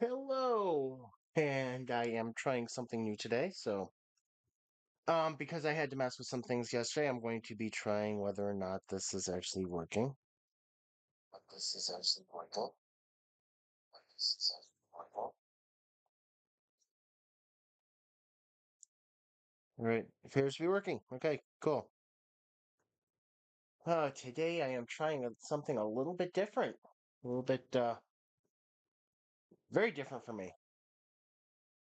Hello, and I am trying something new today. Because I had to mess with some things yesterday, I'm going to be trying whether or not this is actually working. This is actually working. This is actually working. All right, appears to be working. Okay, cool. Today I am trying something a little bit different, a little bit, very different for me,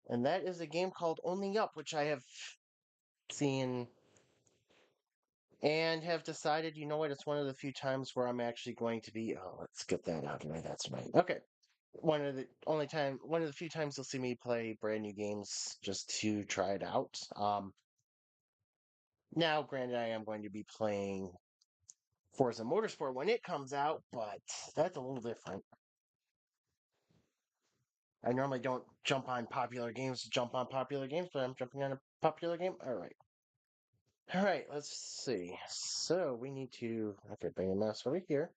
and that is a game called Only Up, which I have seen and have decided, you know what, it's one of the few times where I'm actually going to be, oh, let's get that out of the way. That's right. Okay. One of the few times you'll see me play brand new games just to try it out. Now, granted, I am going to be playing Forza Motorsport when it comes out, but that's a little different. I normally don't jump on popular games to jump on popular games, but I'm jumping on a popular game. All right. All right, let's see. So we need to, okay, bring a mouse over here.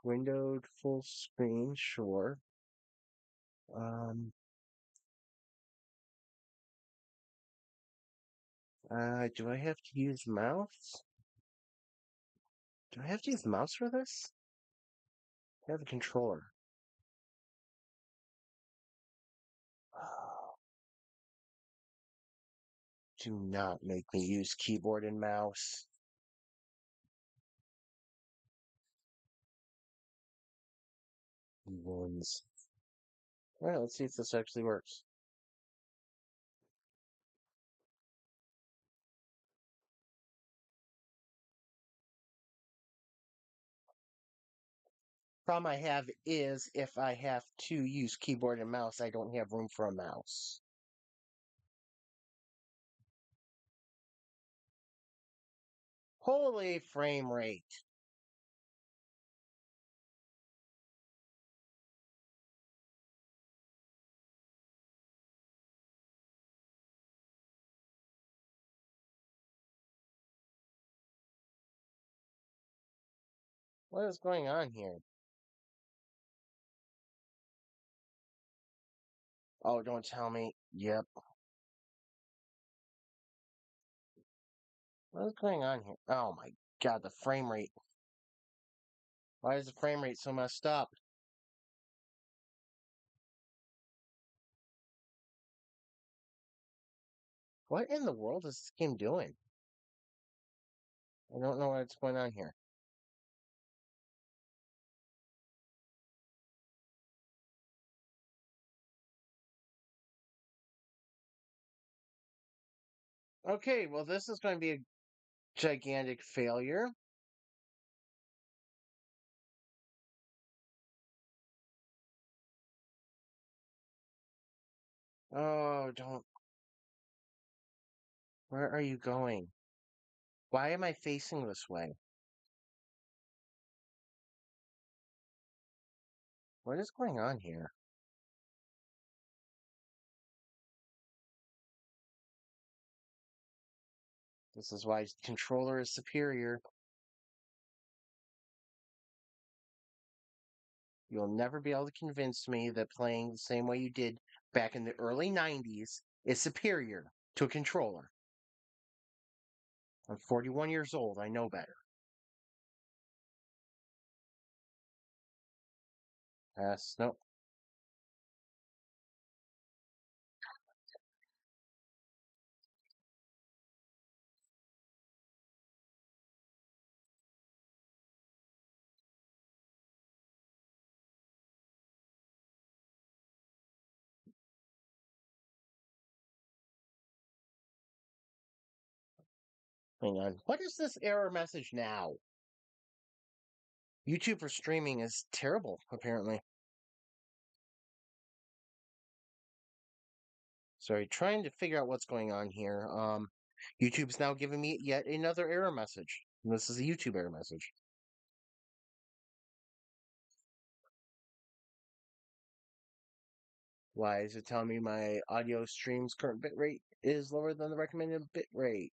Windowed full screen, sure. Um, do I have to use mouse? Do I have to use mouse for this? I have a controller. Do not make me use keyboard and mouse. Ones. Alright, let's see if this actually works. Problem I have is if I have to use keyboard and mouse, I don't have room for a mouse. Holy frame rate. What is going on here? Oh, don't tell me. Yep. What is going on here? Oh my god, the frame rate. Why is the frame rate so messed up? What in the world is this game doing? I don't know what's going on here. Okay, well, this is going to be a gigantic failure. Oh, don't. Where are you going? Why am I facing this way? What is going on here? This is why controller is superior. You'll never be able to convince me that playing the same way you did back in the early 90s is superior to a controller. I'm 41 years old. I know better. Yes, no. Hang on. What is this error message now? YouTube for streaming is terrible, apparently. Sorry, trying to figure out what's going on here. YouTube's now giving me yet another error message. And this is a YouTube error message. Why is it telling me my audio stream's current bitrate is lower than the recommended bitrate?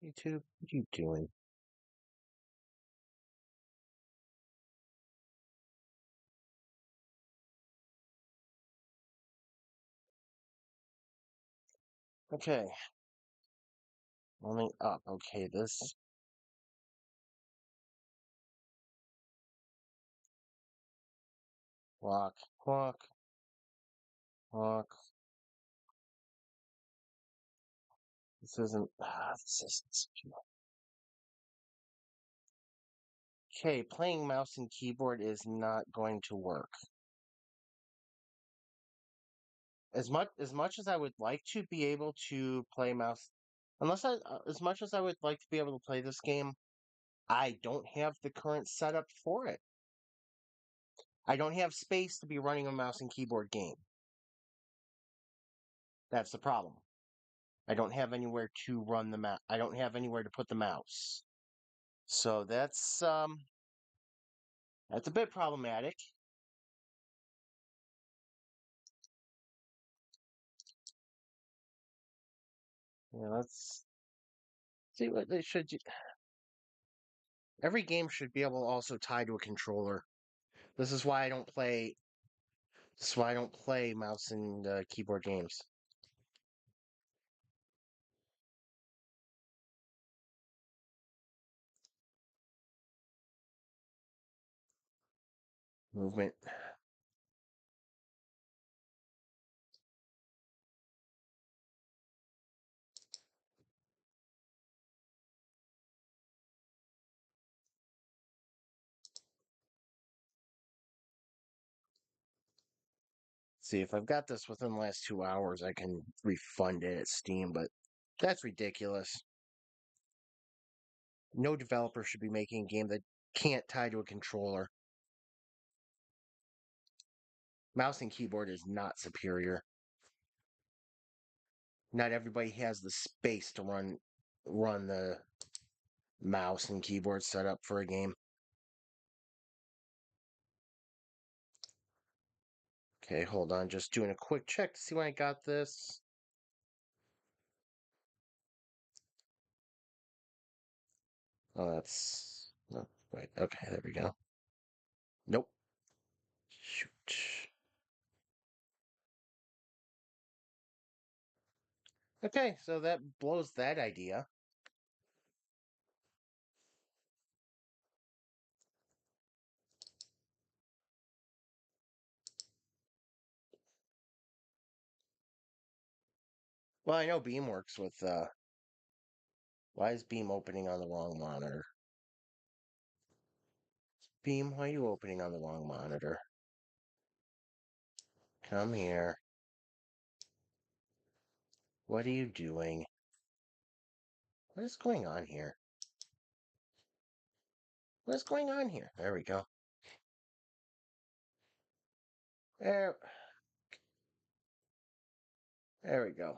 YouTube, what are you doing? Okay, only up. Okay, this walk, walk, walk. This isn't. This isn't. Okay, playing mouse and keyboard is not going to work. As much as I would like to be able to play mouse, as much as I would like to be able to play this game, I don't have the current setup for it. I don't have space to be running a mouse and keyboard game. That's the problem. I don't have anywhere to run the mouse. I don't have anywhere to put the mouse. So that's a bit problematic. Yeah, let's see what they should do. Every game should be able to also tie to a controller. This is why I don't play. This is why I don't play mouse and keyboard games. Movement. See, if I've got this within the last 2 hours, I can refund it at Steam, but that's ridiculous. No developer should be making a game that can't tie to a controller. Mouse and keyboard is not superior. Not everybody has the space to run the mouse and keyboard setup for a game. Okay, hold on. Just doing a quick check to see when I got this. Oh, that's... No, wait. Okay, there we go. Nope. Shoot. Okay, so that blows that idea. Well, I know Beam works with, why is Beam opening on the wrong monitor? Beam, why are you opening on the wrong monitor? Come here. What are you doing? What is going on here? What is going on here? There we go. There, there we go.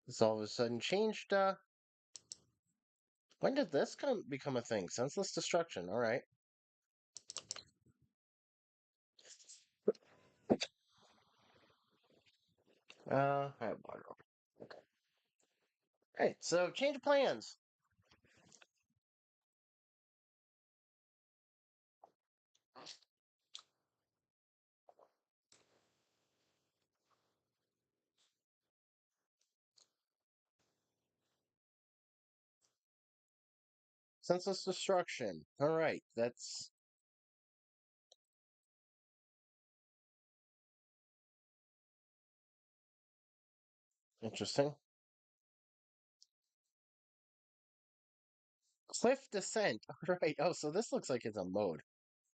This all of a sudden changed. When did this become a thing? Senseless destruction. All right. I have water. Okay. All right. So change of plans. Senseless destruction. All right. That's interesting. Cliff descent. All right. Oh, so this looks like it's a mode.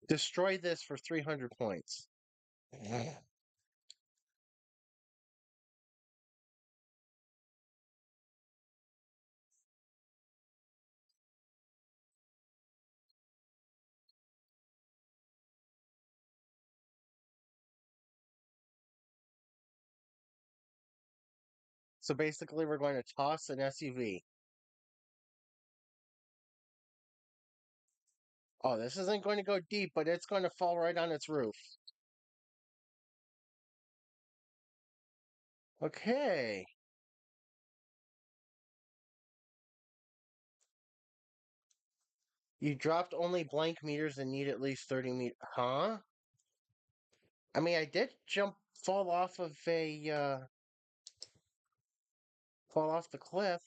Destroy this for 300 points. So basically, we're going to toss an SUV. Oh, this isn't going to go deep, but it's going to fall right on its roof. Okay. You dropped only blank meters and need at least 30 meters. Huh? I mean, I did fall off the cliff.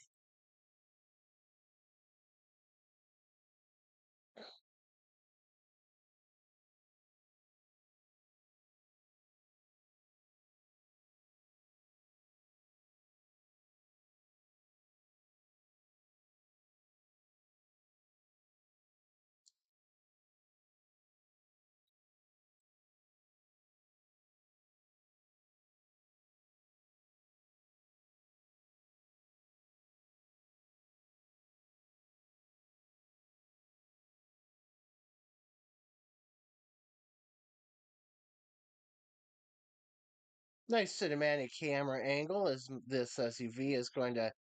Nice cinematic camera angle as this SUV is going to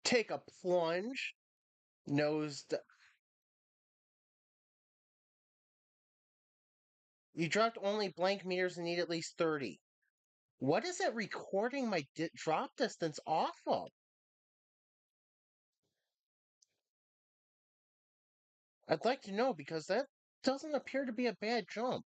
take a plunge. Nose. You dropped only blank meters and need at least 30. What is it recording my drop distance off of? I'd like to know because that doesn't appear to be a bad jump.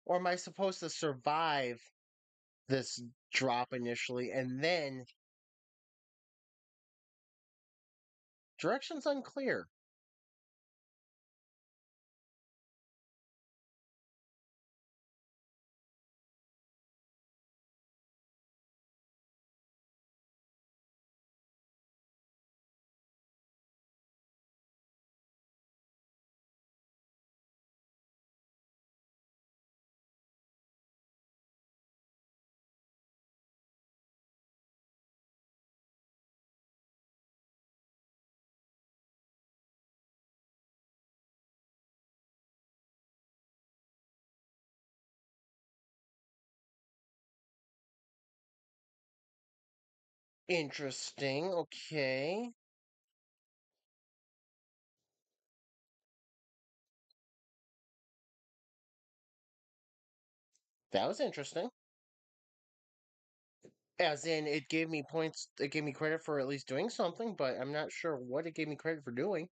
Or am I supposed to survive this drop initially and then directions unclear? Interesting. Okay. That was interesting. As in, it gave me points, it gave me credit for at least doing something, but I'm not sure what it gave me credit for doing.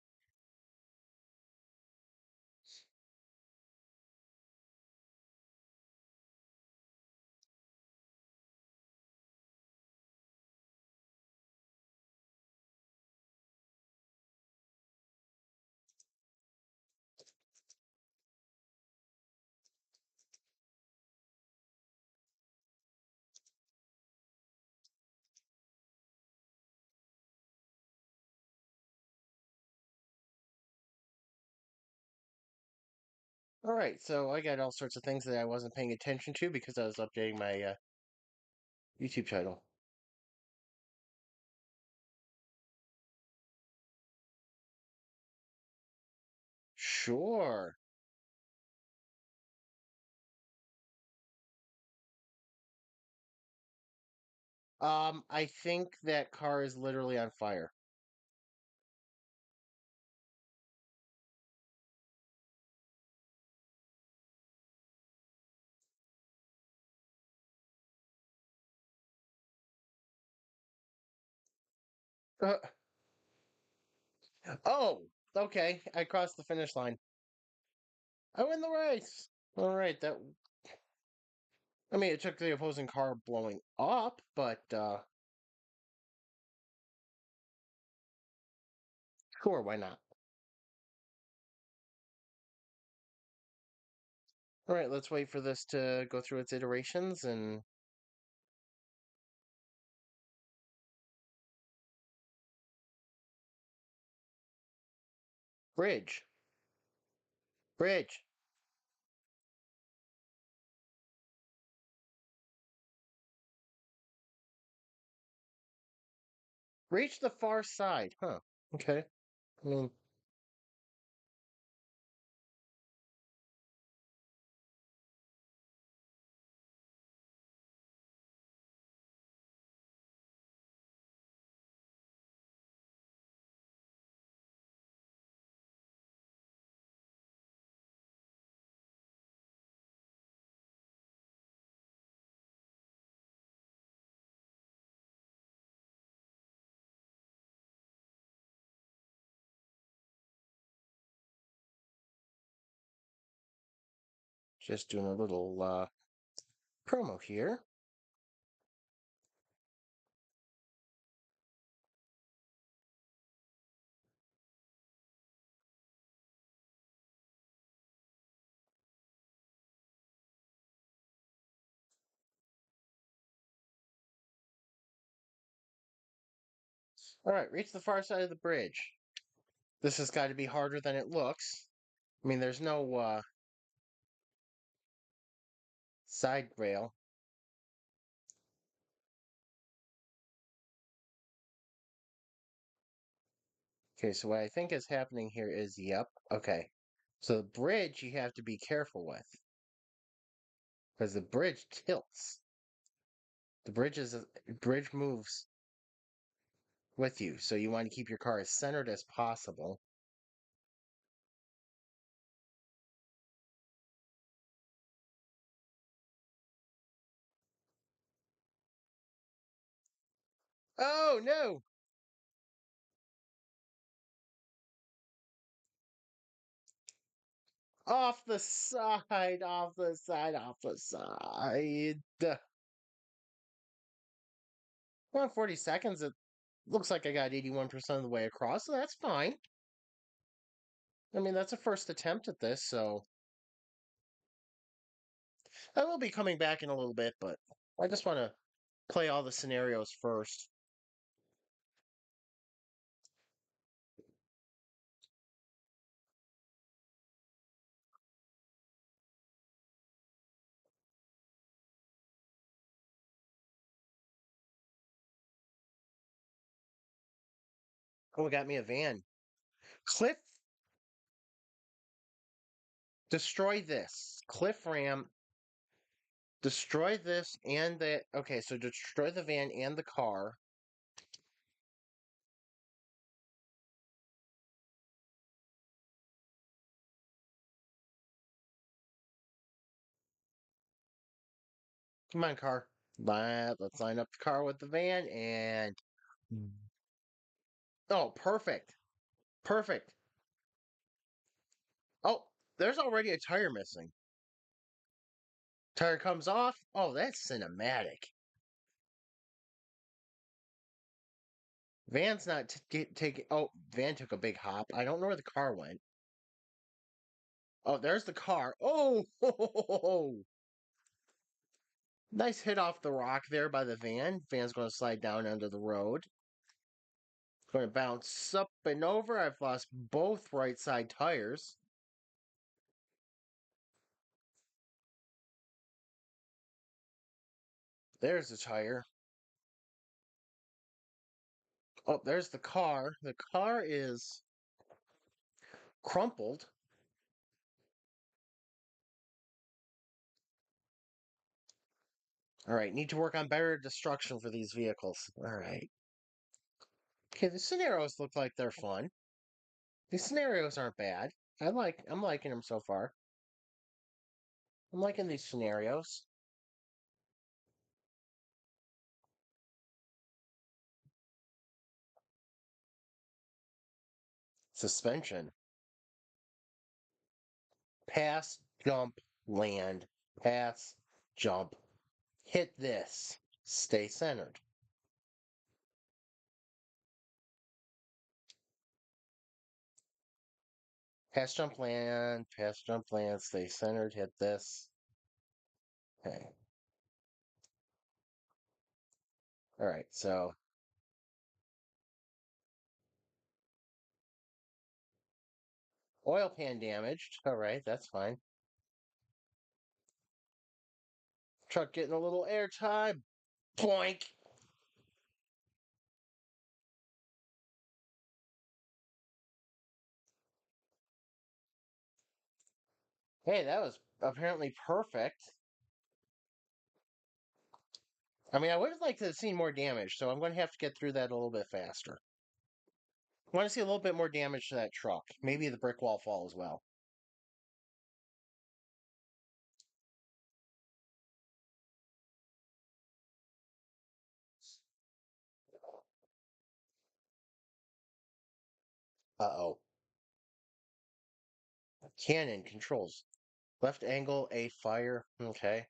All right, so I got all sorts of things that I wasn't paying attention to because I was updating my YouTube channel. Sure. I think that car is literally on fire. Uh, oh, okay. I crossed the finish line. I win the race. All right, that I mean, it took the opposing car blowing up, but sure, why not? All right, let's wait for this to go through its iterations and bridge, bridge. Reach the far side. Huh. Okay. I mean, Just doing a little promo here. All right, reach the far side of the bridge. This has got to be harder than it looks. I mean, there's no side rail. Okay, so what I think is happening here is, yep, okay. So the bridge you have to be careful with because the bridge tilts. Bridge moves with you, so you want to keep your car as centered as possible. Oh no! Off the side, off the side, off the side. Well, 40 seconds, it looks like I got 81% of the way across, so that's fine. I mean, that's a first attempt at this, so I will be coming back in a little bit, but I just want to play all the scenarios first. Oh, got me a van. Cliff, destroy this. Cliff Ram, destroy this and the. Okay, so destroy the van and the car. Come on, car. Let's line up the car with the van and. Oh, perfect. Perfect. Oh, there's already a tire missing. Tire comes off. Oh, that's cinematic. Van's not taking. Oh, van took a big hop. I don't know where the car went. Oh, there's the car. Oh, ho, ho, ho, ho. Nice hit off the rock there by the van. Van's going to slide down under the road. Going to bounce up and over. I've lost both right side tires. There's the tire. Oh, there's the car. The car is crumpled. All right, need to work on better destruction for these vehicles. All right. Okay, the scenarios look like they're fun. These scenarios aren't bad. I'm liking them so far. I'm liking these scenarios. Suspension. Pass, jump, land. Pass, jump. Hit this. Stay centered. Pass, jump, land, stay centered, hit this. Okay. All right, so oil pan damaged. All right, that's fine. Truck getting a little airtime. Boink. Hey, that was apparently perfect. I mean, I would have liked to have seen more damage, so I'm going to have to get through that a little bit faster. I want to see a little bit more damage to that truck. Maybe the brick wall fall as well. Uh-oh. Cannon controls. Left angle, A fire. Okay.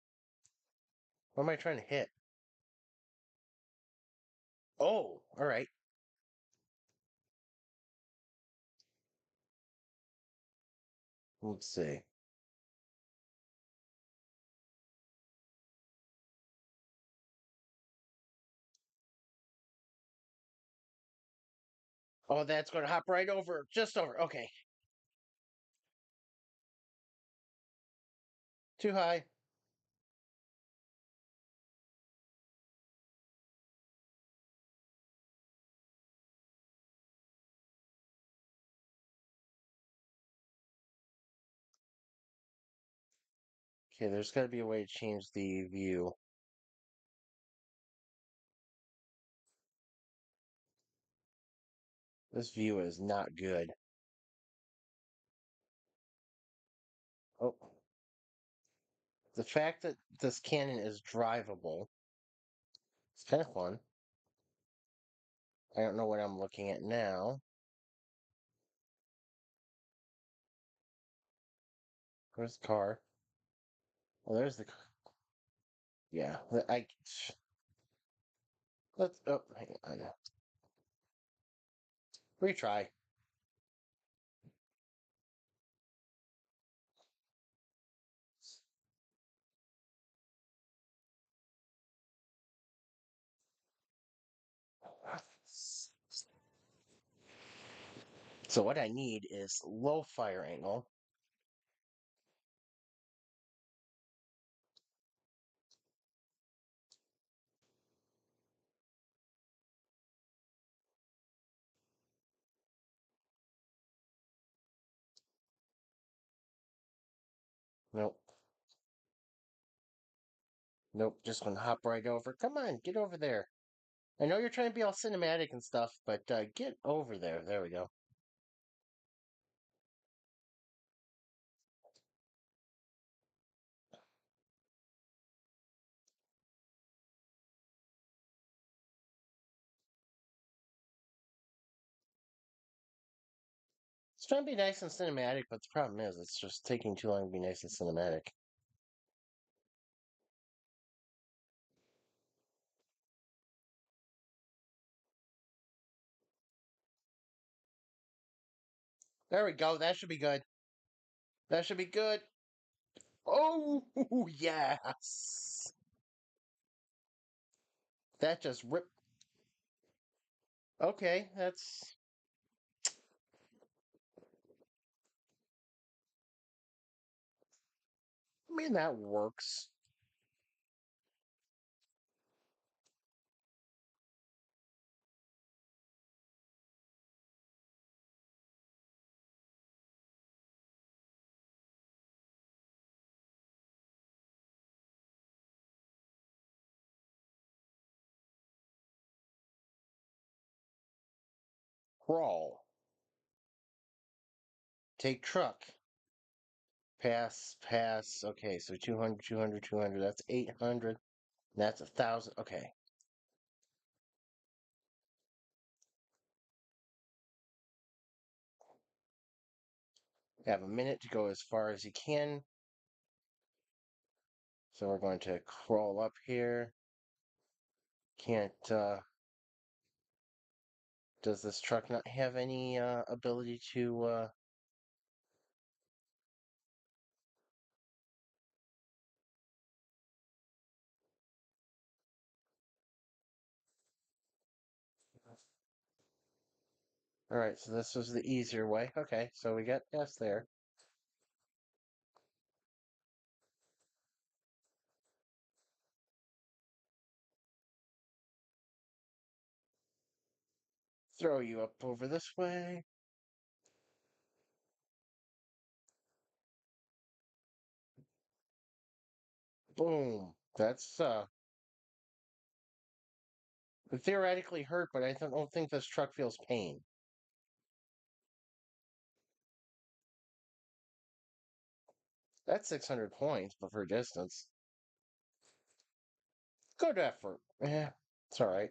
What am I trying to hit? Oh, all right. Let's see. Oh, that's going to hop right over, just over. Okay. Too high. Okay, there's got to be a way to change the view. This view is not good. Oh, the fact that this cannon is drivable, it's kind of fun. I don't know what I'm looking at now. Where's the car? Oh, there's the car. Yeah, let's, oh, hang on. Retry. So what I need is low fire angle. Nope. Nope, just gonna hop right over. Come on, get over there. I know you're trying to be all cinematic and stuff, but get over there. There we go. It's trying to be nice and cinematic, but the problem is it's just taking too long to be nice and cinematic. There we go. That should be good. That should be good. Oh, yes. That just ripped. Okay, that's. I mean, that works. Crawl. Take truck. Pass, pass. Okay, so 200, 200, 200. That's 800. That's 1,000. Okay. Have a minute to go as far as you can. So we're going to crawl up here. Can't, does this truck not have any ability to, all right, so this was the easier way. Okay, so we got past there. Throw you up over this way. Boom. That's it theoretically hurt, but I don't think this truck feels pain. That's 600 points, but for distance. Good effort. Yeah, it's all right.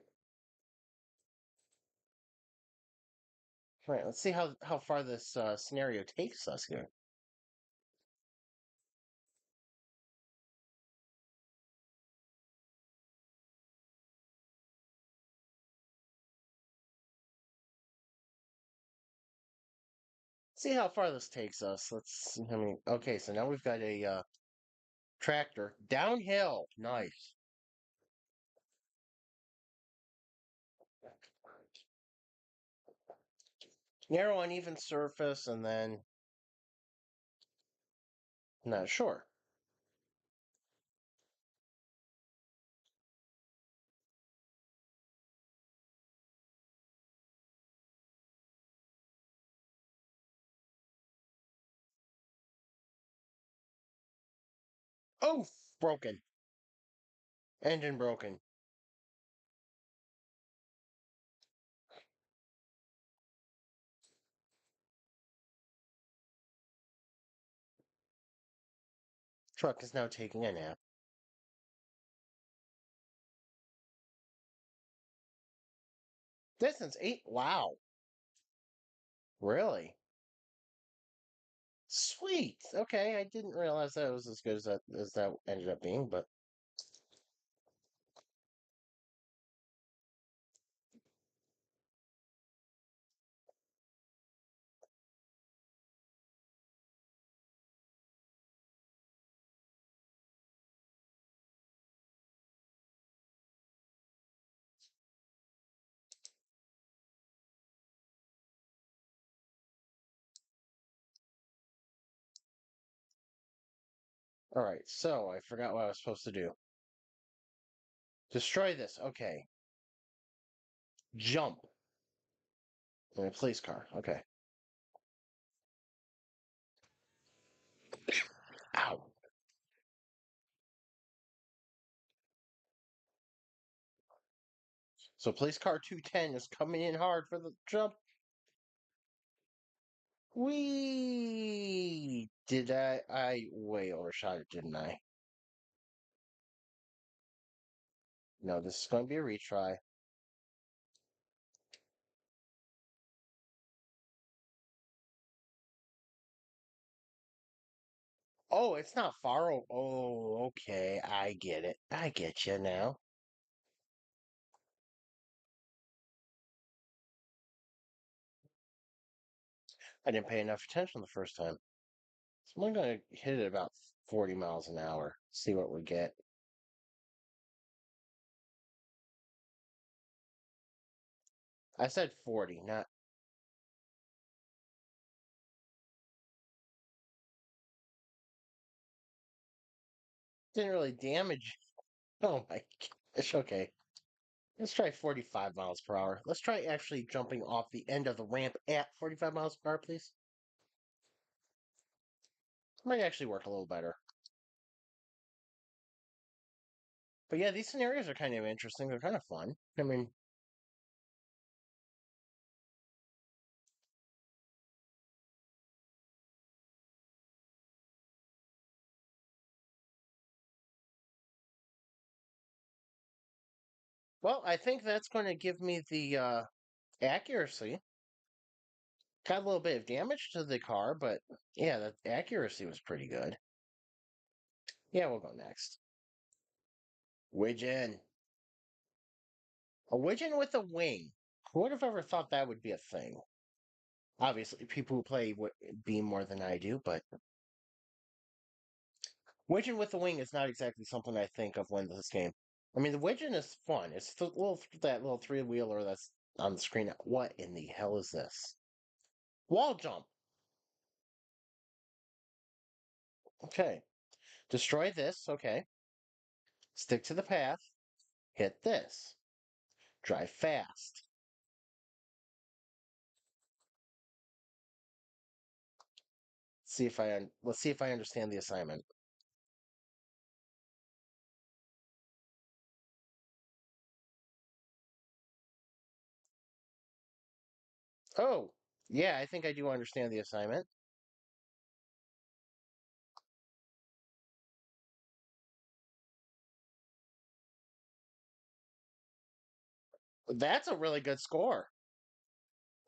All right, let's see how far this scenario takes us here. See how far this takes us. Let's. I mean, okay. So now we've got a tractor downhill. Nice. Narrow uneven surface, and then not sure. Oh, broken. Engine broken. Truck is now taking a nap. Distance 8. Wow. Really? Sweet. Okay, I didn't realize that was as good as that ended up being, but all right. So I forgot what I was supposed to do. Destroy this. Okay. Jump. In a police car. Okay. Ow. So police car 210 is coming in hard for the jump. Wee! Did I way overshot it, didn't I? No, this is going to be a retry. Oh, it's not far. Oh, okay. I get it. I get you now. I didn't pay enough attention the first time. So I'm going to hit it about 40 miles an hour. See what we get. I said 40, not. Didn't really damage. Oh my gosh. Okay. Let's try 45 miles per hour. Let's try actually jumping off the end of the ramp at 45 miles per hour, please. Might actually work a little better. But yeah, these scenarios are kind of interesting. They're kind of fun. I mean, well, I think that's going to give me the accuracy. Got a little bit of damage to the car, but yeah, the accuracy was pretty good. Yeah, we'll go next. Widgeon. A widgeon with a wing. Who would have ever thought that would be a thing? Obviously, people who play Beam more than I do, but widgeon with a wing is not exactly something I think of when this game. I mean, the widgeon is fun. It's the little that little three wheeler that's on the screen. What in the hell is this? Wall jump. Okay. Destroy this. Okay. Stick to the path. Hit this. Drive fast. See if let's see if I understand the assignment. Oh, yeah, I think I do understand the assignment. That's a really good score.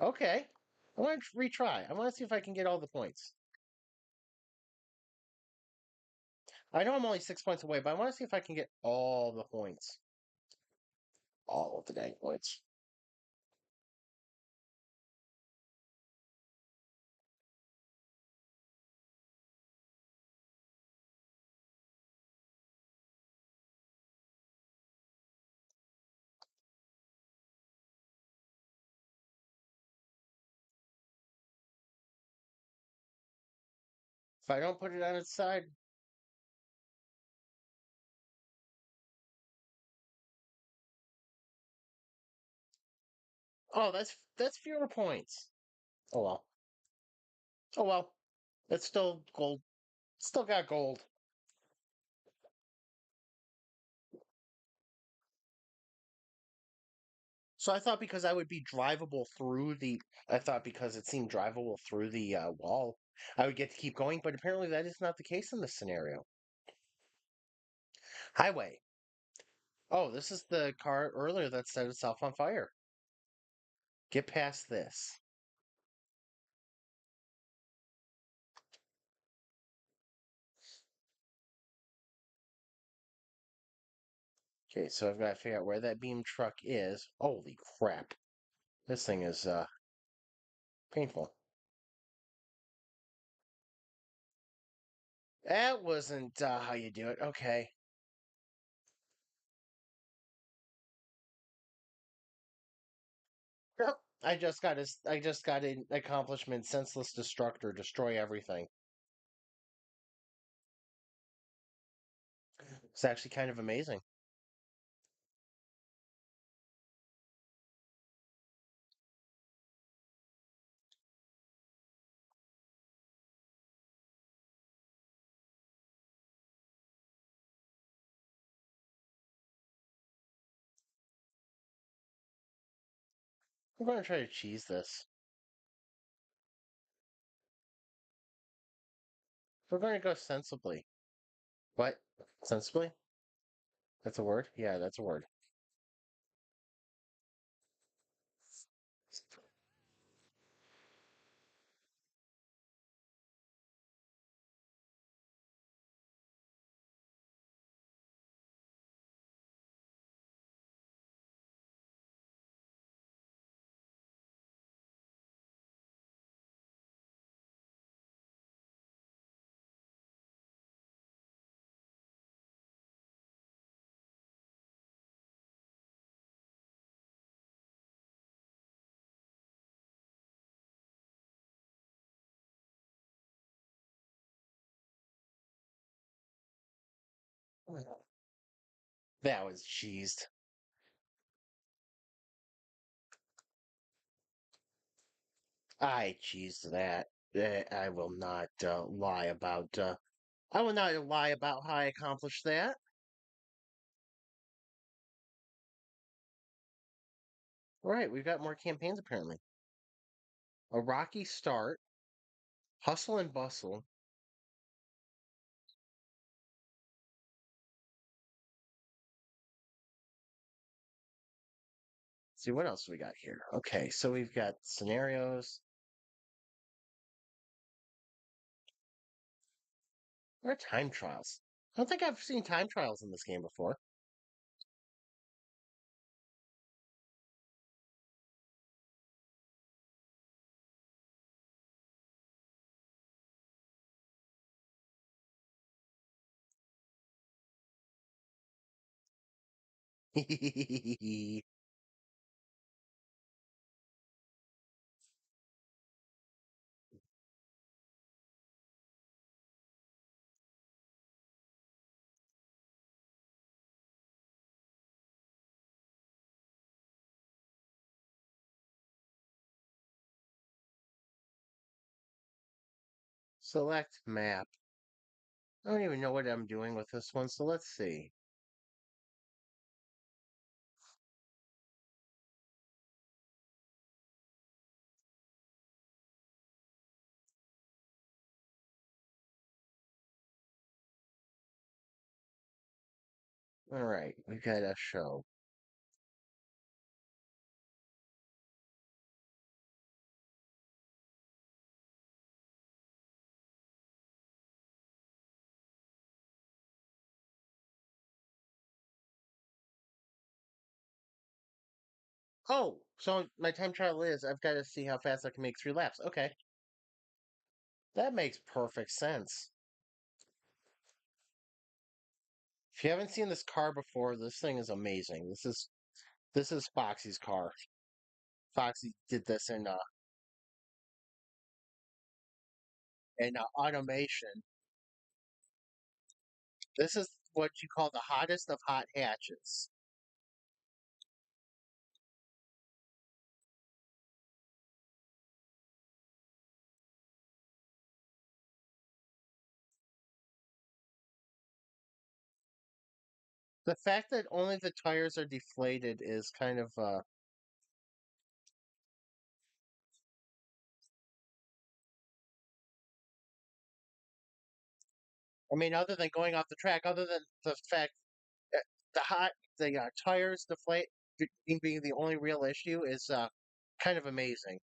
Okay. I want to retry. I want to see if I can get all the points. I know I'm only 6 points away, but I want to see if I can get all the points. All of the dang points. If I don't put it on its side, oh, that's fewer points. Oh well. Oh well. It's still gold. Still got gold. So I thought because I would be drivable through the, I thought because it seemed drivable through the wall, I would get to keep going. But apparently that is not the case in this scenario. Highway. Oh, this is the car earlier that set itself on fire. Get past this. Okay, so I've got to figure out where that beam truck is. Holy crap. This thing is painful. That wasn't how you do it. Okay. Yep. I just got an accomplishment, senseless destructor, destroy everything. It's actually kind of amazing. I'm going to try to cheese this. We're going to go sensibly. What? Sensibly? That's a word? Yeah, that's a word. That was cheesed. I cheesed that. I will not lie about. I will not lie about how I accomplished that. Right, we've got more campaigns apparently. A rocky start, hustle and bustle. Let's see what else we got here. Okay, so we've got scenarios. What are time trials? I don't think I've seen time trials in this game before. Select map. I don't even know what I'm doing with this one, so let's see. All right, we've got a show. Oh, so my time trial is I've got to see how fast I can make 3 laps. Okay, that makes perfect sense. If you haven't seen this car before, this thing is amazing. This is Foxy's car. Foxy did this in and automation. This is what you call the hottest of hot hatches. The fact that only the tires are deflated is kind of I mean, other than going off the track, other than the fact that the hot the tires deflate being the only real issue is kind of amazing.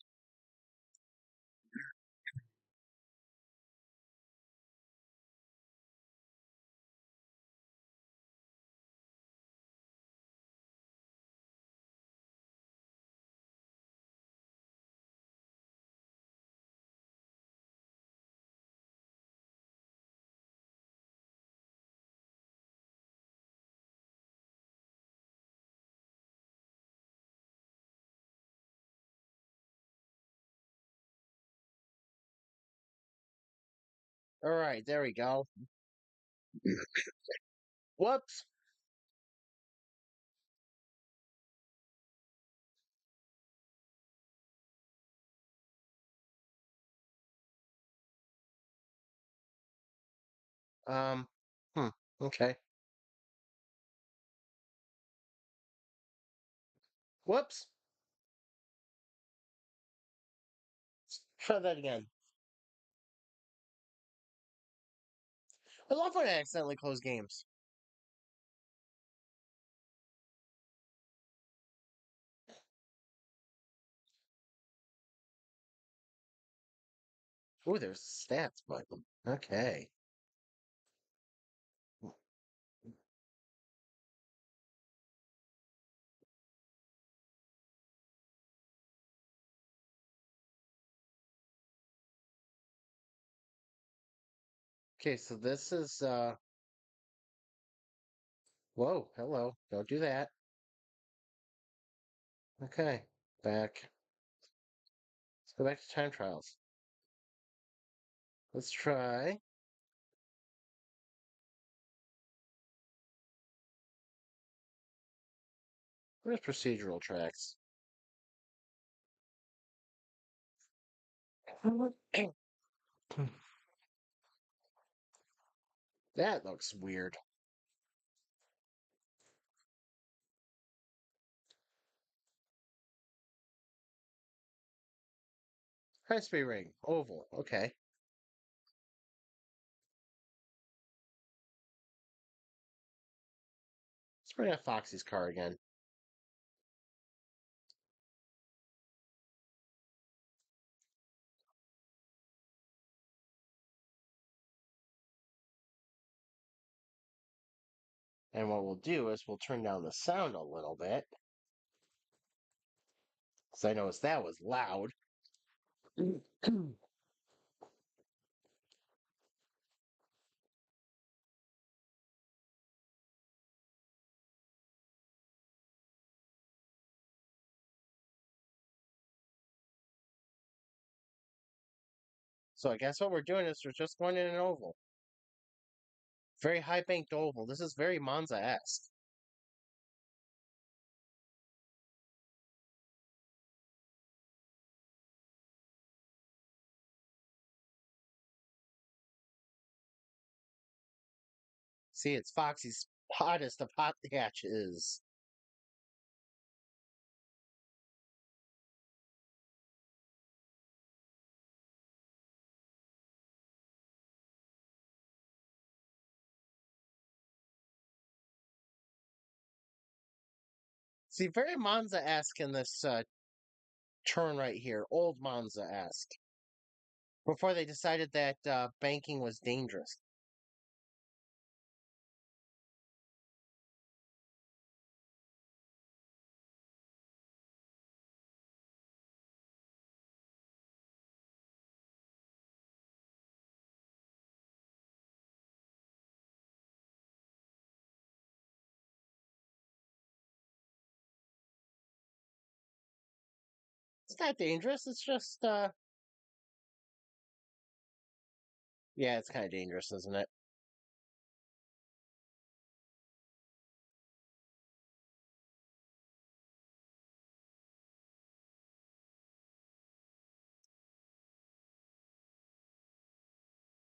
All right, there we go. Whoops. Um. Hmm. Okay. Whoops. Try that again. I love when I accidentally close games. Ooh, there's stats button. Okay. Okay, so this is whoa, hello. Don't do that. Okay. Back. Let's go back to time trials. Let's try. Where's procedural tracks? That looks weird. High speed ring. Oval. Okay. Let's bring out Foxy's car again. And what we'll do is we'll turn down the sound a little bit. Because I noticed that was loud. So I guess what we're doing is we're just going in an oval. Very high banked oval. This is very Monza-esque. See, it's Foxy's hottest of hot hatches. See, very Monza-esque in this turn right here. Old Monza-esque. Before they decided that banking was dangerous. It's not dangerous. It's just Yeah, it's kind of dangerous, isn't it?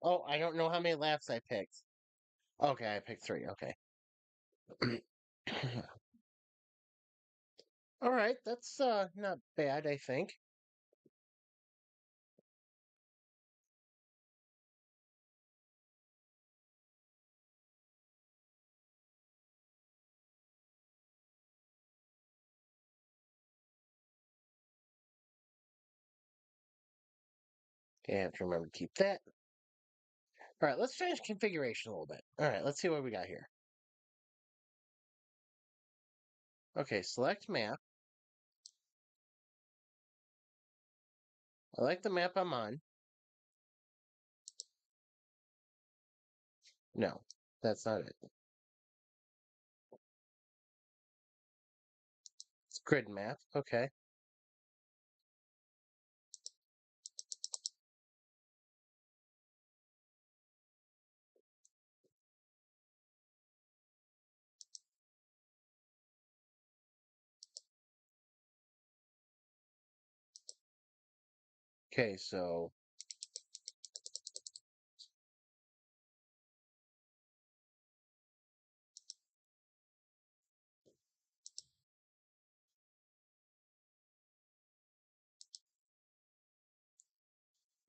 Oh, I don't know how many laps I picked. Okay, I picked three. Okay. All right, that's not bad, I think. Yeah, I have to remember to keep that. All right, let's change configuration a little bit. All right, let's see what we got here. Okay, select map. I like the map I'm on. No, that's not it. It's grid map. Okay. Okay, so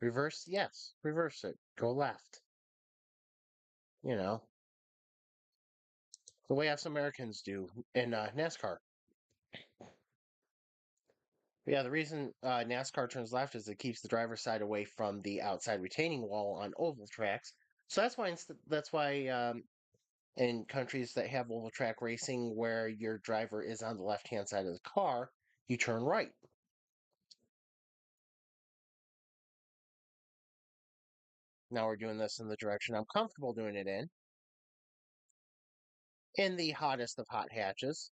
reverse, yes, reverse it. Go left. You know, the way us Americans do in NASCAR. Yeah, the reason NASCAR turns left is it keeps the driver's side away from the outside retaining wall on oval tracks. So that's why in countries that have oval track racing where your driver is on the left hand side of the car, you turn right. Now we're doing this in the direction I'm comfortable doing it in the hottest of hot hatches.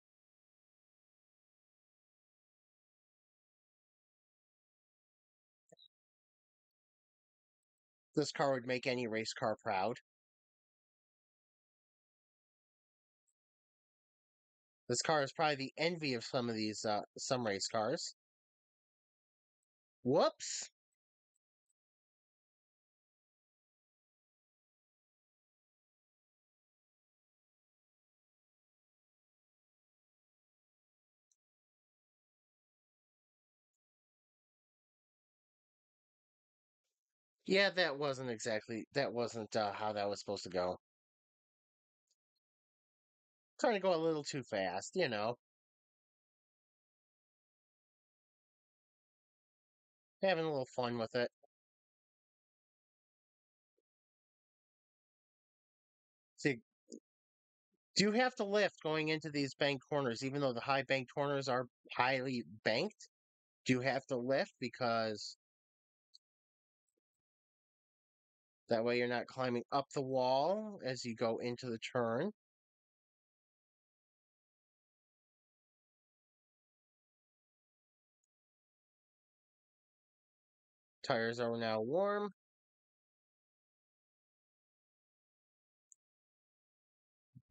This car would make any race car proud. This car is probably the envy of some of these some race cars. Whoops. Yeah, that wasn't how that was supposed to go. Trying to go a little too fast, you know. Having a little fun with it. See, do you have to lift going into these banked corners, even though the high banked corners are highly banked? Do you have to lift because that way you're not climbing up the wall as you go into the turn? Tires are now warm,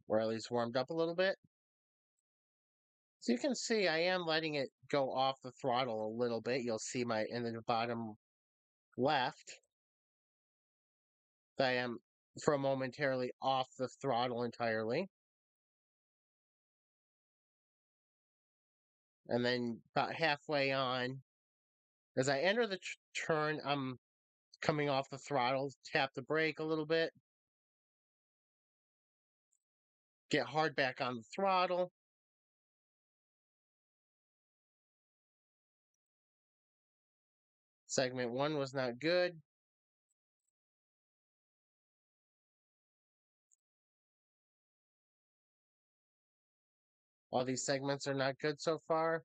or at least warmed up a little bit. So you can see I am letting it go off the throttle a little bit. You'll see my in the bottom left that I am for momentarily off the throttle entirely. And then about halfway on, as I enter the turn, I'm coming off the throttle, tap the brake a little bit, get hard back on the throttle. Segment one was not good. All these segments are not good so far.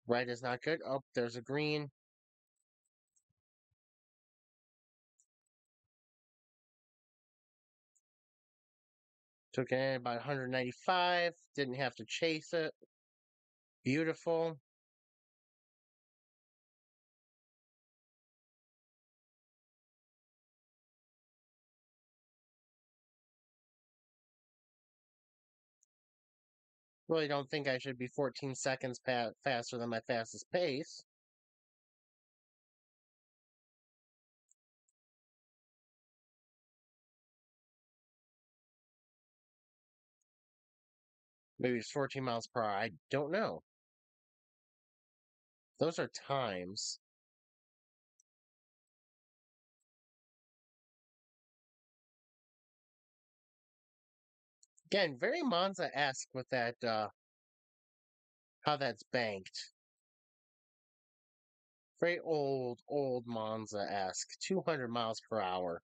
Red is not good. Oh, there's a green. Took it in about 195. Didn't have to chase it. Beautiful. Really don't think I should be 14 seconds faster than my fastest pace. Maybe it's 14 miles per hour. I don't know. Those are times. Again, very Monza-esque with that, how that's banked. Very old Monza-esque. 200 miles per hour.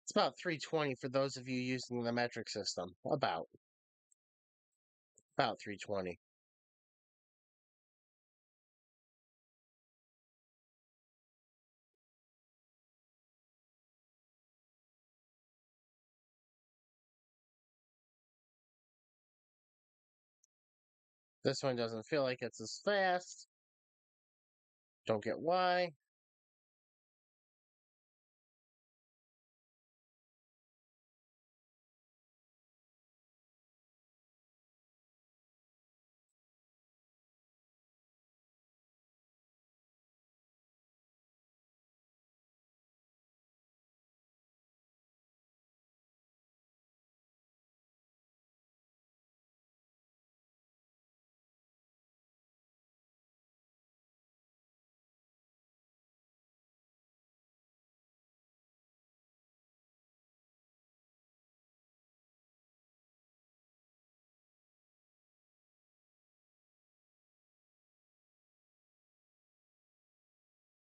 It's about 320 for those of you using the metric system. About 320. This one doesn't feel like it's as fast. Don't get why.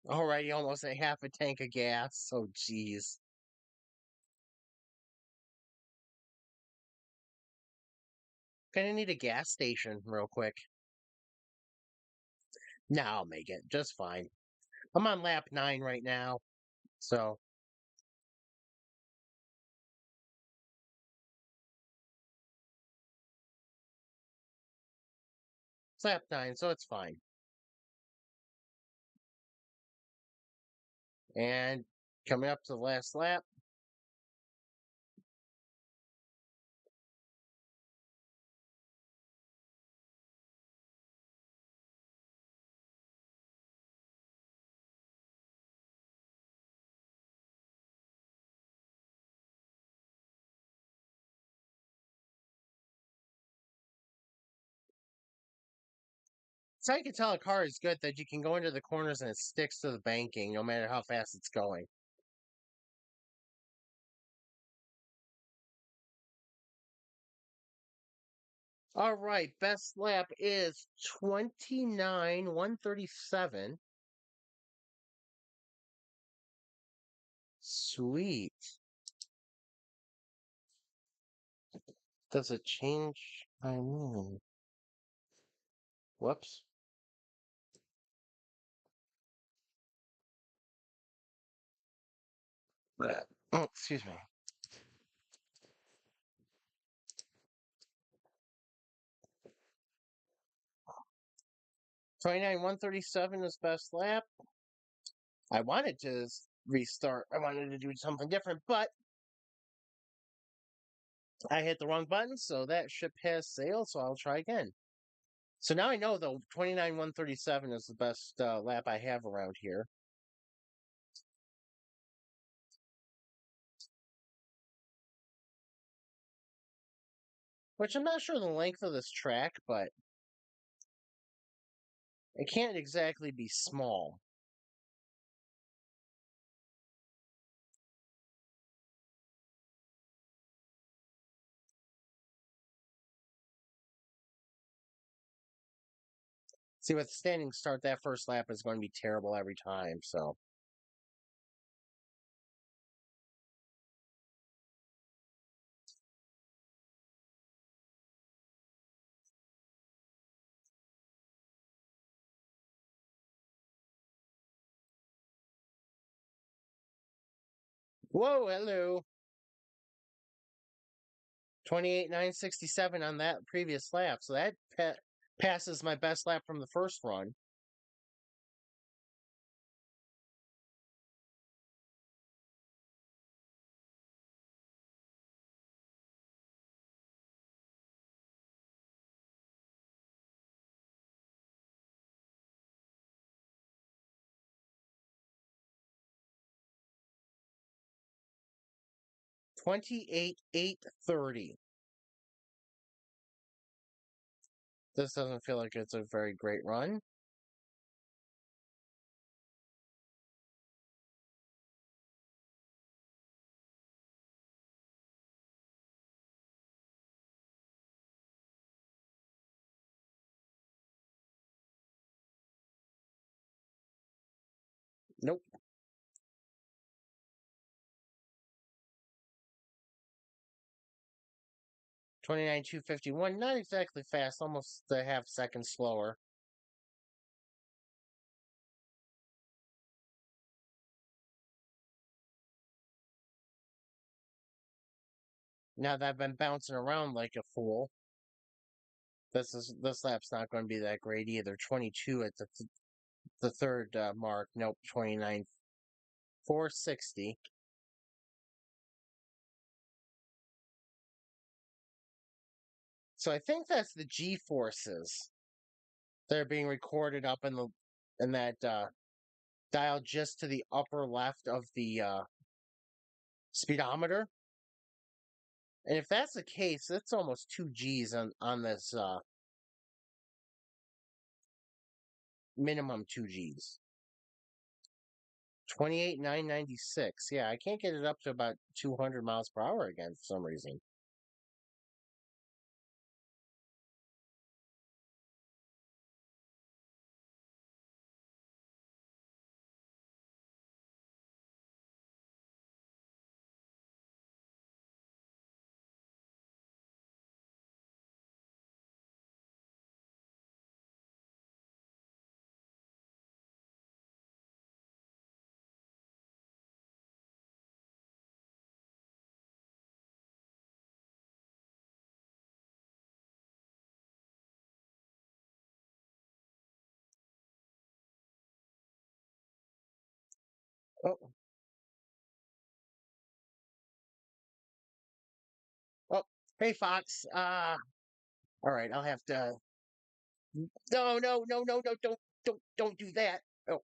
Already almost a half a tank of gas. Oh, jeez. Gonna need a gas station real quick. No, I'll make it just fine. I'm on lap 9 right now, so it's lap 9, so it's fine. And coming up to the last lap, so I can tell a car is good that you can go into the corners and it sticks to the banking no matter how fast it's going. All right, best lap is 29,137. Sweet. Does it change? I mean, whoops. Oh, excuse me. 29,137 is best lap. I wanted to restart. I wanted to do something different, but I hit the wrong button, so that ship has sailed, so I'll try again. So now I know, though, 29,137 is the best lap I have around here. Which I'm not sure the length of this track, but it can't exactly be small. See, with standing start, that first lap is going to be terrible every time, so. Whoa, hello. 28,967 on that previous lap, so that passes my best lap from the first run. 28,830. This doesn't feel like it's a very great run. Nope. 29,251. Not exactly fast, almost a half second slower. Now that I've been bouncing around like a fool, this lap's not going to be that great either. 22 at the third mark. Nope, 29,460. So I think that's the G forces that are being recorded up in that dial just to the upper left of the speedometer. And if that's the case, that's almost 2 Gs on this minimum 2 Gs. 28,996. Yeah, I can't get it up to about 200 miles per hour again for some reason. Oh, oh, hey Fox. All right, I'll have to. No, no, no, no, no! Don't do that. Oh,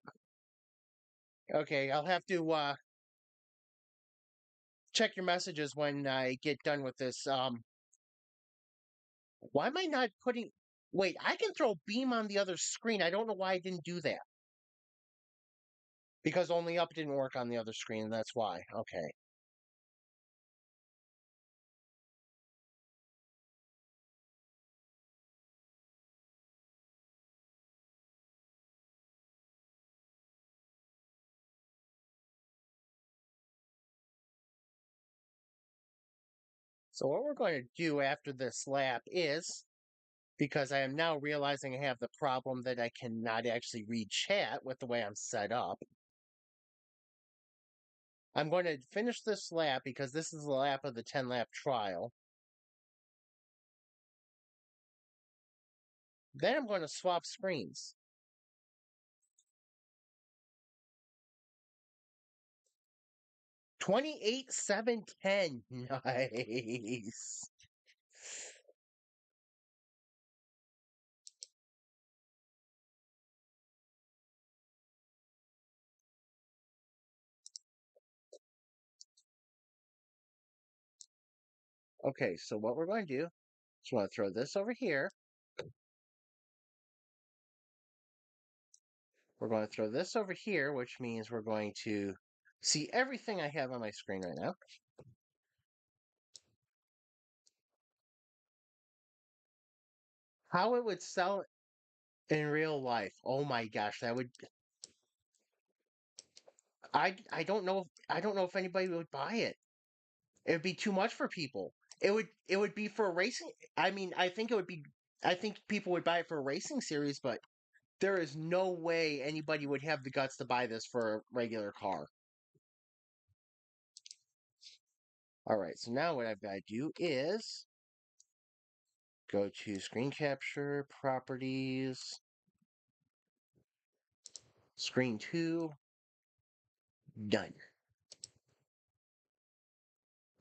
okay. I'll have to check your messages when I get done with this. Why am I not putting? Wait, I can throw Beam on the other screen. I don't know why I didn't do that. Because only up didn't work on the other screen, and that's why. Okay. So what we're going to do after this lap is, because I am now realizing I have the problem that I cannot actually read chat with the way I'm set up, I'm going to finish this lap because this is the lap of the 10 lap trial. Then I'm going to swap screens. 28,710. Nice. Okay, so what we're going to do is we're going to throw this over here. We're going to throw this over here, which means we're going to see everything I have on my screen right now. How it would sell in real life. Oh my gosh, that would I don't know if anybody would buy it. It would be too much for people. It would be for a racing. I mean, I think people would buy it for a racing series, but there is no way anybody would have the guts to buy this for a regular car. All right, so now what I've got to do is go to screen capture, properties, screen 2, done.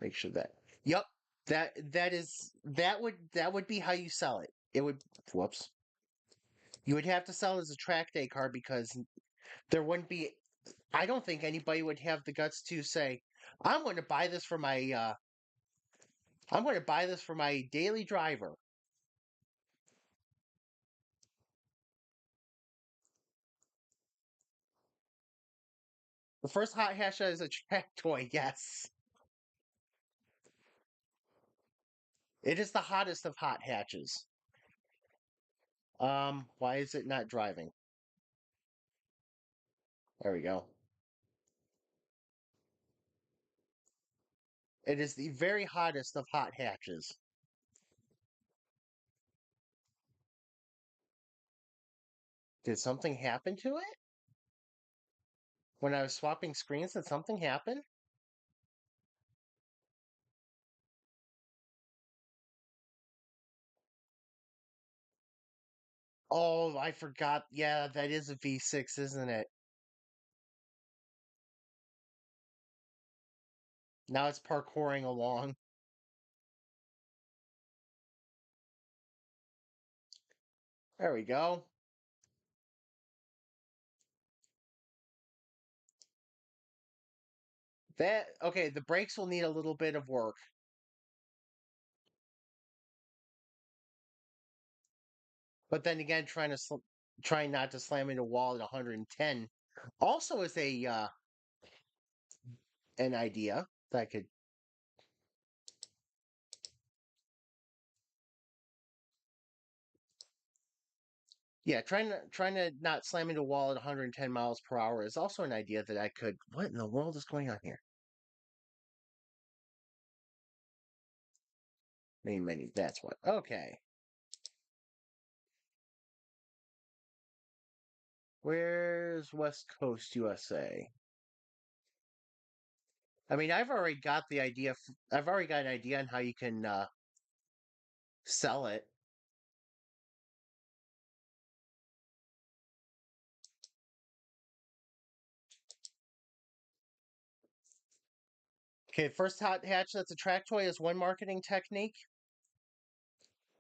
Make sure that. Yep, that would be how you sell it. It would whoops. You would have to sell it as a track day car because there wouldn't be I don't think anybody would have the guts to say, I'm going to buy this for my I'm going to buy this for my daily driver. The first hot hatch is a track toy, yes. It is the hottest of hot hatches. Why is it not driving? There we go. It is the very hottest of hot hatches. Did something happen to it? When I was swapping screens, did something happen? Oh, I forgot. Yeah, that is a V6, isn't it? Now it's parkouring along. There we go. That okay, the brakes will need a little bit of work. But then again, trying not to slam into a wall at 110 also is a an idea that could. Yeah, trying to not slam into a wall at 110 miles per hour is also an idea that I could. What in the world is going on here? Main menu. That's what. Okay. Where's West Coast USA? I mean, I've already got the idea. I've already got an idea on how you can sell it. Okay, first hot hatch that's a track toy is one marketing technique,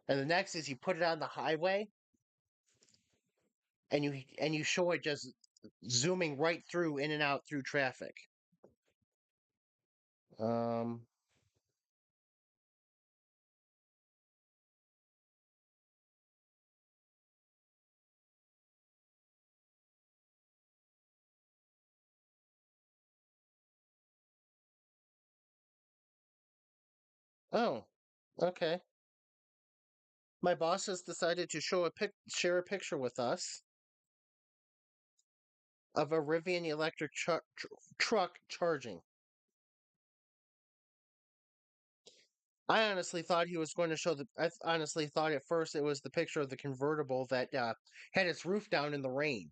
and the next is you put it on the highway and you show it just zooming right through in and out through traffic. Um. Oh. Okay. My boss has decided to share a picture with us of a Rivian electric truck charging. I honestly thought he was going to show the. Honestly thought at first it was the picture of the convertible that had its roof down in the rain.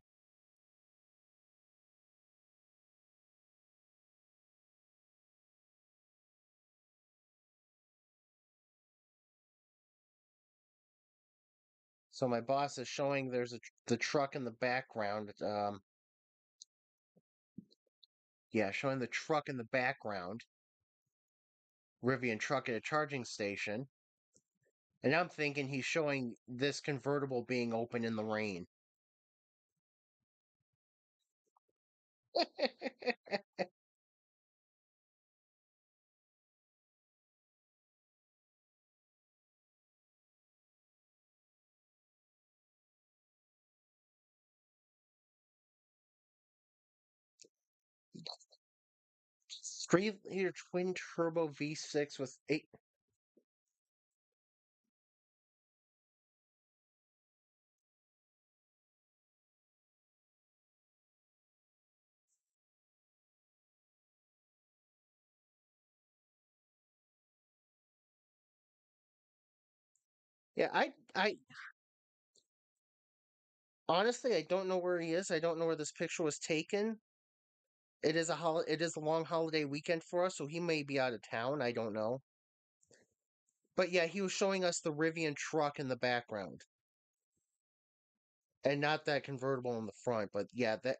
So my boss is showing there's the truck in the background. Yeah, showing the truck in the background. Rivian truck at a charging station. And I'm thinking he's showing this convertible being open in the rain. Three-liter twin turbo V6 with eight. Yeah, I honestly I don't know where he is. I don't know where this picture was taken. It is a long holiday weekend for us, so he may be out of town. I don't know. But yeah, he was showing us the Rivian truck in the background, and not that convertible in the front. But yeah, that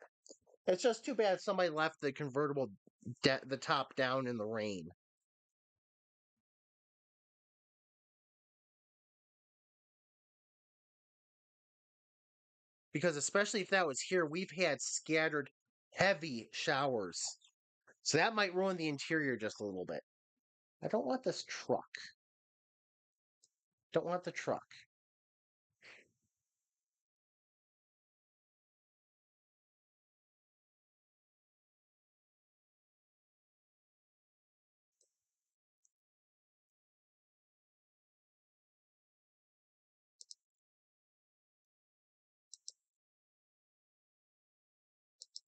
it's just too bad somebody left the convertible the top down in the rain. Because especially if that was here, we've had scattered heavy showers. So that might ruin the interior just a little bit. I don't want this truck. Don't want the truck.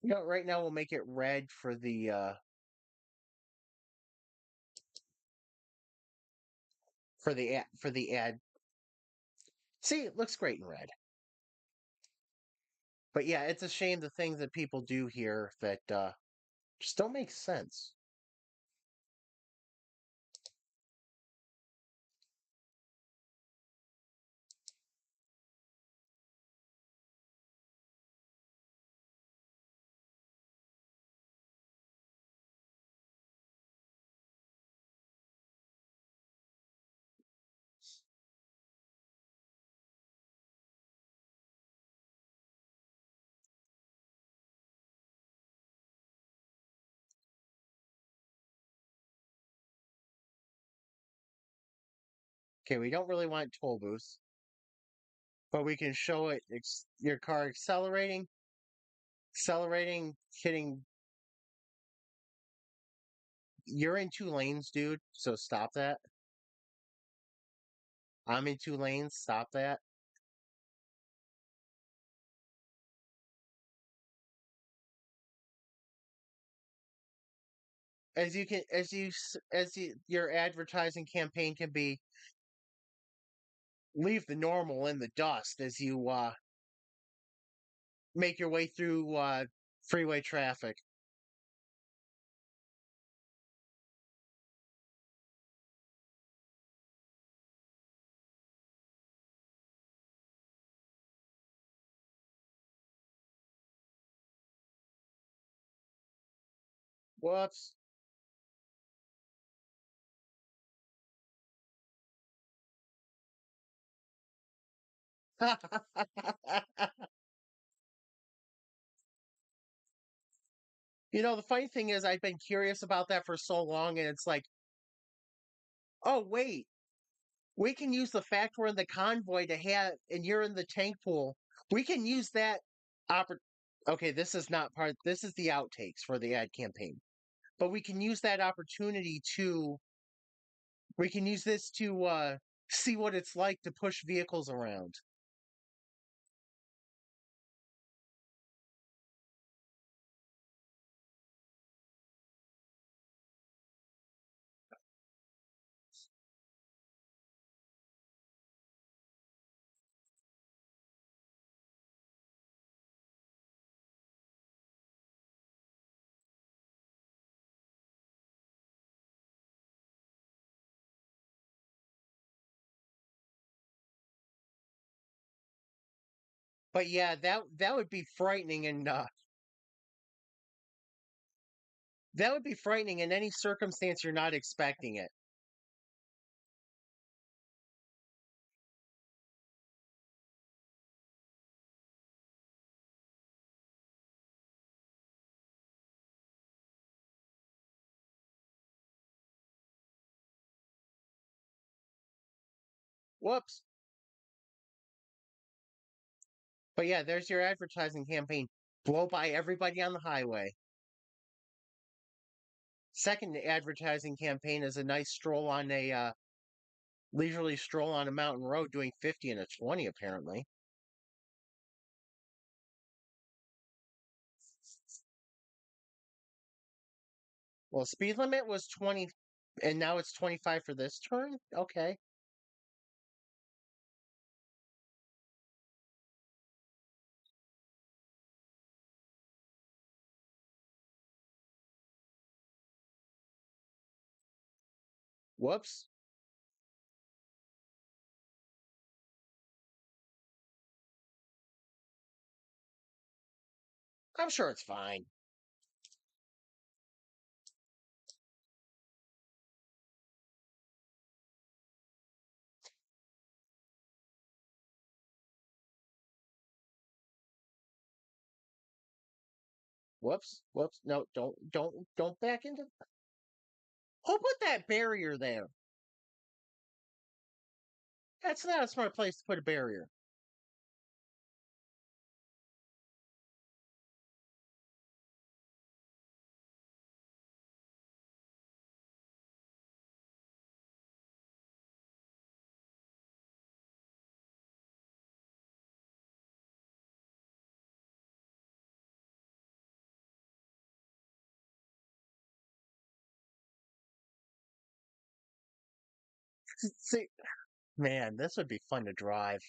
You know, right now we'll make it red for the ad. See, it looks great in red. But yeah, it's a shame the things that people do here that just don't make sense. Okay, we don't really want toll booths, but we can show it your car accelerating, hitting. You're in two lanes, dude. So stop that. I'm in two lanes. Stop that. As you can, as your advertising campaign can be, leave the normal in the dust as you make your way through freeway traffic. Whoops. You know, the funny thing is, I've been curious about that for so long, and it's like, oh, wait, we can use the fact we're in the convoy to have, and you're in the tank pool. We can use that. Oppor- okay, this is not part, this is the outtakes for the ad campaign. But we can use that opportunity to, we can use this to see what it's like to push vehicles around. But yeah, that would be frightening, and that would be frightening in any circumstance you're not expecting it. Whoops. But yeah, there's your advertising campaign. Blow by everybody on the highway. Second advertising campaign is a nice stroll on a leisurely stroll on a mountain road doing 50 and a 20 apparently. Well, speed limit was 20 and now it's 25 for this turn? Okay. Whoops. I'm sure it's fine. Whoops. Whoops. No, don't back into. Who put that barrier there? That's not a smart place to put a barrier. See, man, this would be fun to drive.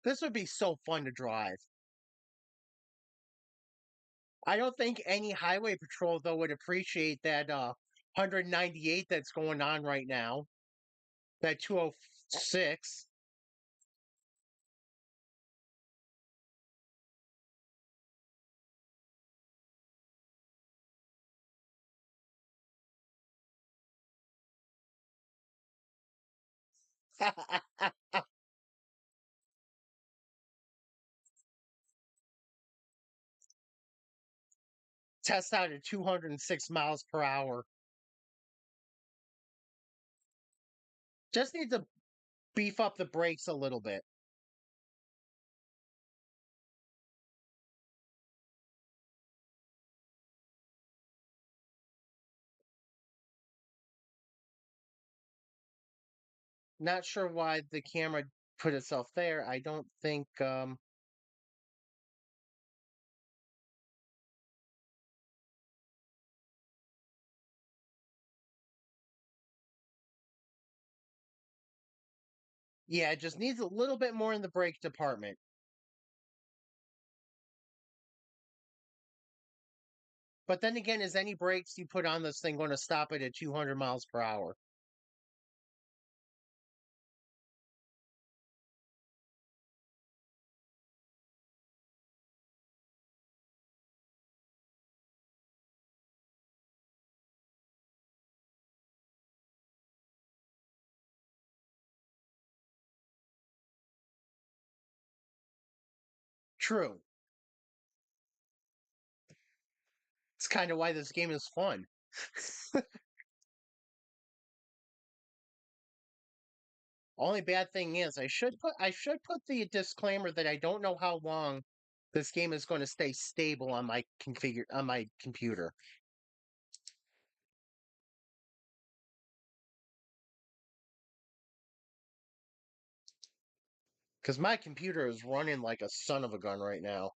This would be so fun to drive. I don't think any highway patrol though would appreciate that 198 that's going on right now. That 206. Test out at 206 miles per hour. Just need to beef up the brakes a little bit. Not sure why the camera put itself there. I don't think yeah, it just needs a little bit more in the brake department. But then again, is any brakes you put on this thing going to stop it at 200 miles per hour? True. It's kind of why this game is fun. Only bad thing is I should put the disclaimer that I don't know how long this game is going to stay stable on my computer. Because my computer is running like a son of a gun right now.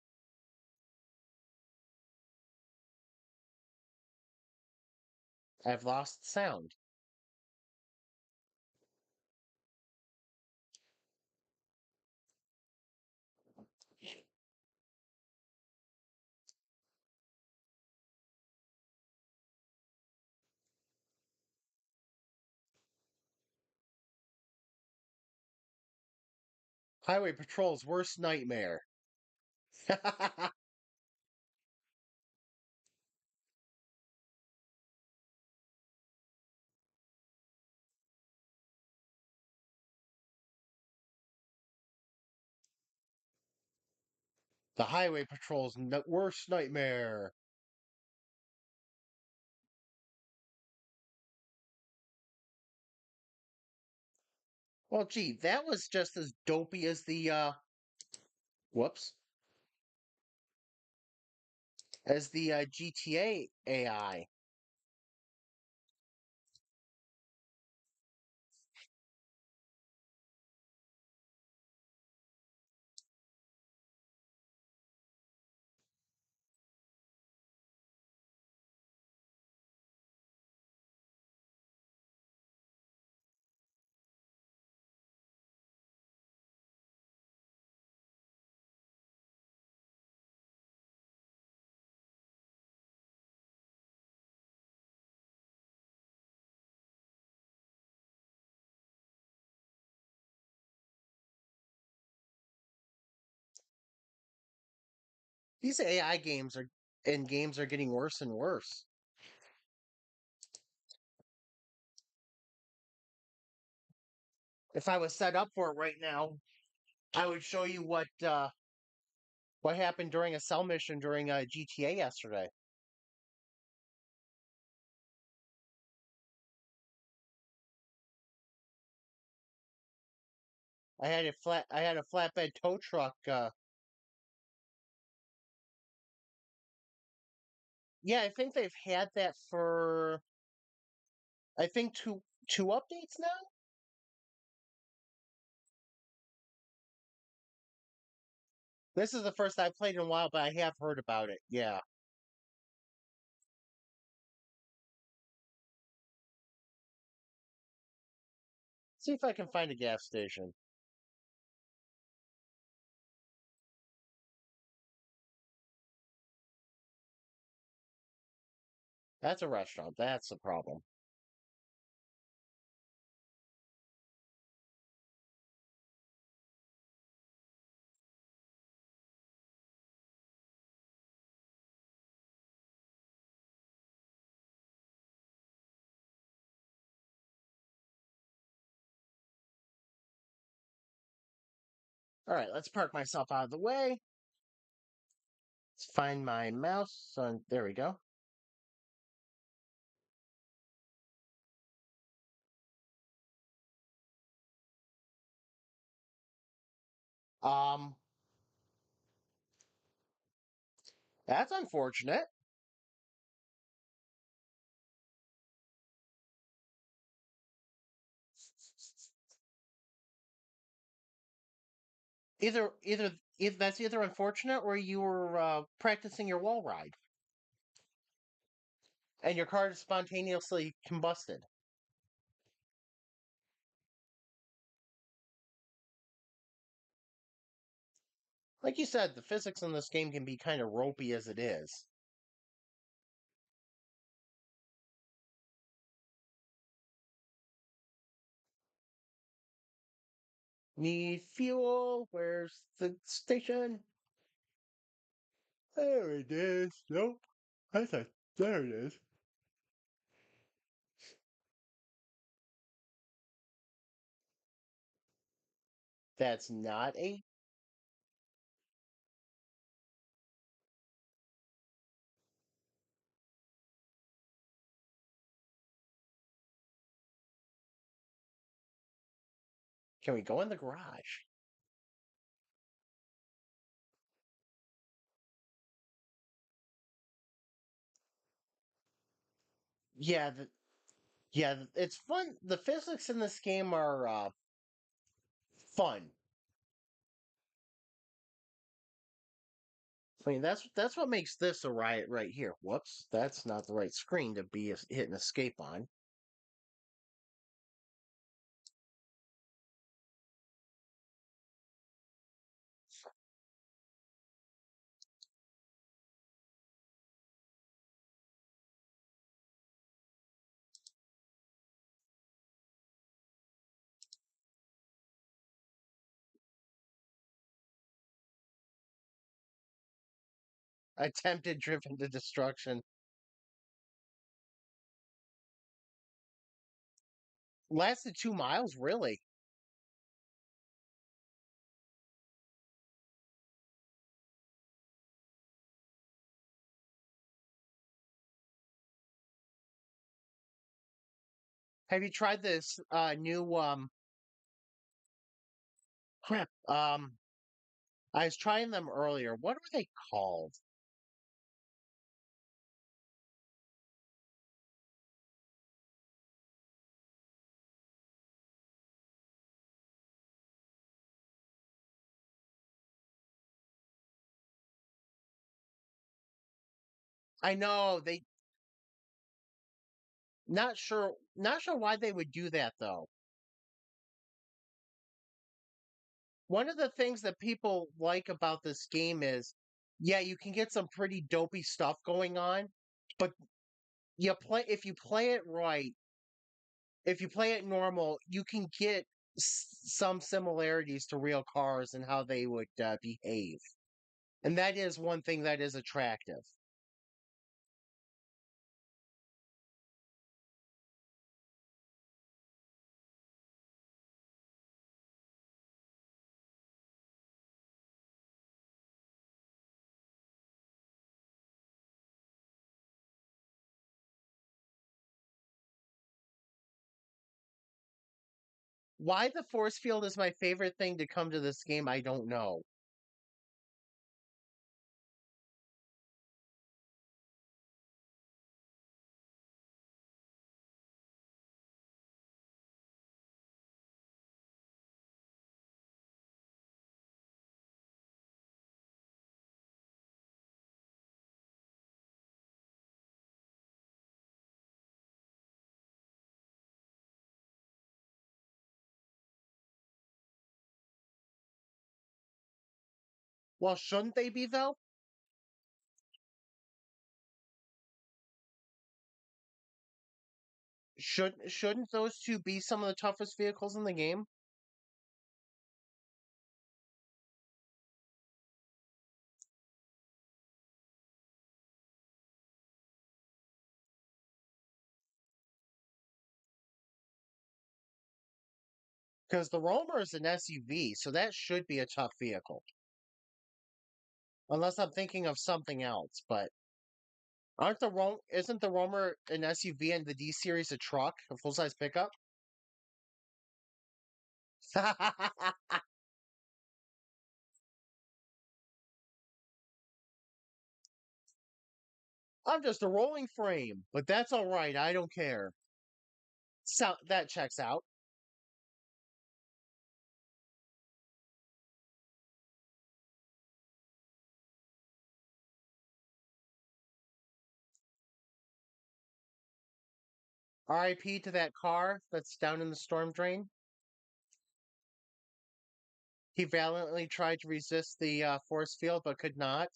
I've lost sound. Highway Patrol's worst nightmare. The Highway Patrol's worst nightmare. Well, gee, that was just as dopey as the whoops, as the GTA AI. These AI games are and games are getting worse and worse. If I was set up for it right now, I would show you what happened during a cell mission during GTA yesterday. I had a flatbed tow truck. Yeah, I think they've had that for I think two updates now. This is the first I've played in a while, but I have heard about it. Yeah. See if I can find a gas station. That's a restaurant. That's the problem. All right, let's park myself out of the way. Let's find my mouse. There we go. Um, that's unfortunate. Either that's either unfortunate or you were practicing your wall ride and your car spontaneously combusted. Like you said, the physics in this game can be kind of ropey as it is. Need fuel? Where's the station? There it is. Nope. I thought there it is. That's not a. Can we go in the garage? Yeah, it's fun. The physics in this game are fun. I mean, that's what makes this a riot right here. Whoops, that's not the right screen to be hitting escape on. Attempted driven to destruction. Lasted 2 miles, really? Have you tried this new crap? I was trying them earlier. What are they called? I know they not sure why they would do that though. One of the things that people like about this game is, yeah, you can get some pretty dopey stuff going on, but you play if you play it right, if you play it normal, you can get some similarities to real cars and how they would behave, and that is one thing that is attractive. Why the force field is my favorite thing to come to this game, I don't know. Well, shouldn't they be though? Shouldn't those two be some of the toughest vehicles in the game? Because the Roamer is an SUV, so that should be a tough vehicle. Unless I'm thinking of something else, but isn't the Roamer an SUV and the D series a truck, a full size pickup? I'm just a rolling frame, but that's all right. I don't care. So that checks out. RIP to that car that's down in the storm drain. He valiantly tried to resist the force field, but could not.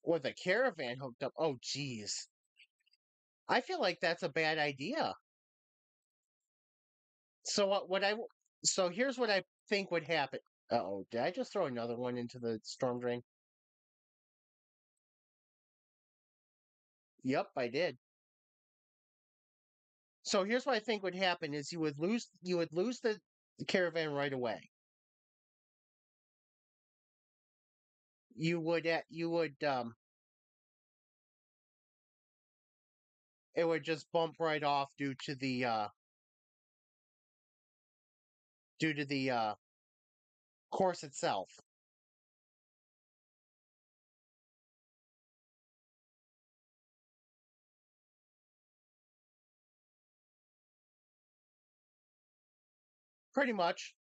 With a caravan hooked up. Oh, geez. I feel like that's a bad idea. So so here's what I think would happen. Oh, did I just throw another one into the storm drain? Yep, I did. So here's what I think would happen is you would lose the caravan right away. You would it would just bump right off due to the course itself. Pretty much.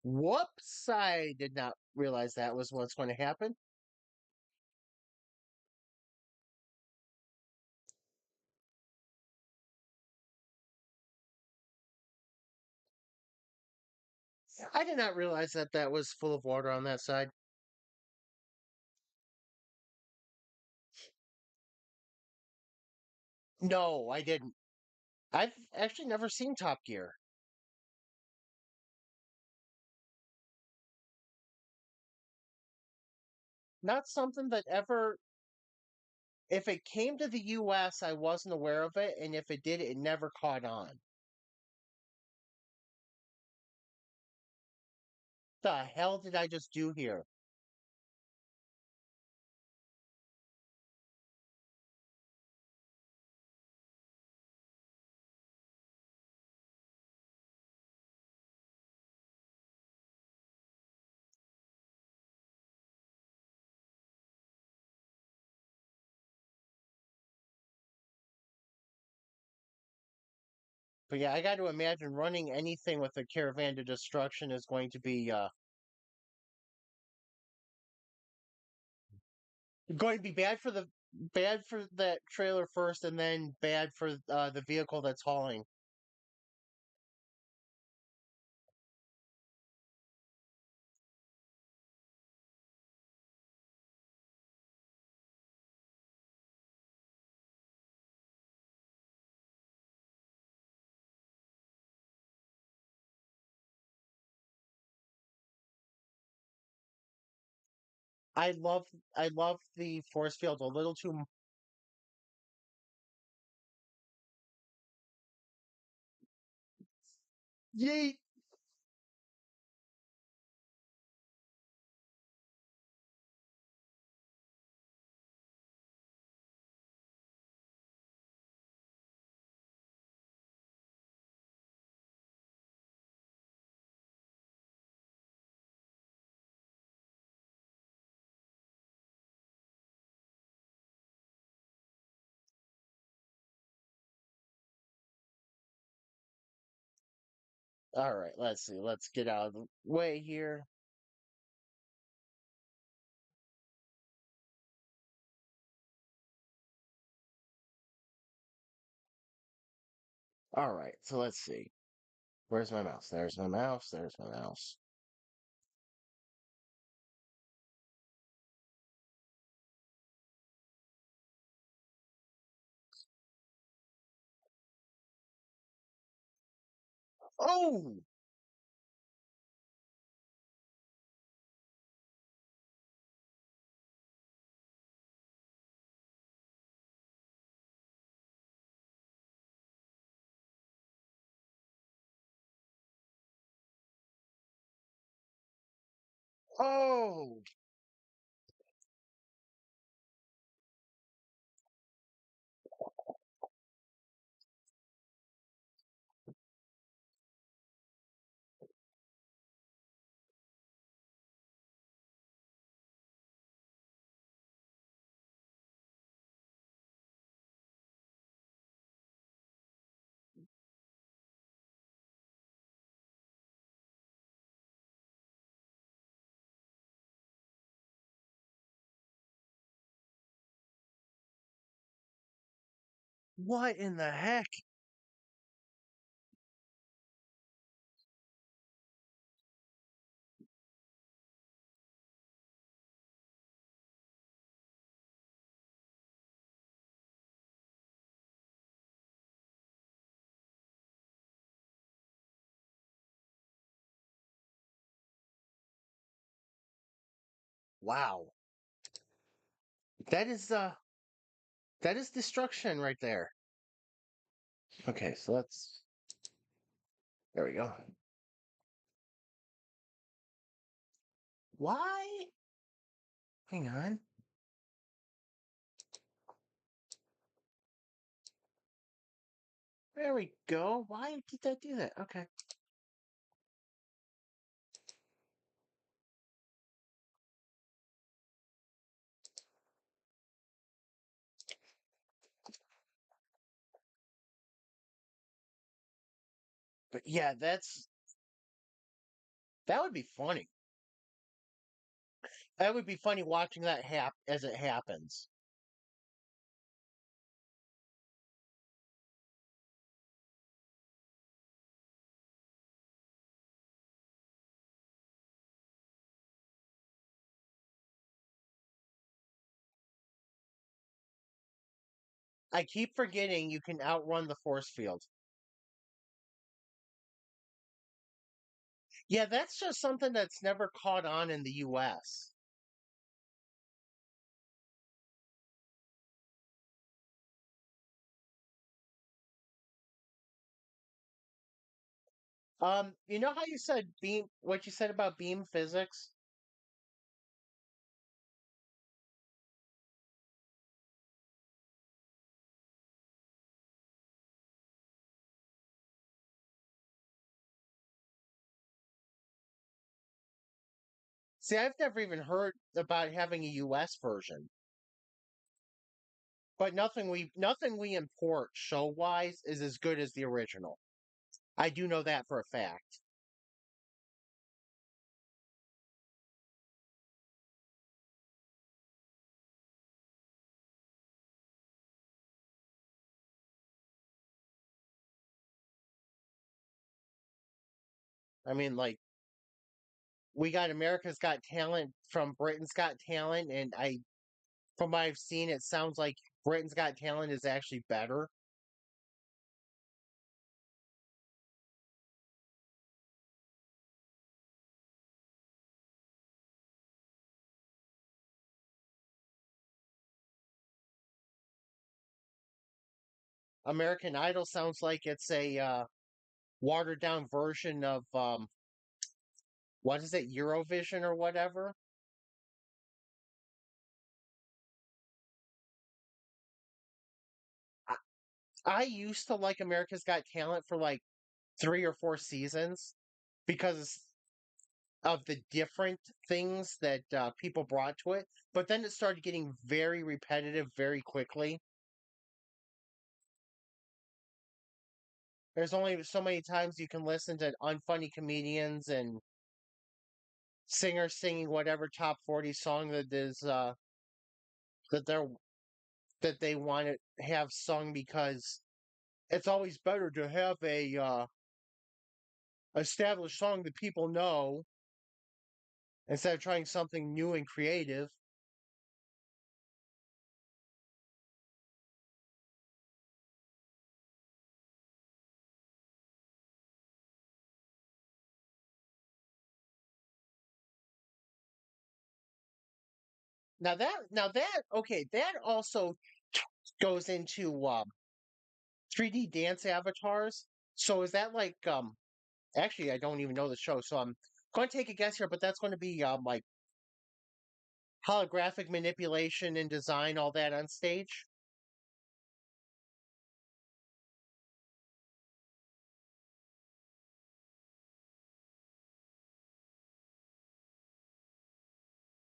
Whoops, I did not realize that was what's going to happen. I did not realize that that was full of water on that side. No, I didn't. I've actually never seen Top Gear. Not something that ever, if it came to the US, I wasn't aware of it, and if it did, it never caught on. The hell did I just do here? But yeah, I got to imagine running anything with a caravan to destruction is going to be bad for that trailer first, and then bad for the vehicle that's hauling. I love I love the force field a little too Yeet! All right, let's see. Let's get out of the way here. All right, so let's see. Where's my mouse? There's my mouse. There's my mouse. Oh! Oh! What in the heck? Wow. That is that is destruction right there. Okay, so let's there we go. Why? Hang on. There we go. Why did that do that? Okay. But yeah, that would be funny. That would be funny watching that as it happens. I keep forgetting you can outrun the force field. Yeah, that's just something that's never caught on in the US. You know how you said what you said about beam physics? See, I've never even heard about having a US version, but nothing we import show wise is as good as the original. I do know that for a fact. I mean, like we got America's Got Talent from Britain's Got Talent, and from what I've seen, it sounds like Britain's Got Talent is actually better. American Idol sounds like it's a watered down version of what is it, Eurovision or whatever. I, I used to like America's Got Talent for like 3 or 4 seasons because of the different things that people brought to it. But then it started getting very repetitive very quickly. There's only so many times you can listen to unfunny comedians and singers singing whatever top 40 song that is that they're that they want to have sung because it's always better to have a established song that people know instead of trying something new and creative. Now that okay, that also goes into 3D dance avatars. So is that like actually I don't even know the show, so I'm going to take a guess here, but that's going to be like holographic manipulation and design, all that on stage.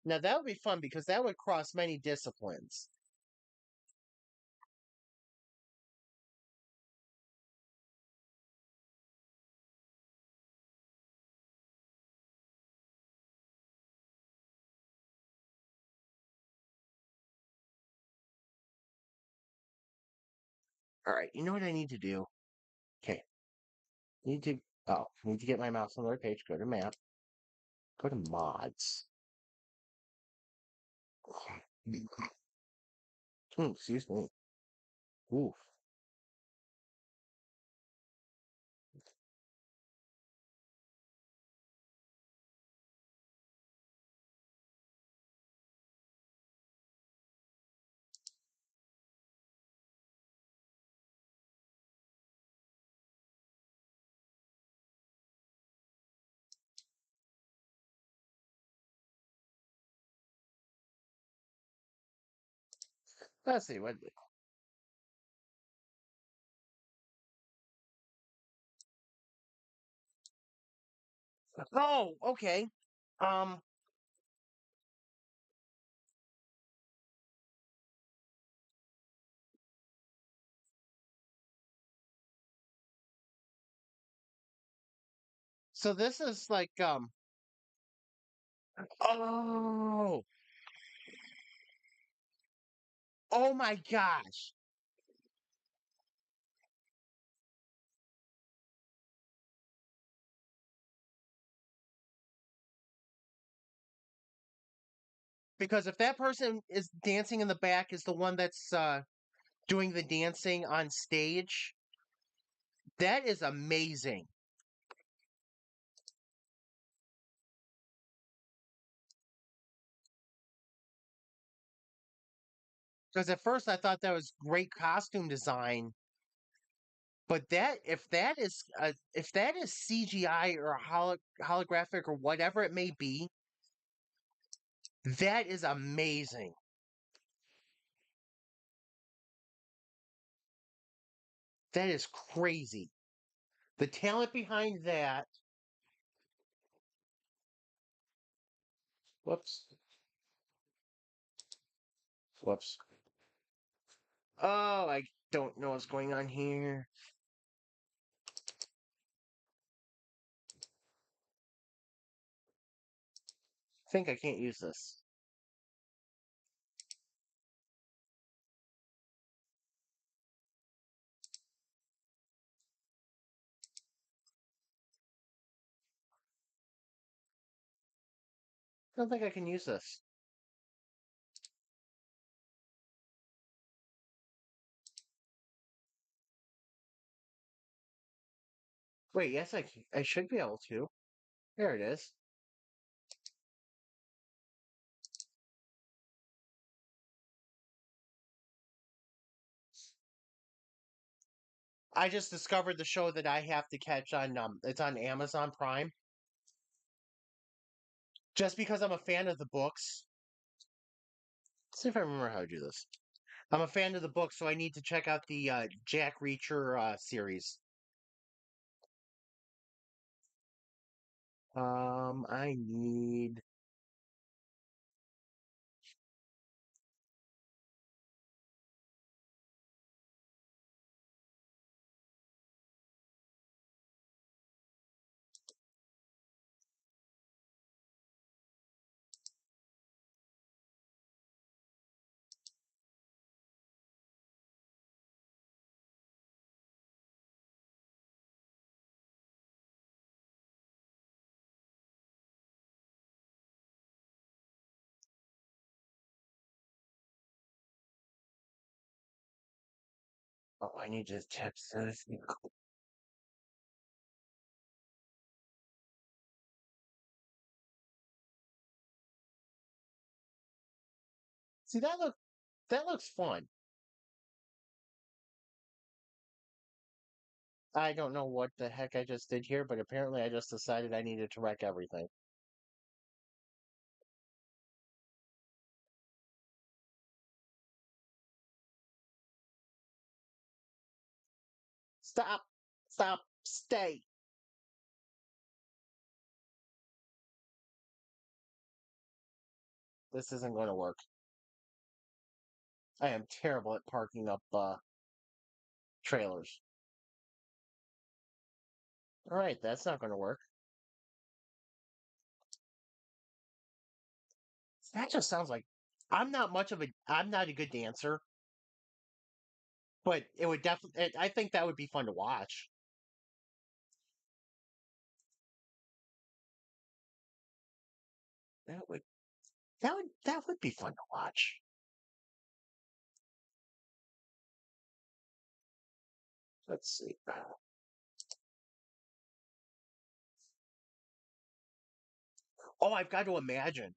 Now that would be fun because that would cross many disciplines. All right, you know what I need to do? Okay, need to need to get my mouse on the right page. Go to map. Go to mods. Excuse me. Oof. Let's see what. Oh, okay. Um, so this is like oh, oh my gosh. Because if that person is dancing in the back is the one that's doing the dancing on stage, that is amazing. Because at first I thought that was great costume design, but that if that is CGI or holographic or whatever it may be, that is amazing. That is crazy. The talent behind that. Whoops. Whoops. Oh, I don't know what's going on here. I think I can't use this. I don't think I can use this. Wait, yes, I should be able to. There it is. I just discovered the show that I have to catch on. It's on Amazon Prime. Just because I'm a fan of the books. Let's see if I remember how to do this. I'm a fan of the book, so I need to check out the Jack Reacher series. I need. Oh, I need to check this. See that looks fun. I don't know what the heck I just did here, but apparently I just decided I needed to wreck everything. Stop! Stop! Stay! This isn't going to work. I am terrible at parking up trailers. All right, that's not going to work. That just sounds like I'm not a good dancer, but it would definitely. I think that would be fun to watch. That would that would be fun to watch. Let's see. Oh, I've got to imagine.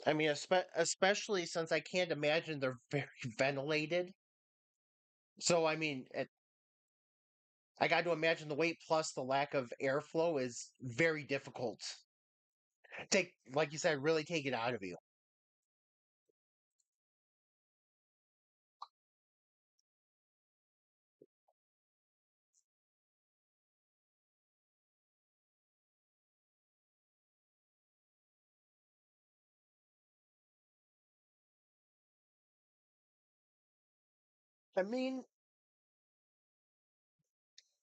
I mean, especially since I can't imagine they're very ventilated. So I mean, I got to imagine the weight plus the lack of airflow is very difficult. Take, like you said, really take it out of you. I mean,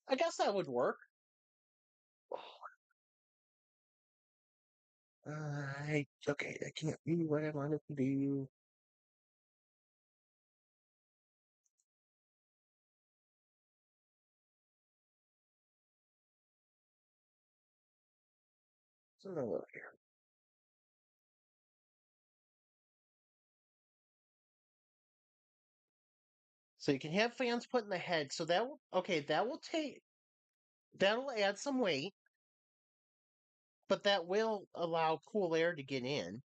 I guess that would work. Okay, I can't do what I wanted to do. So, so you can have fans put in the head. So that will okay. That'll add some weight, but that will allow cool air to get in.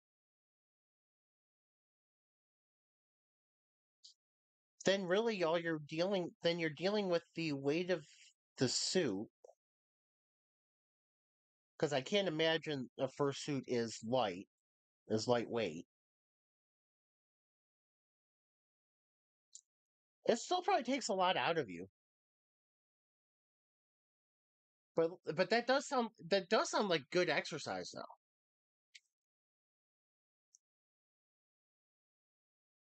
Then really all you're dealing with the weight of the suit because I can't imagine a fursuit is lightweight. It still probably takes a lot out of you. But that does sound like good exercise though.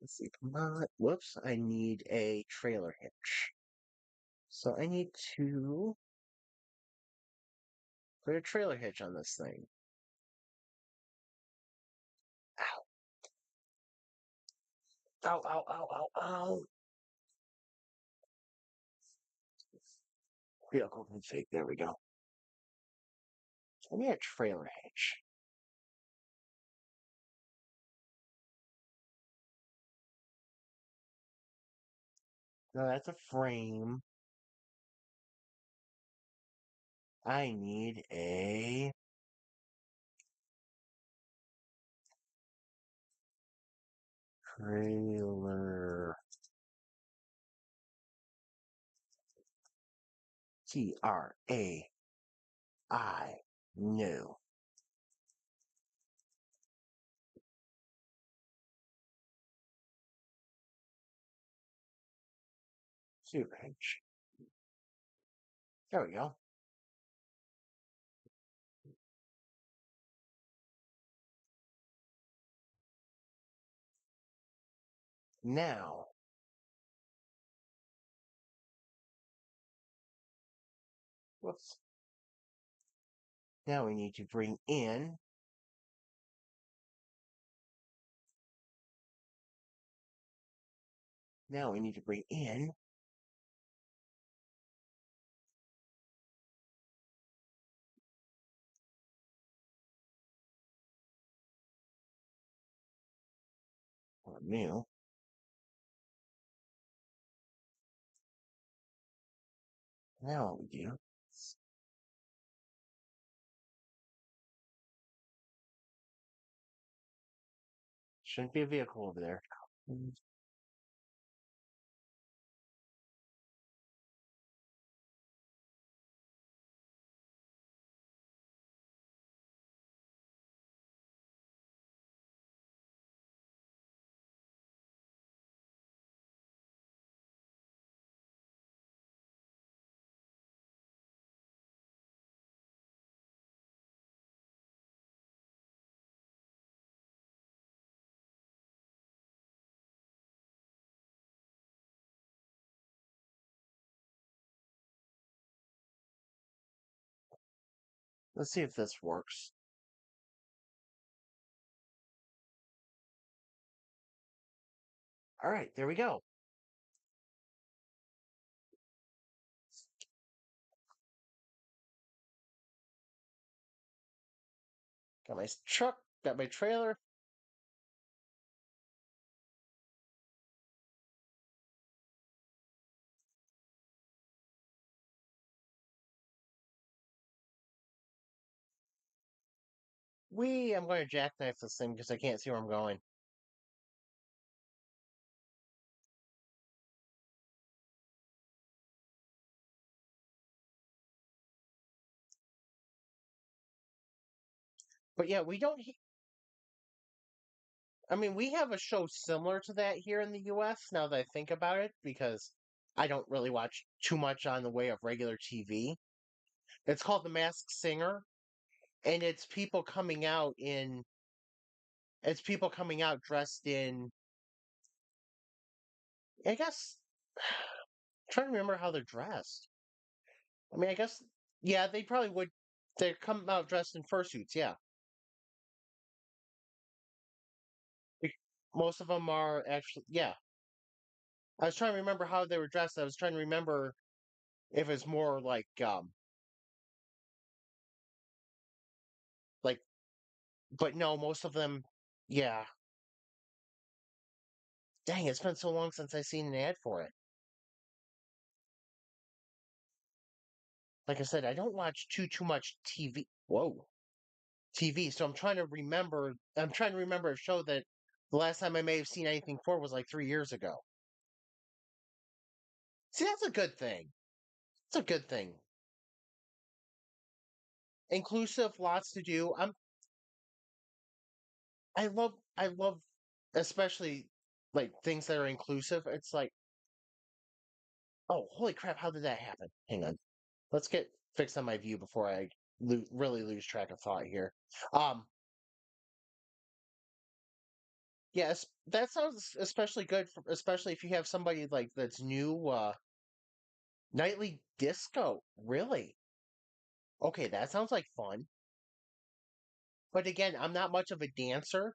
Let's see. Come on. Whoops. I need a trailer hitch. So I need to put a trailer hitch on this thing. Ow. Ow, ow, ow, ow, ow. Vehicle config. There we go. So I need a trailer hitch. No, that's a frame. I need a. Trailer. TRAI. No. Page. There we go. Now, whoops. Now we need to bring in. Now we need to bring in. New. Now what we do. Shouldn't be a vehicle over there. Let's see if this works. All right, there we go. Got my truck, got my trailer. I'm going to jackknife this thing because I can't see where I'm going. But yeah, we don't. I mean, we have a show similar to that here in the US now that I think about it, because I don't really watch too much on the way of regular TV. It's called The Masked Singer, and it's people coming out dressed in, I guess, I'm trying to remember how they're dressed. I mean, I guess, yeah, they probably would. They come out dressed in fursuits, yeah. Be- Most of them are actually, yeah. I was trying to remember how they were dressed. I was trying to remember if it's more like, but no, most of them, yeah. Dang, it's been so long since I seen an ad for it. Like I said, I don't watch too much TV. Whoa, TV. So I'm trying to remember. I'm trying to remember a show that the last time I may have seen anything for was like 3 years ago. See, that's a good thing. It's a good thing. Inclusive, lots to do. I love, especially like things that are inclusive. It's like, oh, holy crap! How did that happen? Hang on. Let's get fixed on my view before I really lose track of thought here. Um, yes, that sounds especially good, especially if you have somebody like that's new. Nightly disco, really? Okay, that sounds like fun. But again, I'm not much of a dancer,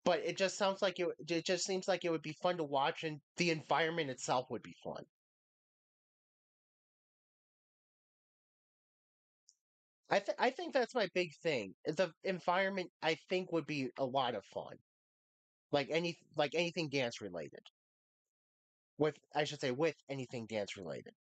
but it just sounds like it just seems like it would be fun to watch, and the environment itself would be fun. I think that's my big thing. The environment I think would be a lot of fun. Like anything dance related. With I should say with anything dance related.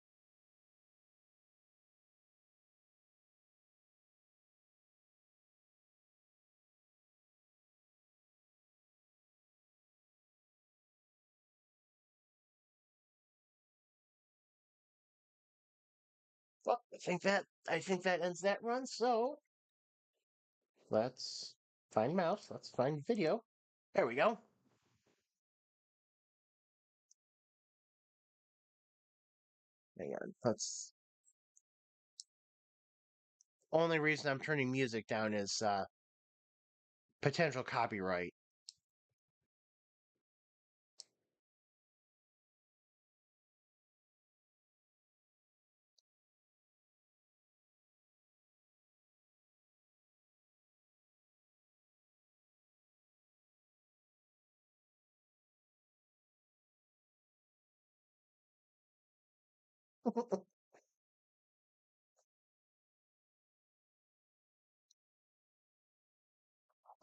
Well, I think that ends that run. So let's find mouse. Let's find video. There we go. Hang on. That's only reason I'm turning music down is potential copyright.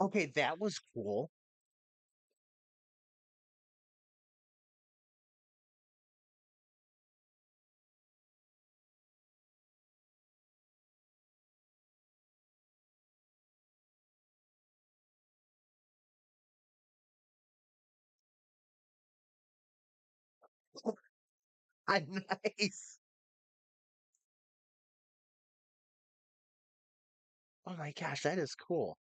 Okay, that was cool. Nice. Oh my gosh, that is cool.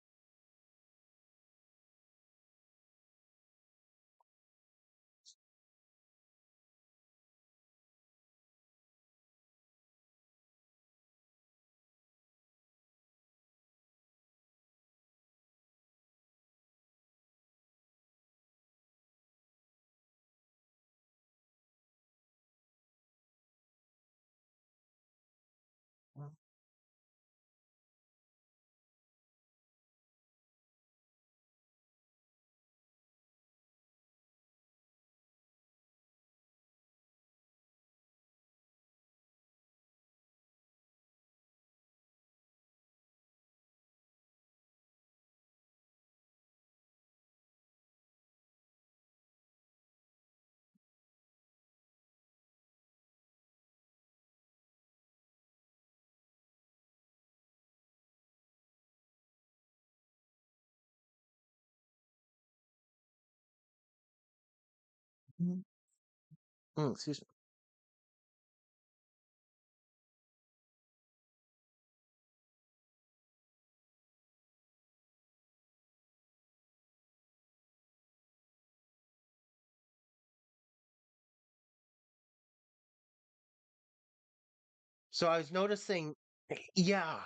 Mhm. Excuse me. So I was noticing, yeah,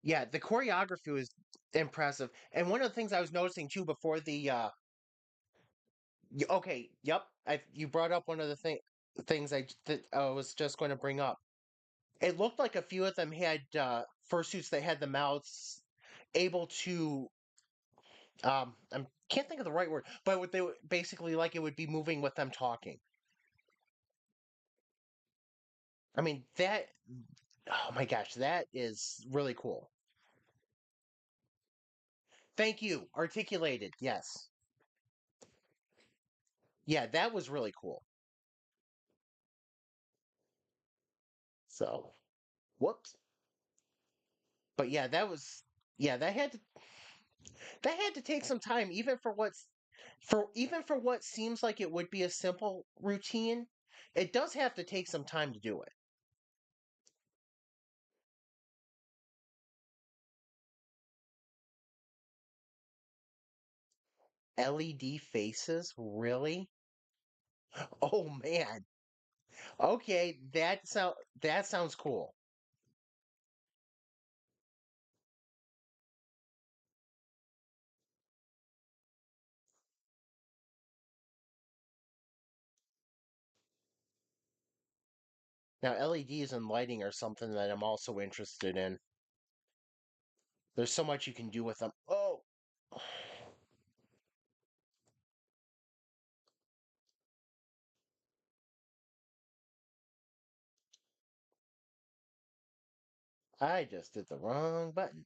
yeah, the choreography was impressive. And one of the things I was noticing too before okay, yep, you brought up one of the things that I was just going to bring up. It looked like a few of them had fursuits that had the mouths able to I can't think of the right word, but what they basically like it would be moving with them talking. I mean that oh my gosh, that is really cool. Thank you. Articulated. Yes. Yeah, that was really cool. So, whoops. But yeah, yeah, that had to take some time even for what seems like it would be a simple routine. It does have to take some time to do it. LED faces, really? Oh man. Okay, that sounds cool. Now, LEDs and lighting are something that I'm also interested in. There's so much you can do with them. Oh, I just did the wrong button.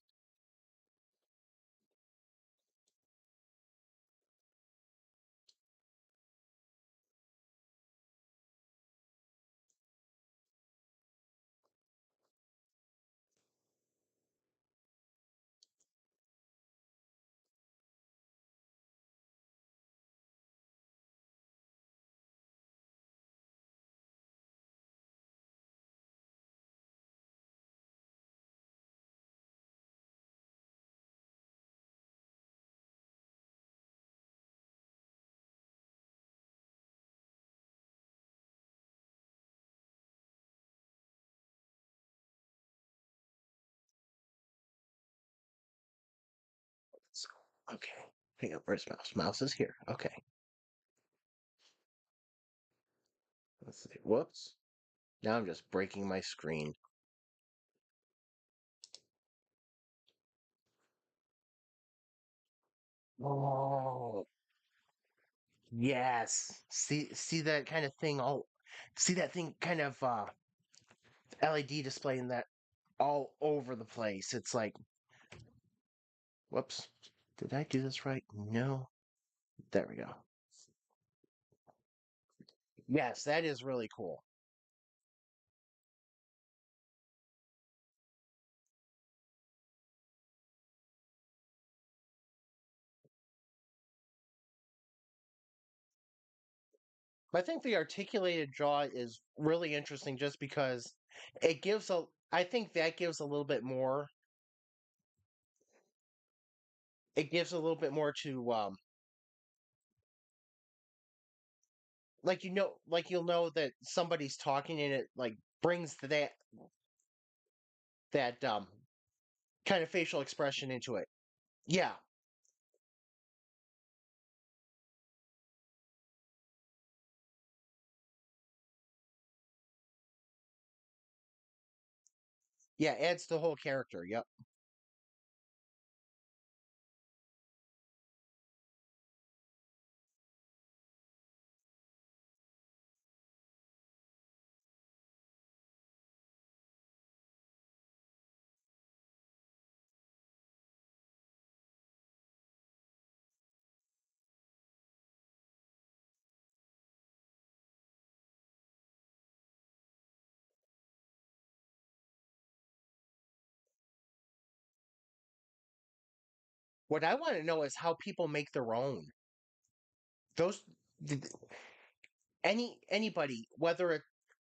Okay. Hang on, where's mouse? Mouse is here. Okay. Let's see. Whoops. Now I'm just breaking my screen. Oh, yes. See that kind of thing all see that thing kind of LED display in that all over the place. It's like, whoops. Did I do this right? No. There we go. Yes, that is really cool. I think the articulated draw is really interesting just because it gives a I think that gives a little bit more it gives a little bit more to like like you'll know that somebody's talking and it like brings that kind of facial expression into it. Yeah. Yeah, adds the whole character. Yep. What I want to know is how people make their own. Those th- anybody,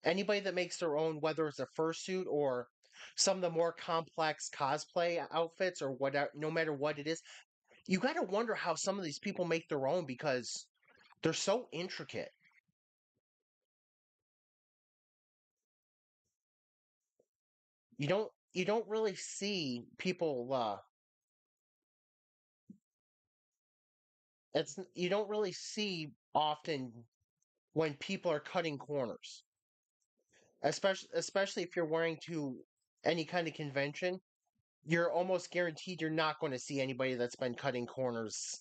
anybody that makes their own, whether it's a fursuit or some of the more complex cosplay outfits or whatever, no matter what it is, you got to wonder how some of these people make their own because they're so intricate. You don't really see people. It's you don't really see often when people are cutting corners, especially if you're wearing to any kind of convention. You're almost guaranteed you're not going to see anybody that's been cutting corners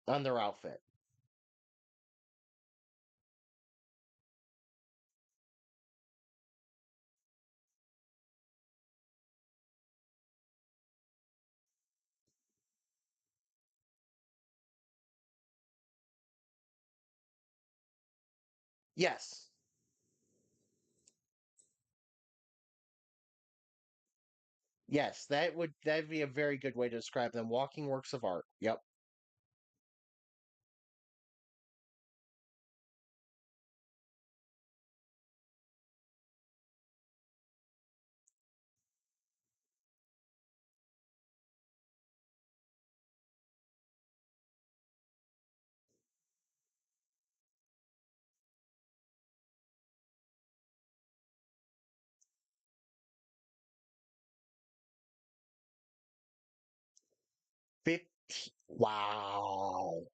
on their outfit. Yes, yes, that'd be a very good way to describe them. Walking works of art. Yep. 50. Wow.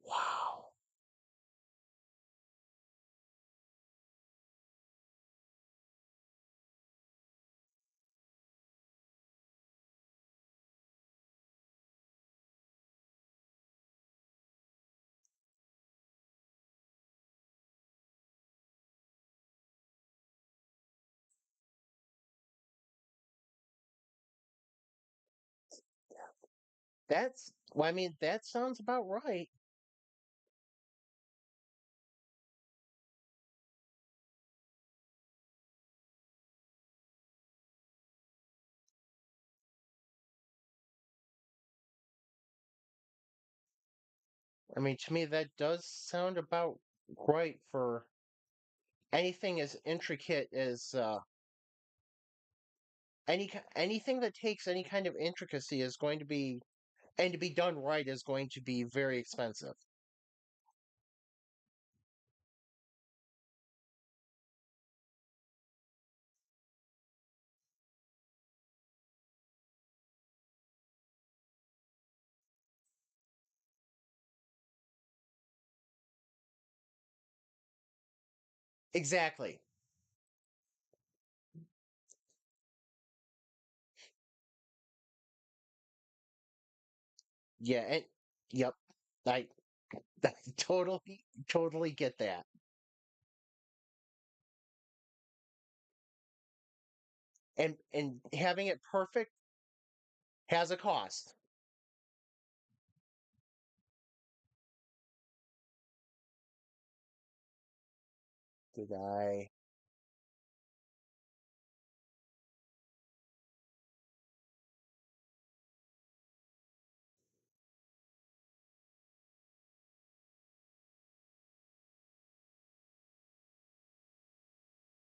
Wow. Well, I mean, that sounds about right. I mean, to me, that does sound about right for anything as intricate as anything that takes any kind of intricacy is going to be, and to be done right is going to be very expensive. Exactly. Yeah, and yep. I, I totally get that. And having it perfect has a cost. Did I?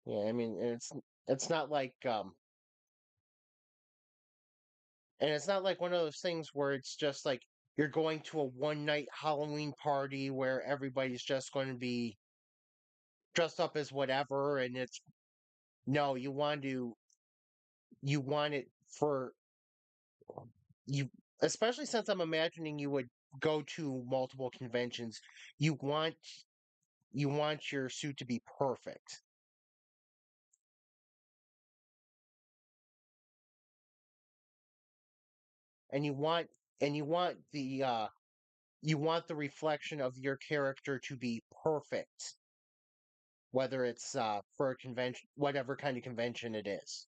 Yeah, I mean, it's not like and it's not like one of those things where it's just like you're going to a one night Halloween party where everybody's just going to be dressed up as whatever, and it's no, you want it for you, especially since I'm imagining you would go to multiple conventions. You want you want your suit to be perfect, and you want you want the reflection of your character to be perfect, whether it's for a convention, whatever kind of convention it is.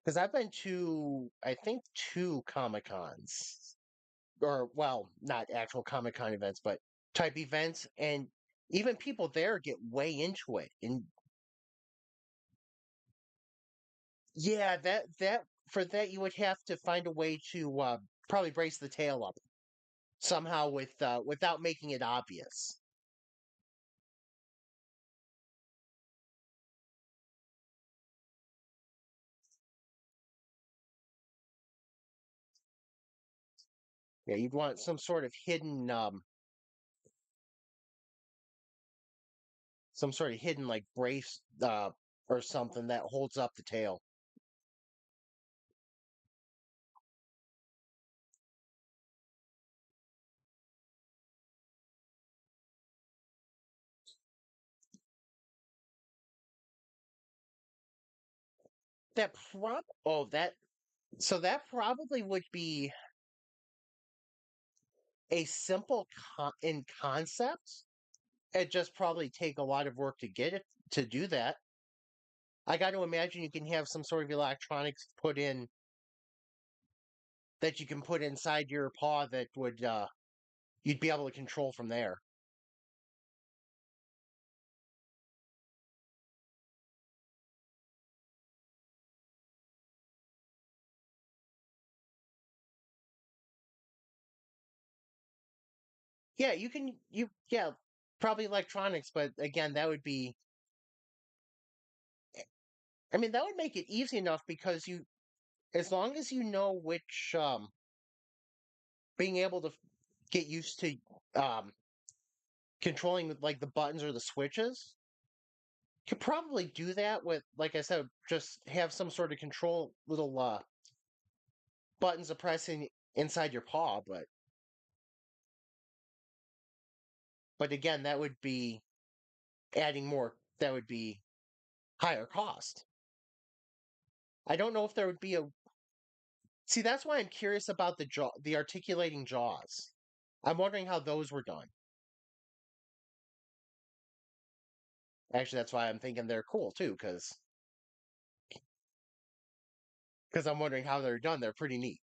Because I've been to, I think, two Comic Cons, or well, not actual Comic Con events, but type events, and even people there get way into it. And yeah, that for that you would have to find a way to probably brace the tail up somehow without making it obvious. Yeah, you'd want some sort of hidden like brace or something that holds up the tail. That so that probably would be a simple in concept. It just probably take a lot of work to get it to do that. I got to imagine you can have some sort of electronics put in that you can put inside your paw that would you'd be able to control from there. Yeah, you yeah, probably electronics, but again, that would be I mean, that would make it easy enough because you as long as you know which being able to get used to um controlling like the buttons or the switches, could probably do that with like I said, just have some sort of control little buttons of pressing inside your paw, but again, that would be adding more that would be higher cost. I don't know if there would be a see that's why I'm curious about the articulating jaws. I'm wondering how those were done. Actually, that's why I'm thinking they're cool too, because I'm wondering how they're done. They're pretty neat.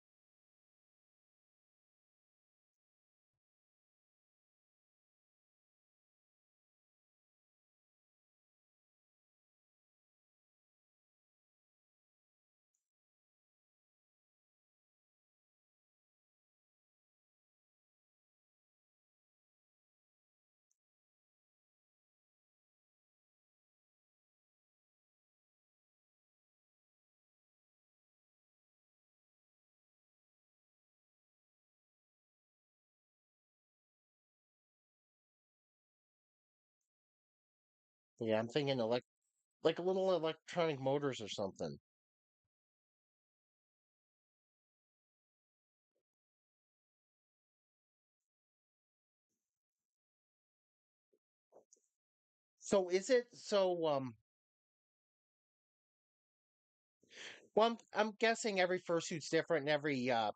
Yeah, I'm thinking like little electronic motors or something. So is it so? Well, I'm guessing every fursuit's different, and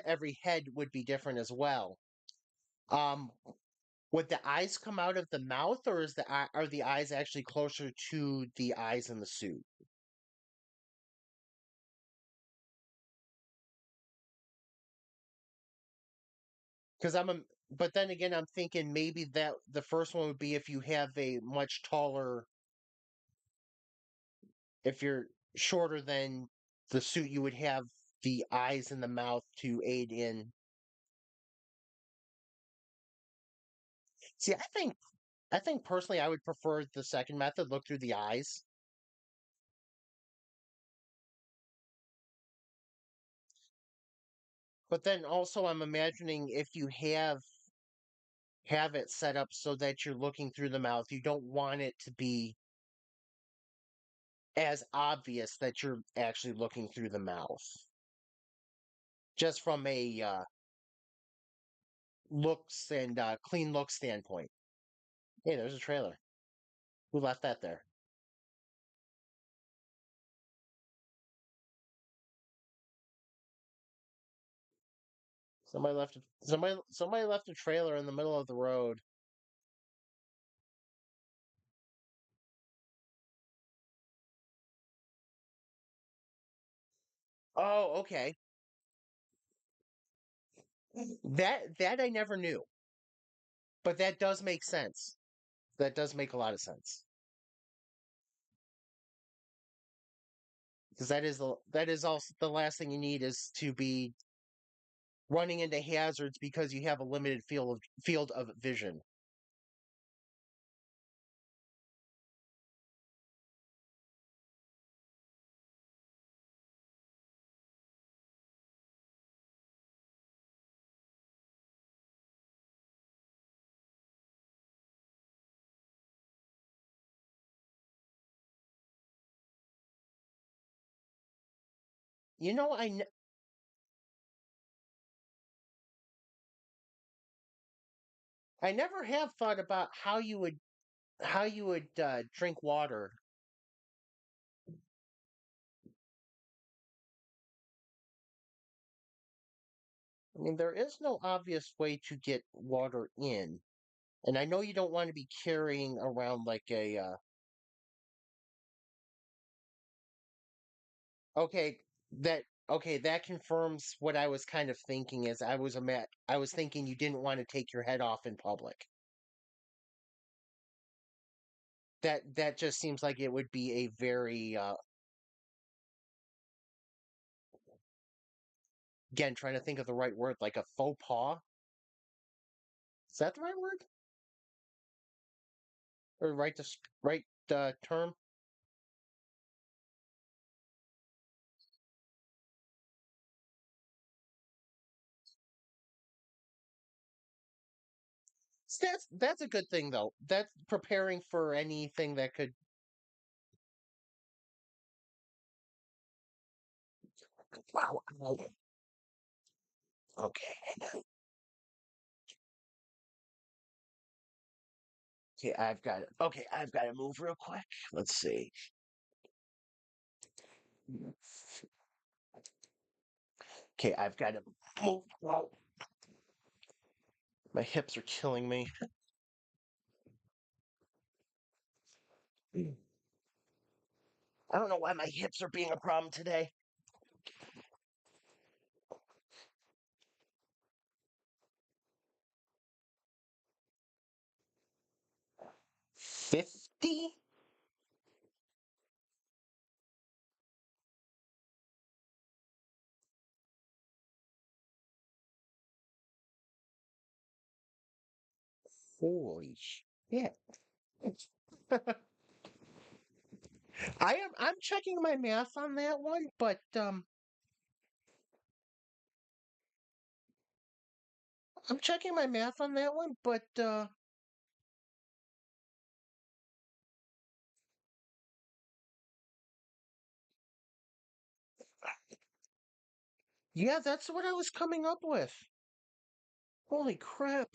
every head would be different as well. Um, would the eyes come out of the mouth, or are the eyes actually closer to the eyes in the suit? Because but then again, I'm thinking maybe that the first one would be if you have a much taller, if you're shorter than the suit, you would have the eyes and the mouth to aid in. See, I think personally, I would prefer the second method, look through the eyes. But then also, I'm imagining if you have it set up so that you're looking through the mouth, you don't want it to be as obvious that you're actually looking through the mouth. Just from a looks and clean look standpoint. Hey, there's a trailer. Who left that there? Somebody left a trailer in the middle of the road. Oh, okay. That I never knew, but that does make sense. That does make a lot of sense because that is also the last thing you need is to be running into hazards because you have a limited field of vision. You know, I never have thought about how you would drink water. I mean, there is no obvious way to get water in, and I know you don't want to be carrying around like a okay, that confirms what I was kind of thinking is I was thinking you didn't want to take your head off in public. That just seems like it would be a very again trying to think of the right word, like a faux pas. Is that the right word? Or right term? That's a good thing though. That's preparing for anything that could wow. Okay. I've got to move real quick. Let's see. Okay, I've got to move. My hips are killing me. I don't know why my hips are being a problem today. 50? Holy shit. I'm checking my math on that one, but I'm checking my math on that one, but yeah, that's what I was coming up with. Holy crap.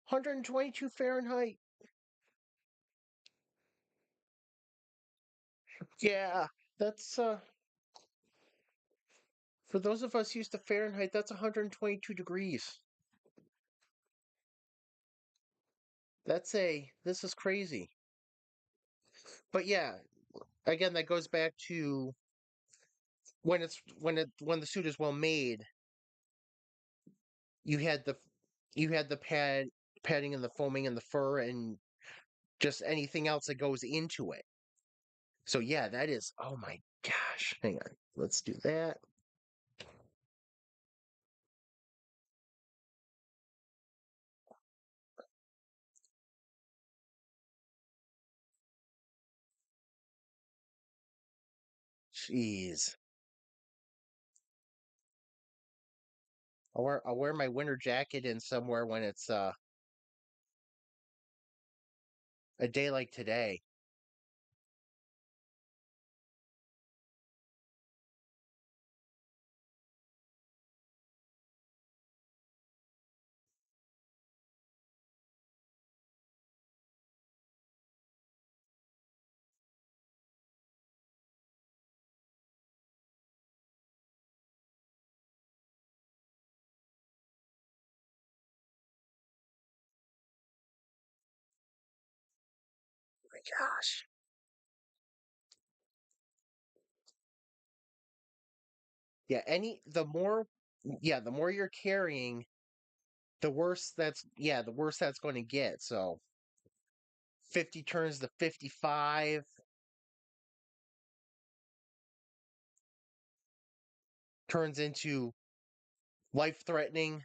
122 Fahrenheit. Yeah, that's for those of us used to Fahrenheit, that's 122 degrees. This is crazy. But yeah, again, that goes back to when the suit is well made, you had the you had the padding and the foaming and the fur and just anything else that goes into it. So yeah, that is, oh my gosh. Hang on. Let's do that. Jeez. I'll wear my winter jacket in somewhere when it's a day like today. Oh my gosh. Yeah, the more you're carrying, the worse that's going to get. So 50 turns to 55 turns into life threatening.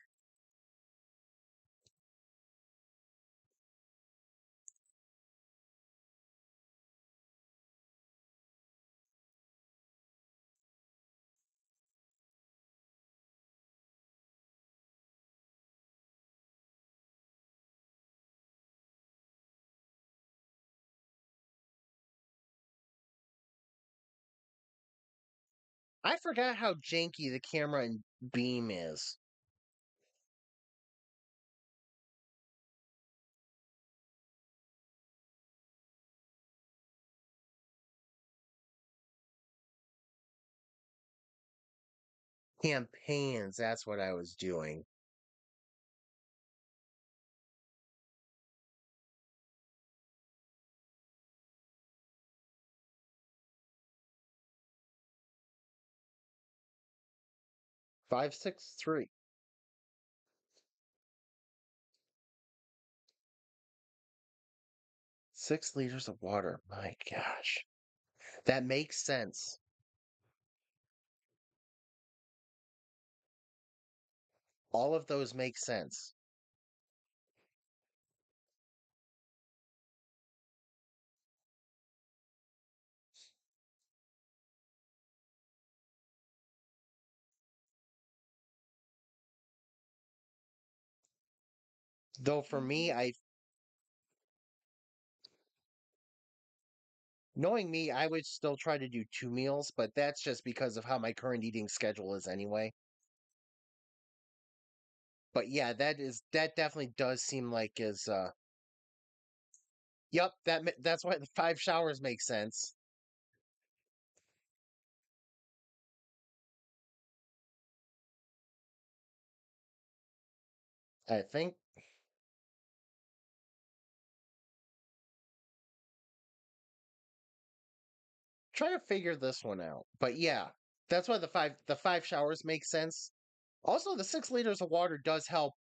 I forgot how janky the camera and Beam is. Campaigns, that's what I was doing. 563. 6 liters of water. My gosh. That makes sense. All of those make sense. Though for me, knowing me, I would still try to do 2 meals, but that's just because of how my current eating schedule is anyway. But yeah, that definitely does seem like is yep, that's why the 5 showers make sense. I think try to figure this one out. But yeah, that's why the 5 showers make sense. Also, the 6 liters of water does help.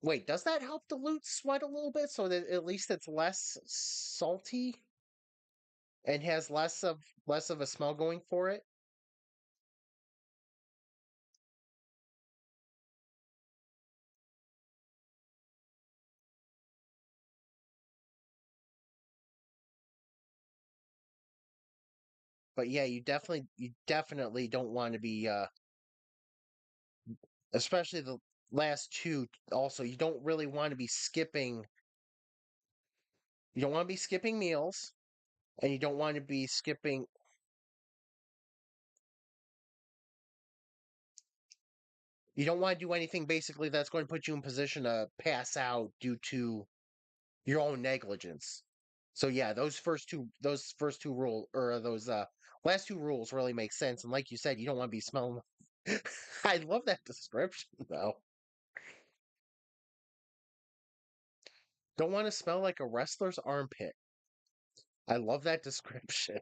Wait, does that help dilute sweat a little bit so that at least it's less salty and has less of a smell going for it? But yeah, you definitely don't want to be especially the last two also, you don't want to be skipping meals and you don't want to be skipping You don't want to do anything basically that's going to put you in position to pass out due to your own negligence. So yeah, those first two rule or those last two rules really make sense. And like you said, you don't want to be smelling. I love that description though. Don't want to smell like a wrestler's armpit. I love that description.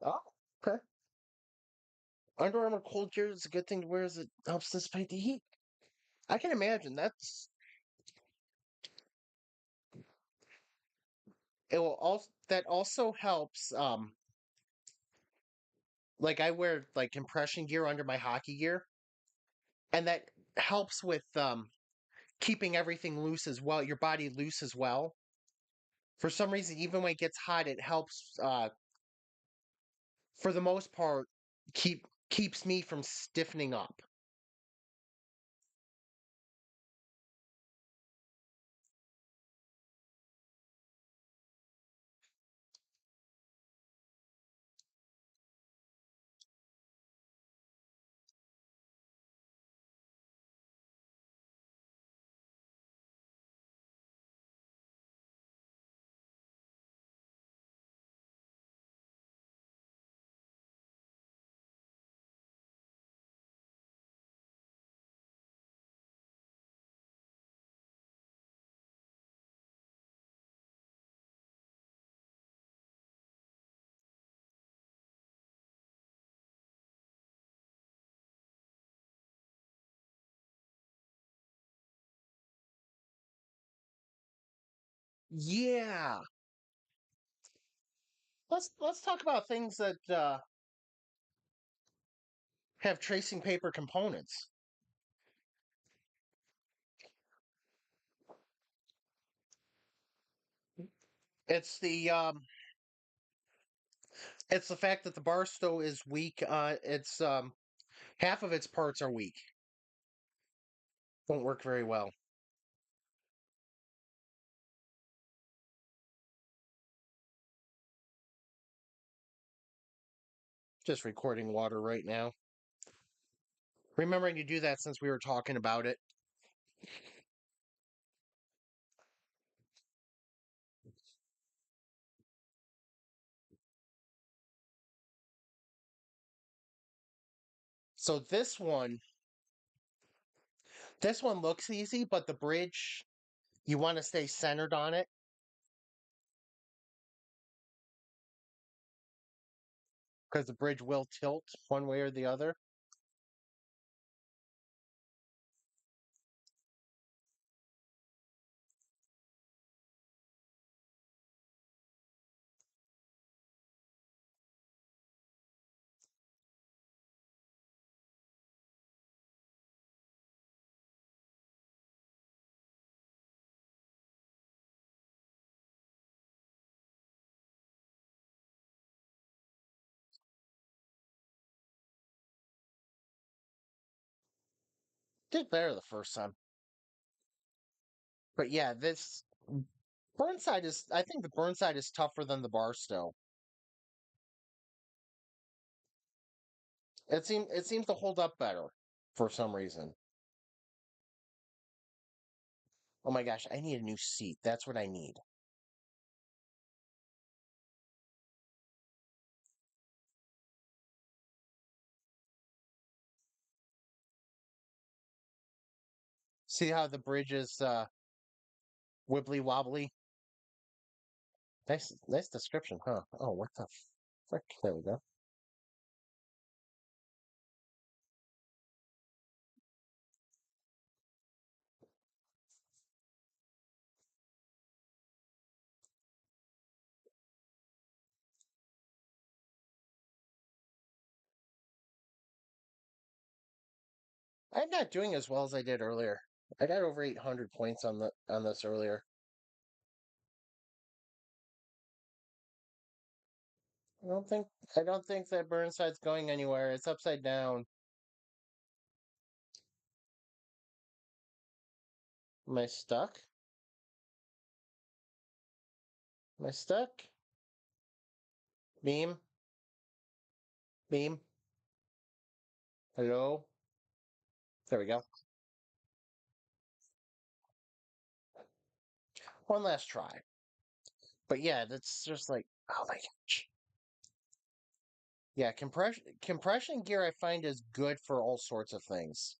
Oh, okay. Under Armour cold gear is a good thing to wear as it helps dissipate the heat. I can imagine it will also that also helps like I wear like compression gear under my hockey gear and that helps with keeping everything loose as well, your body loose as well. For some reason even when it gets hot it helps for the most part keeps me from stiffening up. Yeah. Let's talk about things that have tracing paper components. It's the fact that the bar stow is weak. It's half of its parts are weak. Don't work very well. Just recording water right now. Remembering to do that since we were talking about it. So this one looks easy, but the bridge, you want to stay centered on it because the bridge will tilt one way or the other. Did better the first time. But yeah, this Burnside is I think the Burnside is tougher than the Barstow. It seems to hold up better for some reason. Oh my gosh, I need a new seat. That's what I need. See how the bridge is wibbly wobbly? Nice description, huh? Oh, what the frick? There we go. I'm not doing as well as I did earlier. I got over 800 points on this earlier. I don't think that Burnside's going anywhere. It's upside down. Am I stuck? Am I stuck? Beam? Beam? Hello? There we go. One last try. But yeah, that's just like, oh my gosh. Yeah, compression gear I find is good for all sorts of things.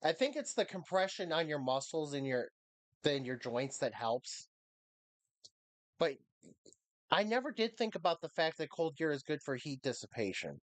I think it's the compression on your muscles and your joints that helps. But I never did think about the fact that cold gear is good for heat dissipation.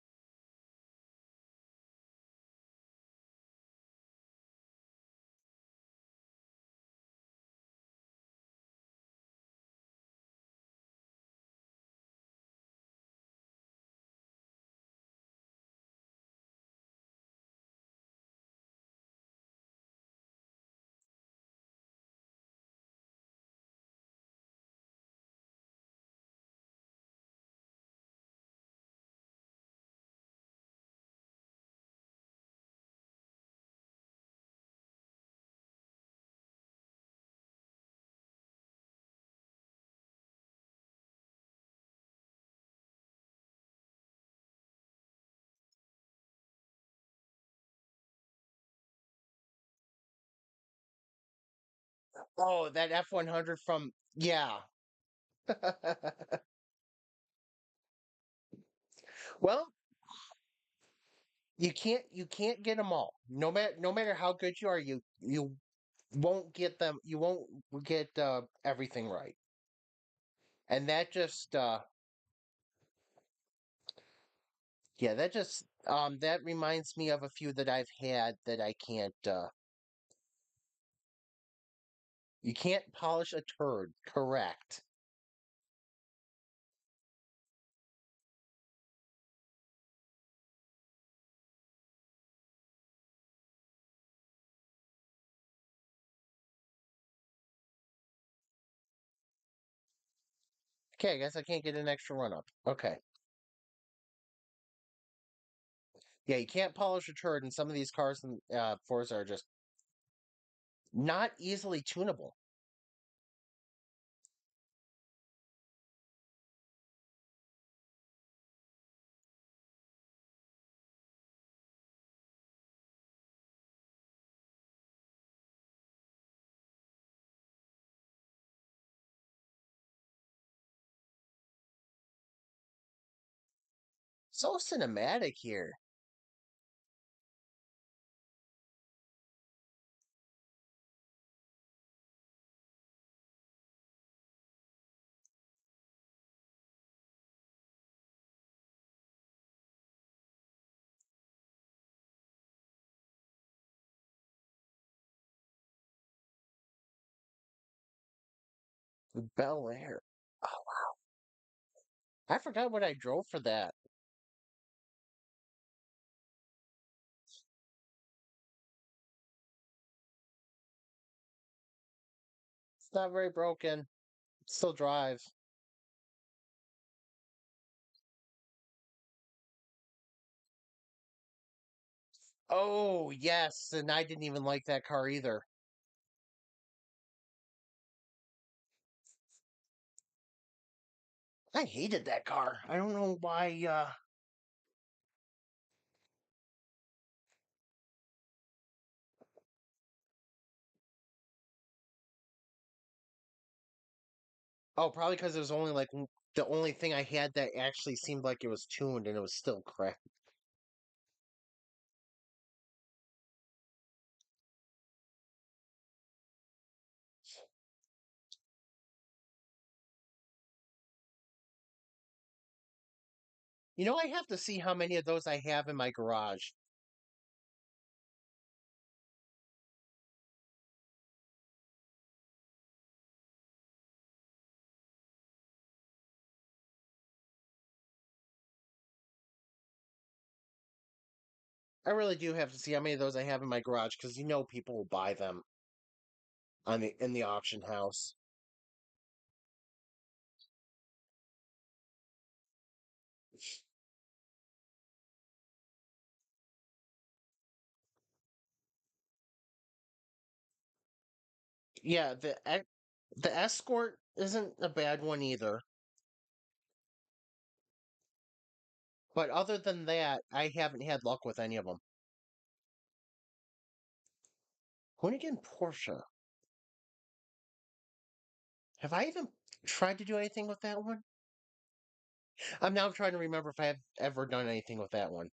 Oh, that F100 from yeah. Well, you can't get them all. No matter how good you are, you won't get them. You won't get everything right. And that just yeah, that reminds me of a few that I've had that I can't you can't polish a turd, correct. Okay, I guess I can't get an extra run up. Okay. Yeah, you can't polish a turd, and some of these cars and Forza are just not easily tunable. So cinematic here. Bel Air. Oh, I forgot what I drove for that. It's not very broken. It still drives. Oh, yes, and I didn't even like that car either. I hated that car. I don't know why. Oh, probably because it was only like the only thing I had that actually seemed like it was tuned, and it was still crap. I have to see how many of those I have in my garage. I really do have to see how many of those I have in my garage because people will buy them on the in the auction house. Yeah, the escort isn't a bad one either. But other than that, I haven't had luck with any of them. Hoonigan Porsche. Have I even tried to do anything with that one? I'm now trying to remember if I have ever done anything with that one.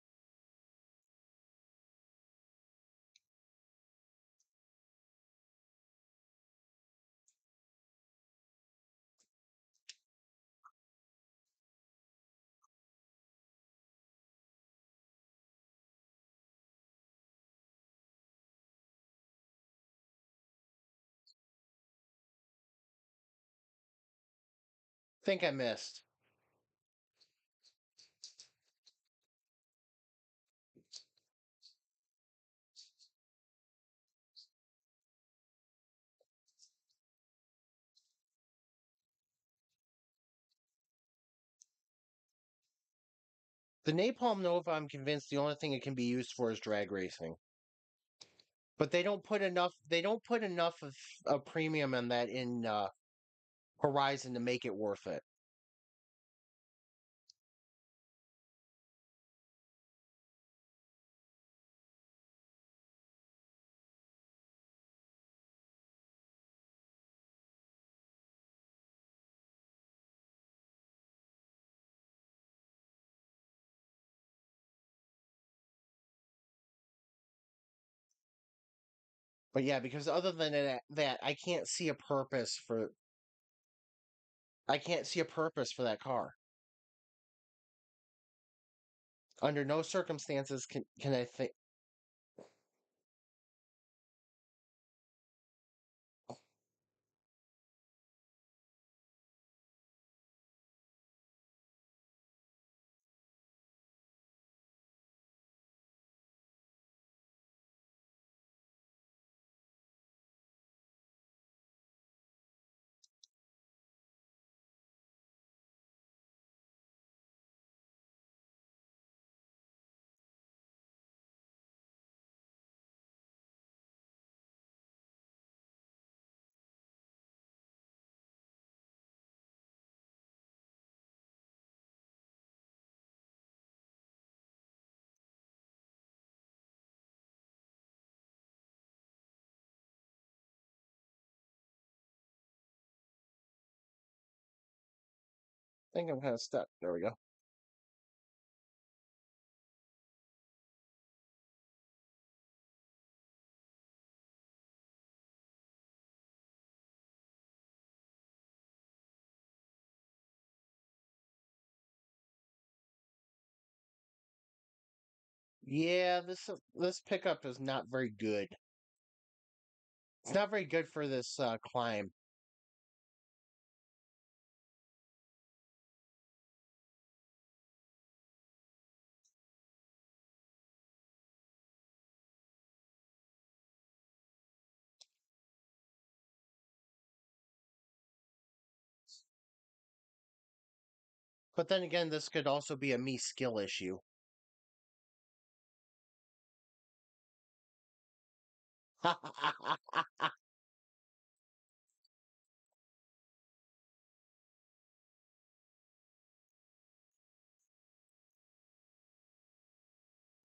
Think I missed. The Napalm Nova, I'm convinced the only thing it can be used for is drag racing. But they don't put enough. They don't put enough of a premium on that in Horizon to make it worth it. But yeah, because other than that, I can't see a purpose for that car. Under no circumstances can I think I'm kind of stuck. There we go. Yeah, this pickup is not very good. It's not very good for this climb. But then again, this could also be a me skill issue.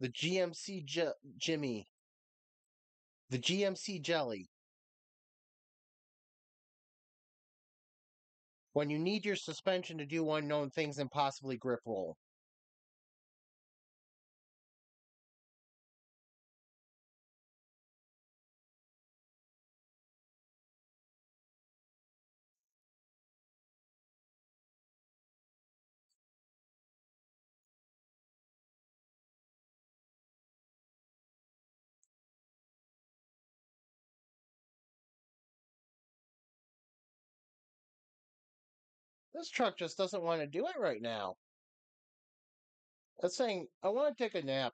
The Jimmy, the GMC Jelly. When you need your suspension to do unknown things and possibly grip roll. This truck just doesn't want to do it right now. It's saying, I want to take a nap.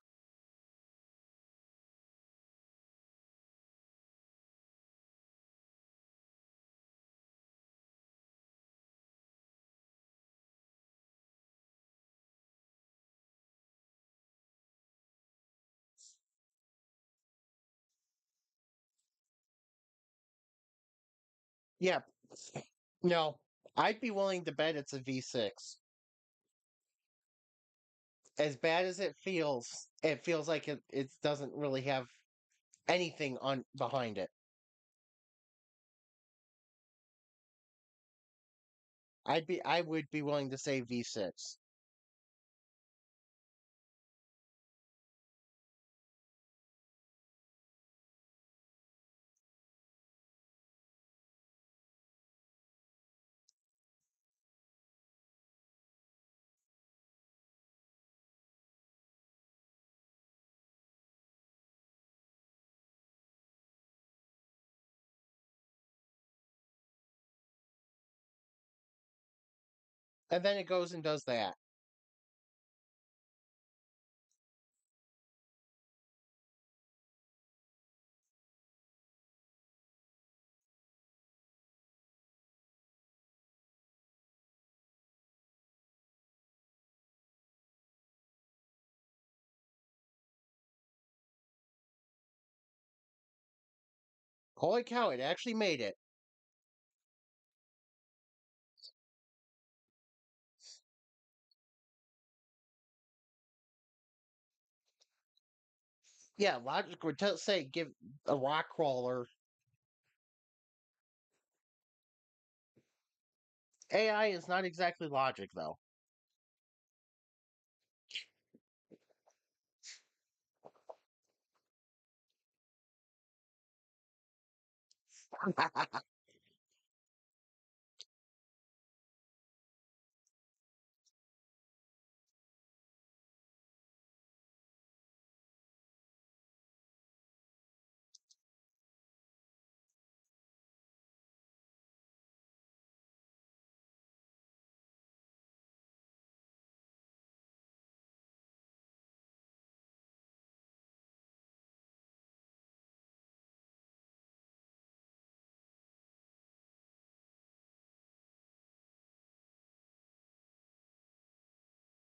Yeah, no, I'd be willing to bet it's a V6. As bad as it feels like it doesn't really have anything on behind it. I would be willing to say V6. And then it goes and does that. Holy cow, it actually made it. Yeah, logic would say give a rock crawler. AI is not exactly logic, though.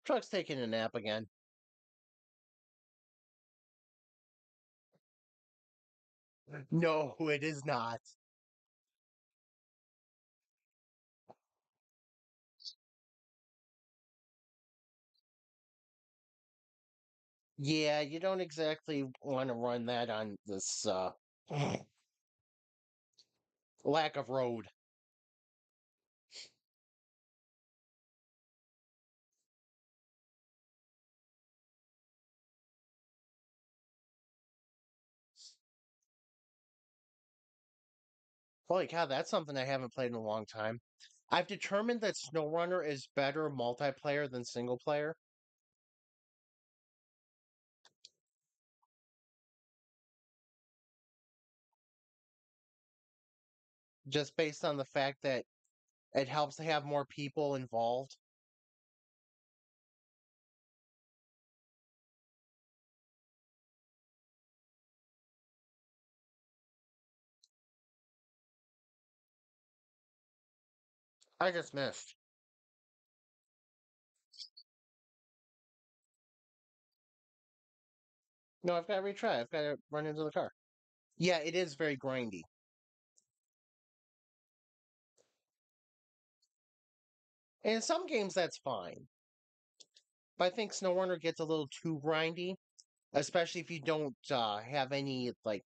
Truck's taking a nap again. No, it is not. Yeah, you don't exactly want to run that on this lack of road. Holy cow, that's something I haven't played in a long time. I've determined that SnowRunner is better multiplayer than single player, just based on the fact that it helps to have more people involved. I just missed. No, I've got to retry. I've got to run into the car. Yeah, it is very grindy. And in some games, that's fine. But I think SnowRunner gets a little too grindy, especially if you don't have any like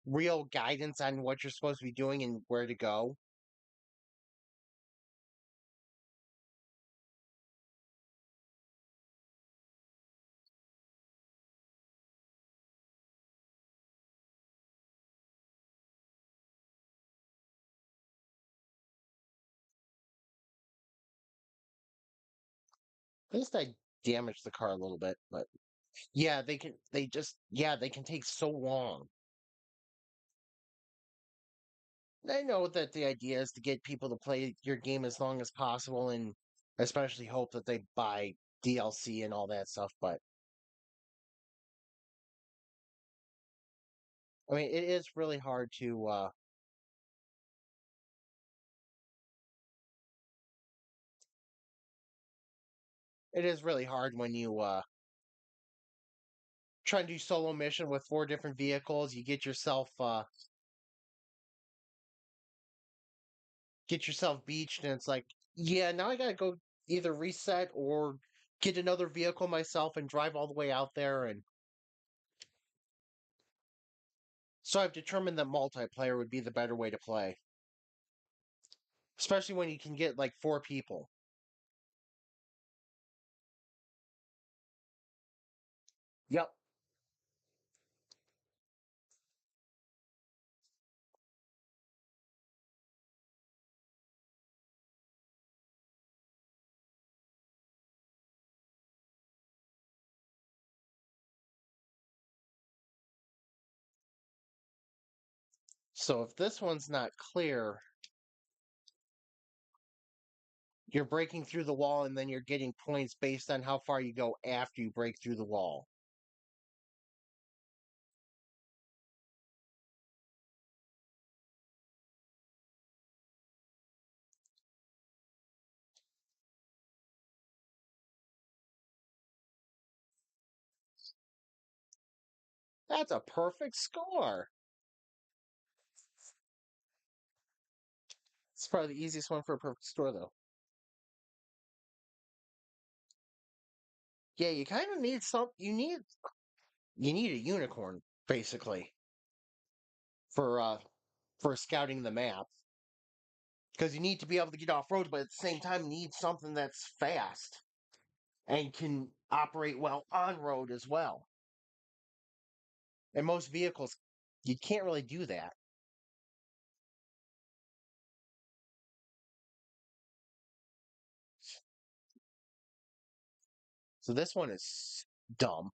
real guidance on what you're supposed to be doing and where to go. At least I damaged the car a little bit, but yeah, they can take so long. I know that the idea is to get people to play your game as long as possible and especially hope that they buy DLC and all that stuff, but I mean, it is really hard to it is really hard when you try to do solo mission with four different vehicles. You get yourself get yourself beached, and it's like, yeah, now I gotta go either reset or get another vehicle myself and drive all the way out there. And so I've determined that multiplayer would be the better way to play, especially when you can get like 4 people. Yep. So if this one's not clear, you're breaking through the wall and then you're getting points based on how far you go after you break through the wall. That's a perfect score. It's probably the easiest one for a perfect score, though. Yeah, you kind of need some. You need a unicorn basically for scouting the map because you need to be able to get off road, but at the same time, you need something that's fast and can operate well on road as well. And most vehicles, you can't really do that. So this one is dumb.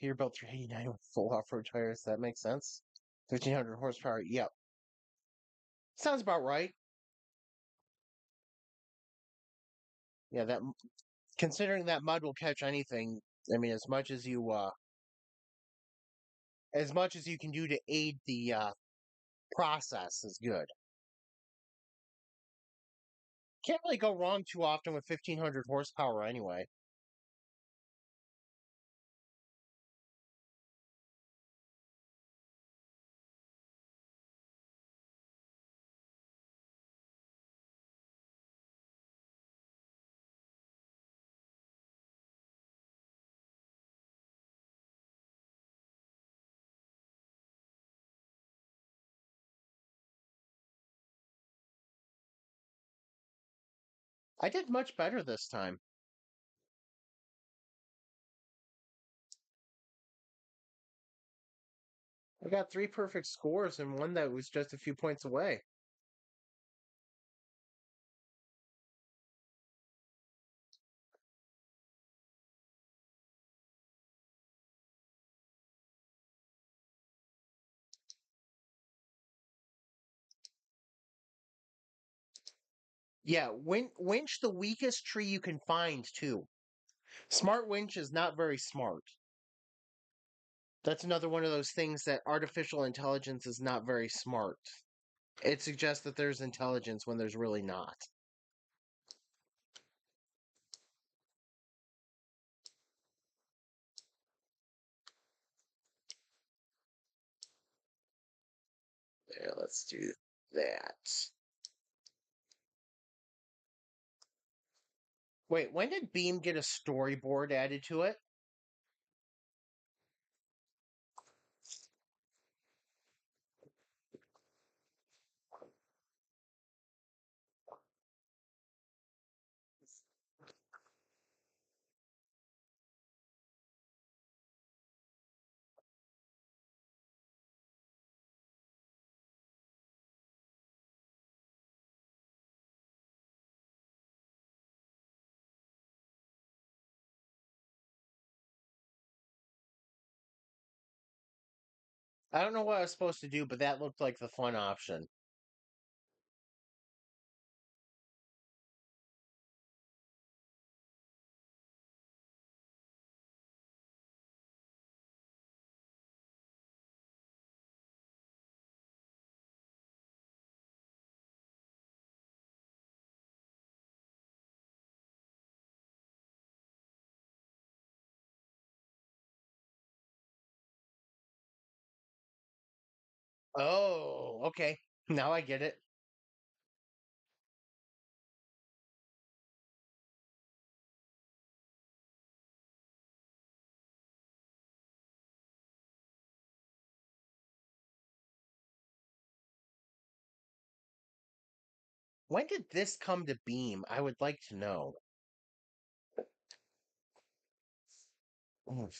Peterbilt 389 with full off-road tires. That makes sense. 1,500 horsepower. Yep, sounds about right. Yeah, that considering that mud will catch anything. I mean, as much as you can do to aid the process is good. Can't really go wrong too often with 1,500 horsepower anyway. I did much better this time. I got 3 perfect scores and one that was just a few points away. Yeah, winch the weakest tree you can find too. Smart winch is not very smart. That's another one of those things that artificial intelligence is not very smart. It suggests that there's intelligence when there's really not. There, let's do that. Wait, when did Beam get a storyboard added to it? I don't know what I was supposed to do, but that looked like the fun option. Oh, okay. Now I get it. When did this come to Beam? I would like to know. Mm.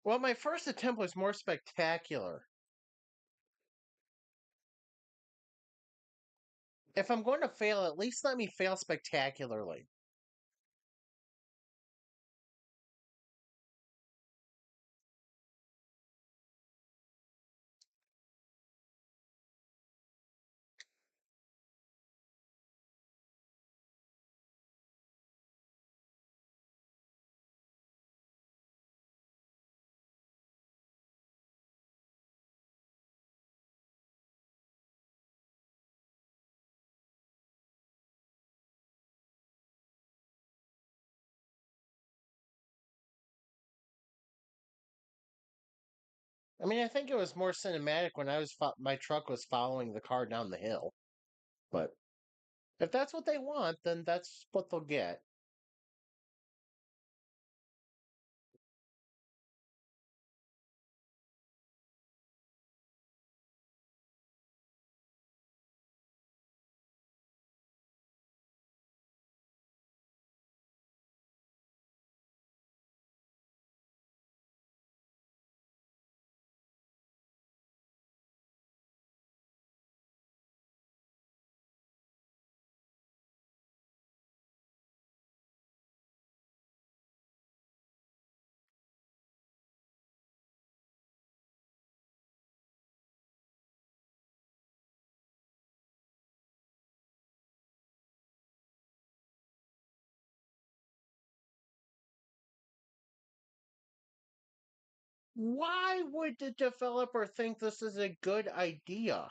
Well, my first attempt was more spectacular. If I'm going to fail, at least let me fail spectacularly. I mean, I think it was more cinematic when my truck was following the car down the hill. But if that's what they want, then that's what they'll get. Why would the developer think this is a good idea?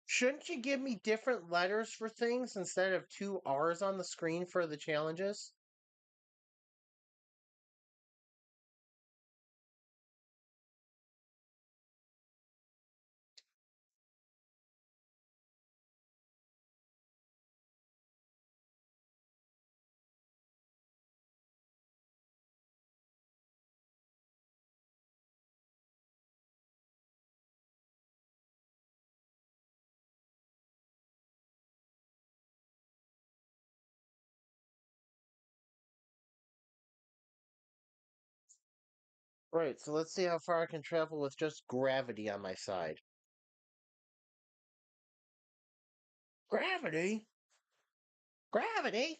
Shouldn't you give me different letters for things instead of two R's on the screen for the challenges? Right, so let's see how far I can travel with just gravity on my side. Gravity? Gravity?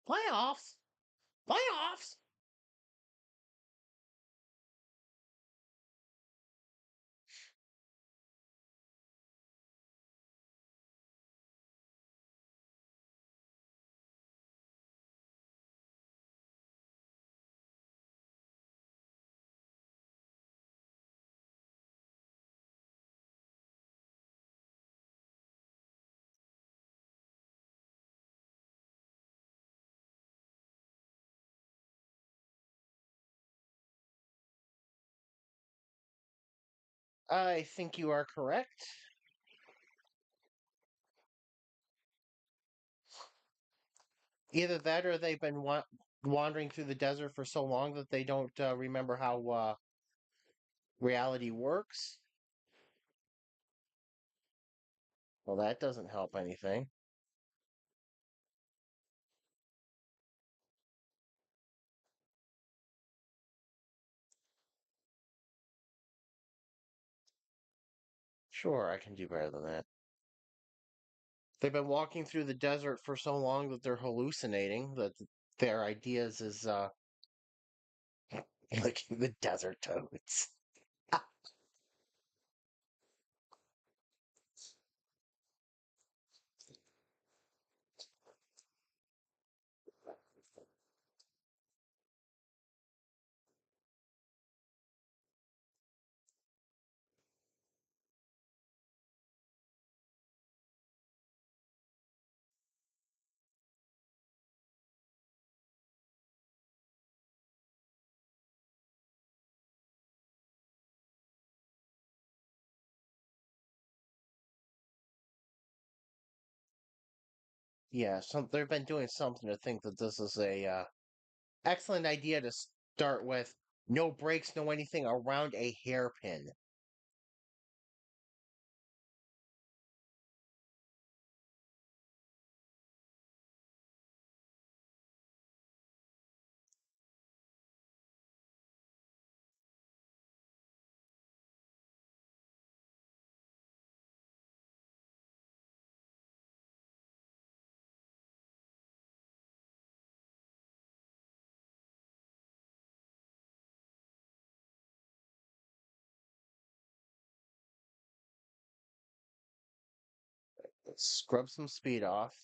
Playoffs? Playoffs? I think you are correct. Either that or they've been wandering through the desert for so long that they don't remember how reality works. Well, that doesn't help anything. Sure, I can do better than that. They've been walking through the desert for so long that they're hallucinating, that their ideas is like the desert toads. Yeah, they've been doing something to think that this is a excellent idea to start with. No brakes, no anything around a hairpin. Let's scrub some speed off.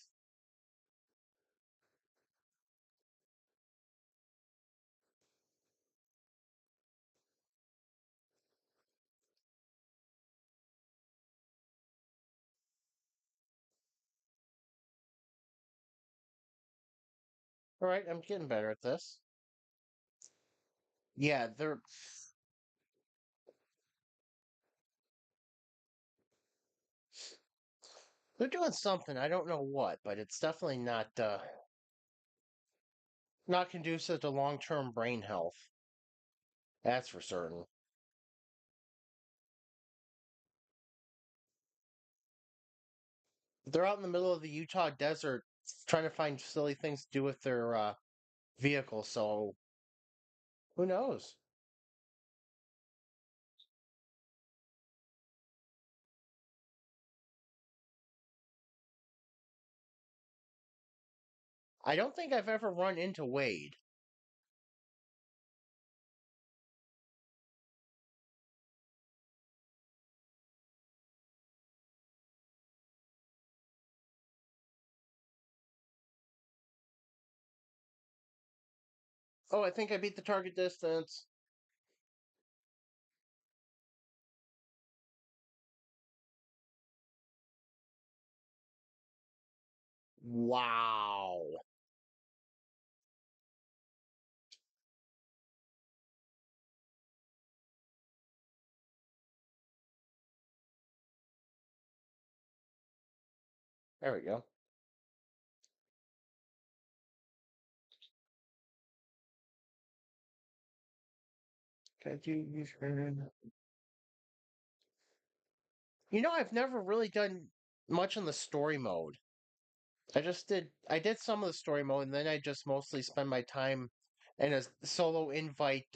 All right, I'm getting better at this. Yeah, they're doing something. I don't know what, but it's definitely not conducive to long-term brain health. That's for certain. They're out in the middle of the Utah desert trying to find silly things to do with their vehicle, so who knows? I don't think I've ever run into Wade. Oh, I think I beat the target distance. Wow. There we go. I've never really done much in the story mode. I did some of the story mode, and then I just mostly spend my time in a solo invite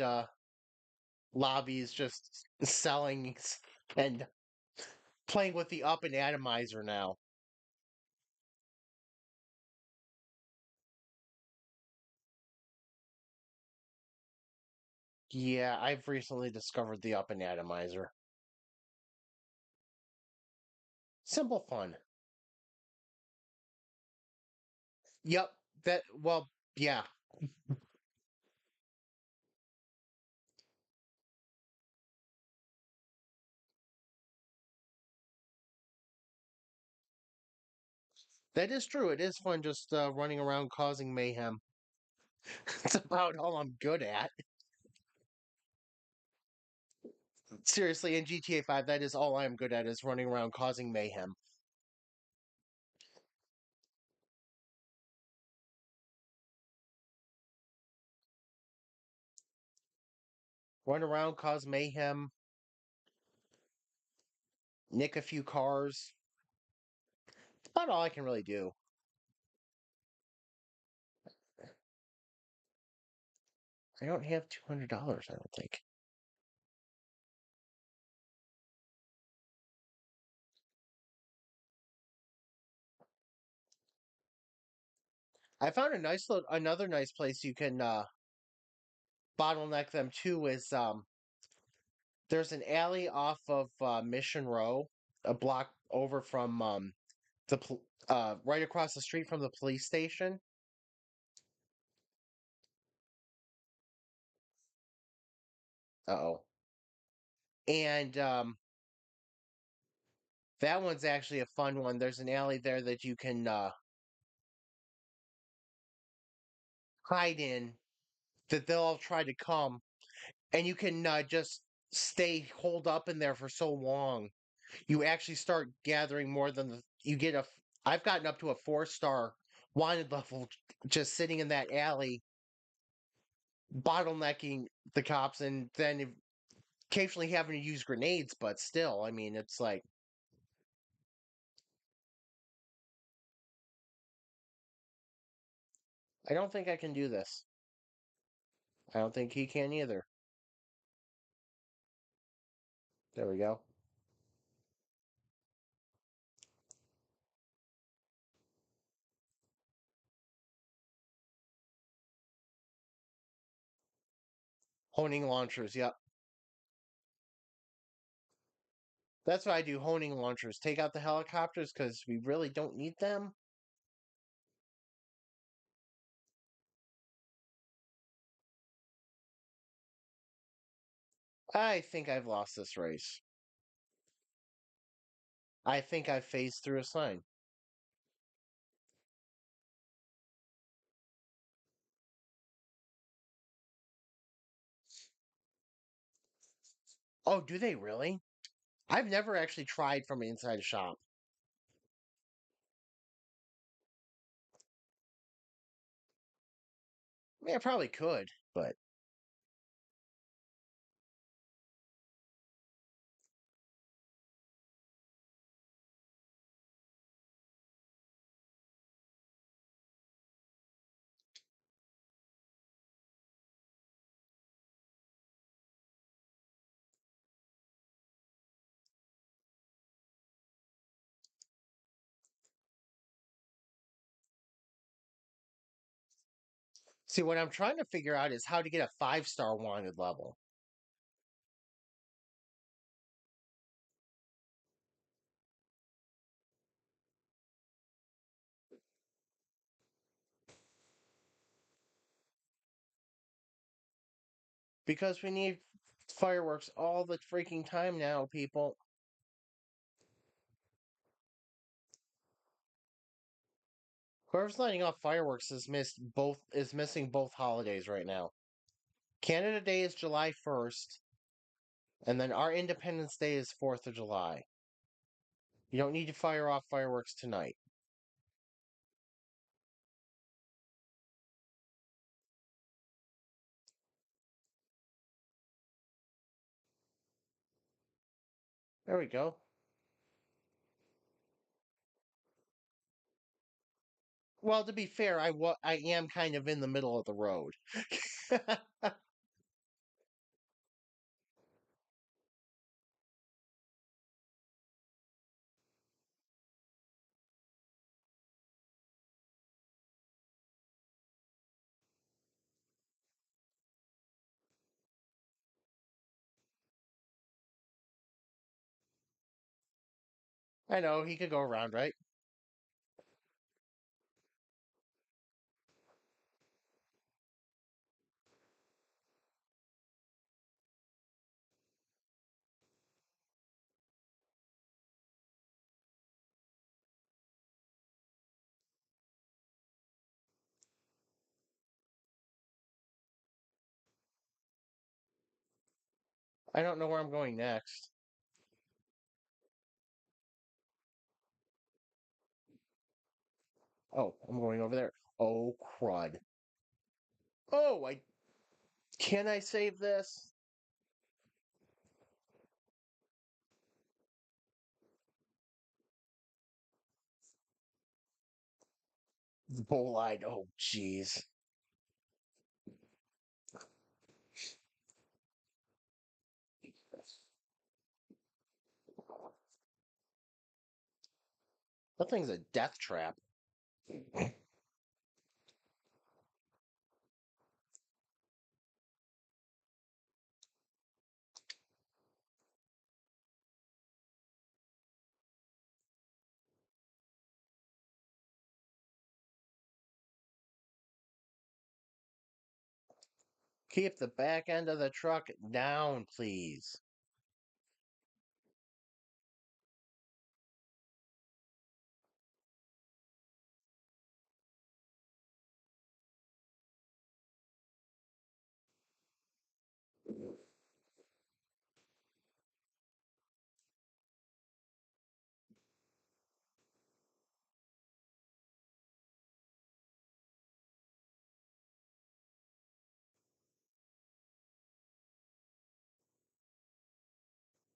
lobbies just selling and playing with the up and atomizer now. Yeah, I've recently discovered the up and atomizer. Simple fun. Yep, yeah, that is true. It is fun just running around causing mayhem. It's about all I'm good at. Seriously, in GTA 5, that is all I'm good at is running around causing mayhem. Run around, cause mayhem, nick a few cars. That's about all I can really do. I don't have $200, I don't think. I found another nice place you can bottleneck them too is there's an alley off of Mission Row, a block over from right across the street from the police station. Uh-oh. And that one's actually a fun one. There's an alley there that you can hide in that they'll all try to come, and you can just stay holed up in there for so long. You actually start gathering more than you get I've gotten up to a 4-star wanted level just sitting in that alley, bottlenecking the cops, and then occasionally having to use grenades. But still, I mean, it's like I don't think I can do this. I don't think he can either. There we go. Honing launchers. Yep. That's what I do. Honing launchers. Take out the helicopters because we really don't need them. I think I've lost this race. I think I've phased through a sign. Oh, do they really? I've never actually tried from inside a shop. I mean, I probably could, but see, what I'm trying to figure out is how to get a 5-star wanted level. Because we need fireworks all the freaking time now, people. Whoever's lighting off fireworks is missing both holidays right now. Canada Day is July 1st, and then our Independence Day is 4th of July. You don't need to fire off fireworks tonight. There we go. Well, to be fair, I am kind of in the middle of the road. I know he could go around, right? I don't know where I'm going next. Oh, I'm going over there. Oh, crud. Oh, can I save this? Bull-eyed. Oh, jeez. That thing's a death trap. Keep the back end of the truck down, please.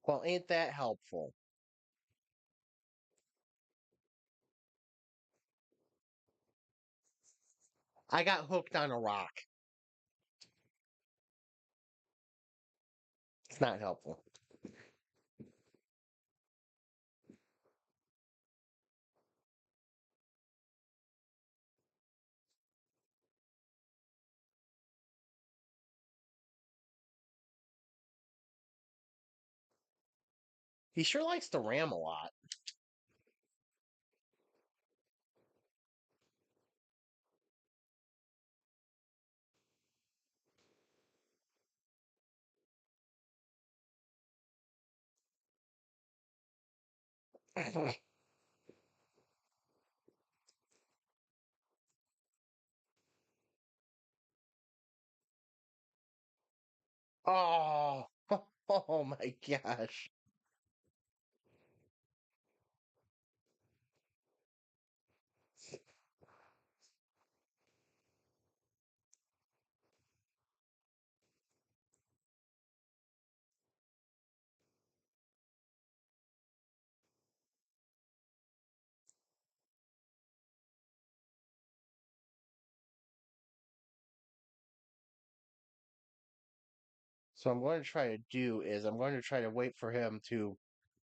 Well, ain't that helpful? I got hooked on a rock. It's not helpful. He sure likes to ram a lot. Oh, oh my gosh. So I'm going to try to do is I'm going to try to wait for him to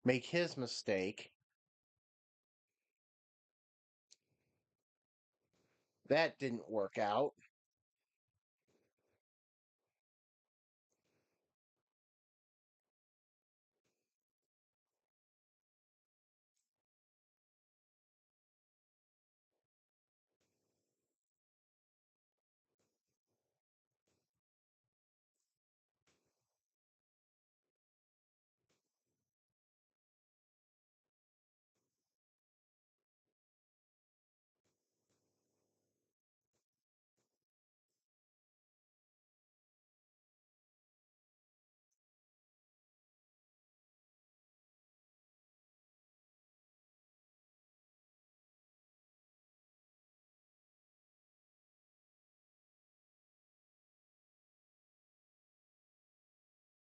make his mistake. That didn't work out.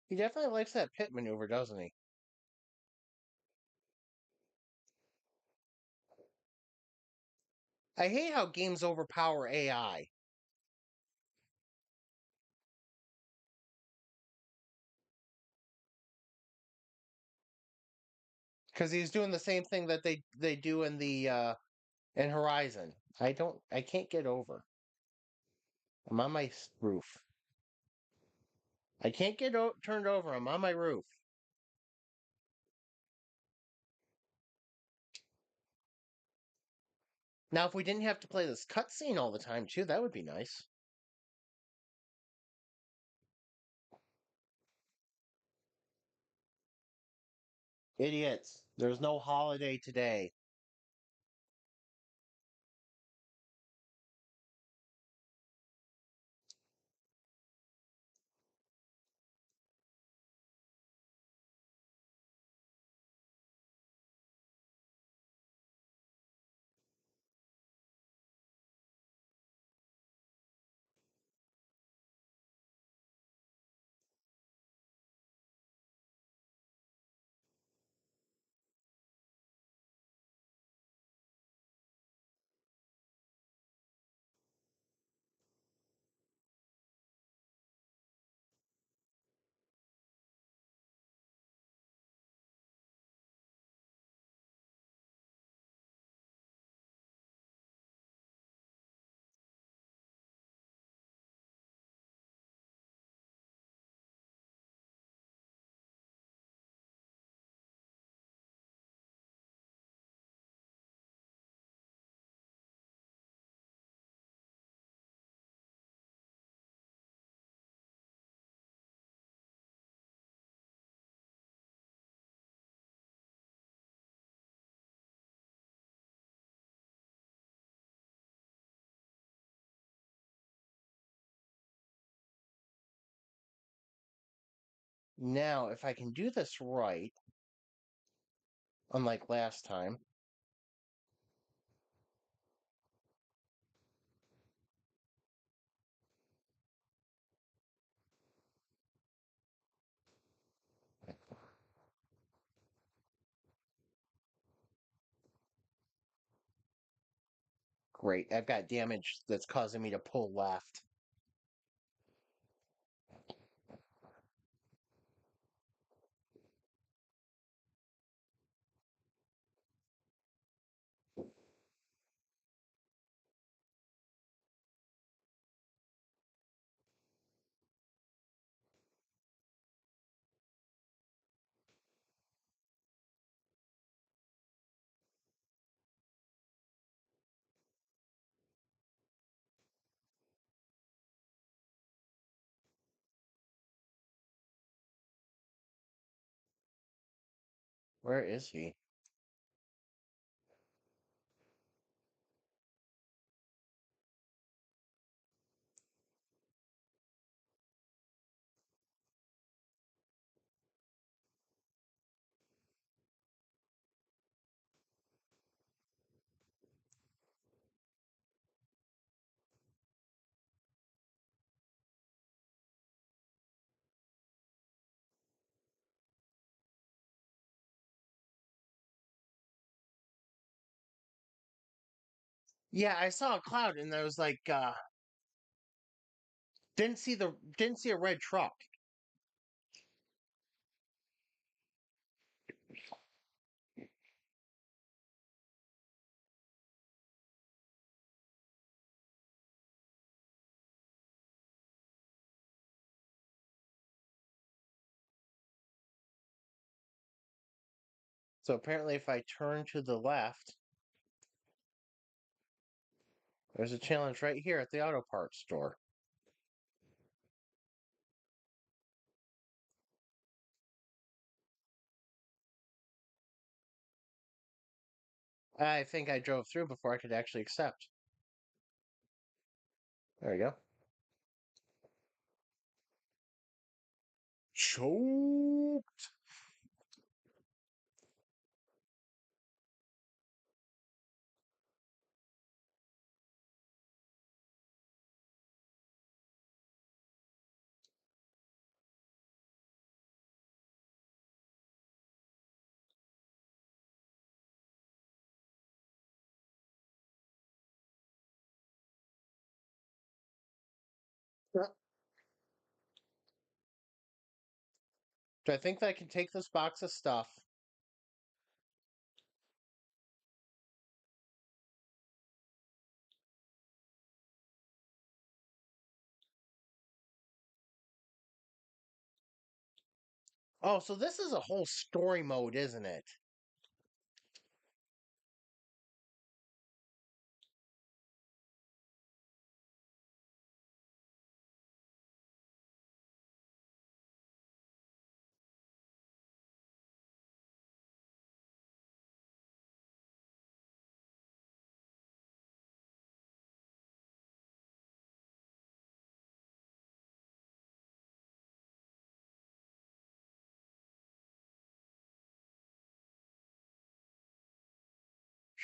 He definitely likes that pit maneuver, doesn't he? I hate how games overpower AI. Because he's doing the same thing that they do in the in Horizon. I can't get over. I'm on my roof. I can't get turned over. I'm on my roof. Now, if we didn't have to play this cutscene all the time too, that would be nice. Idiots. There's no holiday today. Now, if I can do this right, unlike last time, great. I've got damage that's causing me to pull left. Where is he? Yeah, I saw a cloud and I was like, didn't see a red truck. So apparently if I turn to the left, there's a challenge right here at the auto parts store. I think I drove through before I could actually accept. There we go. Choked. Do I think that I can take this box of stuff? Oh, so this is a whole story mode, isn't it?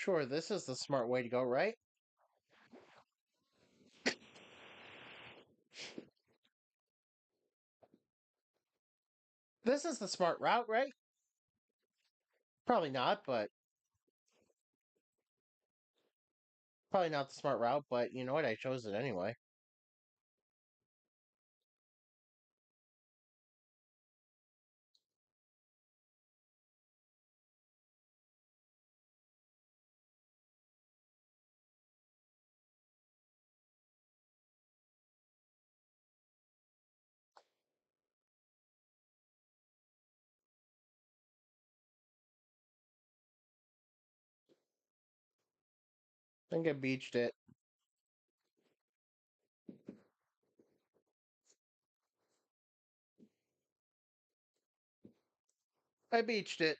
Sure, this is the smart way to go, right? This is the smart route, right? Probably not, but probably not the smart route, but you know what? I chose it anyway. I think I beached it. I beached it.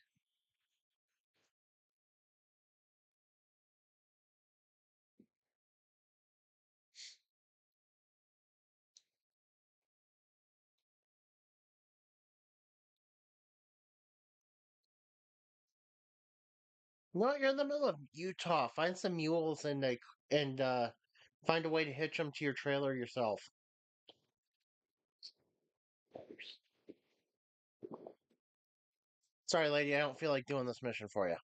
No, you're in the middle of Utah. Find some mules and find a way to hitch them to your trailer yourself. Sorry, lady, I don't feel like doing this mission for you.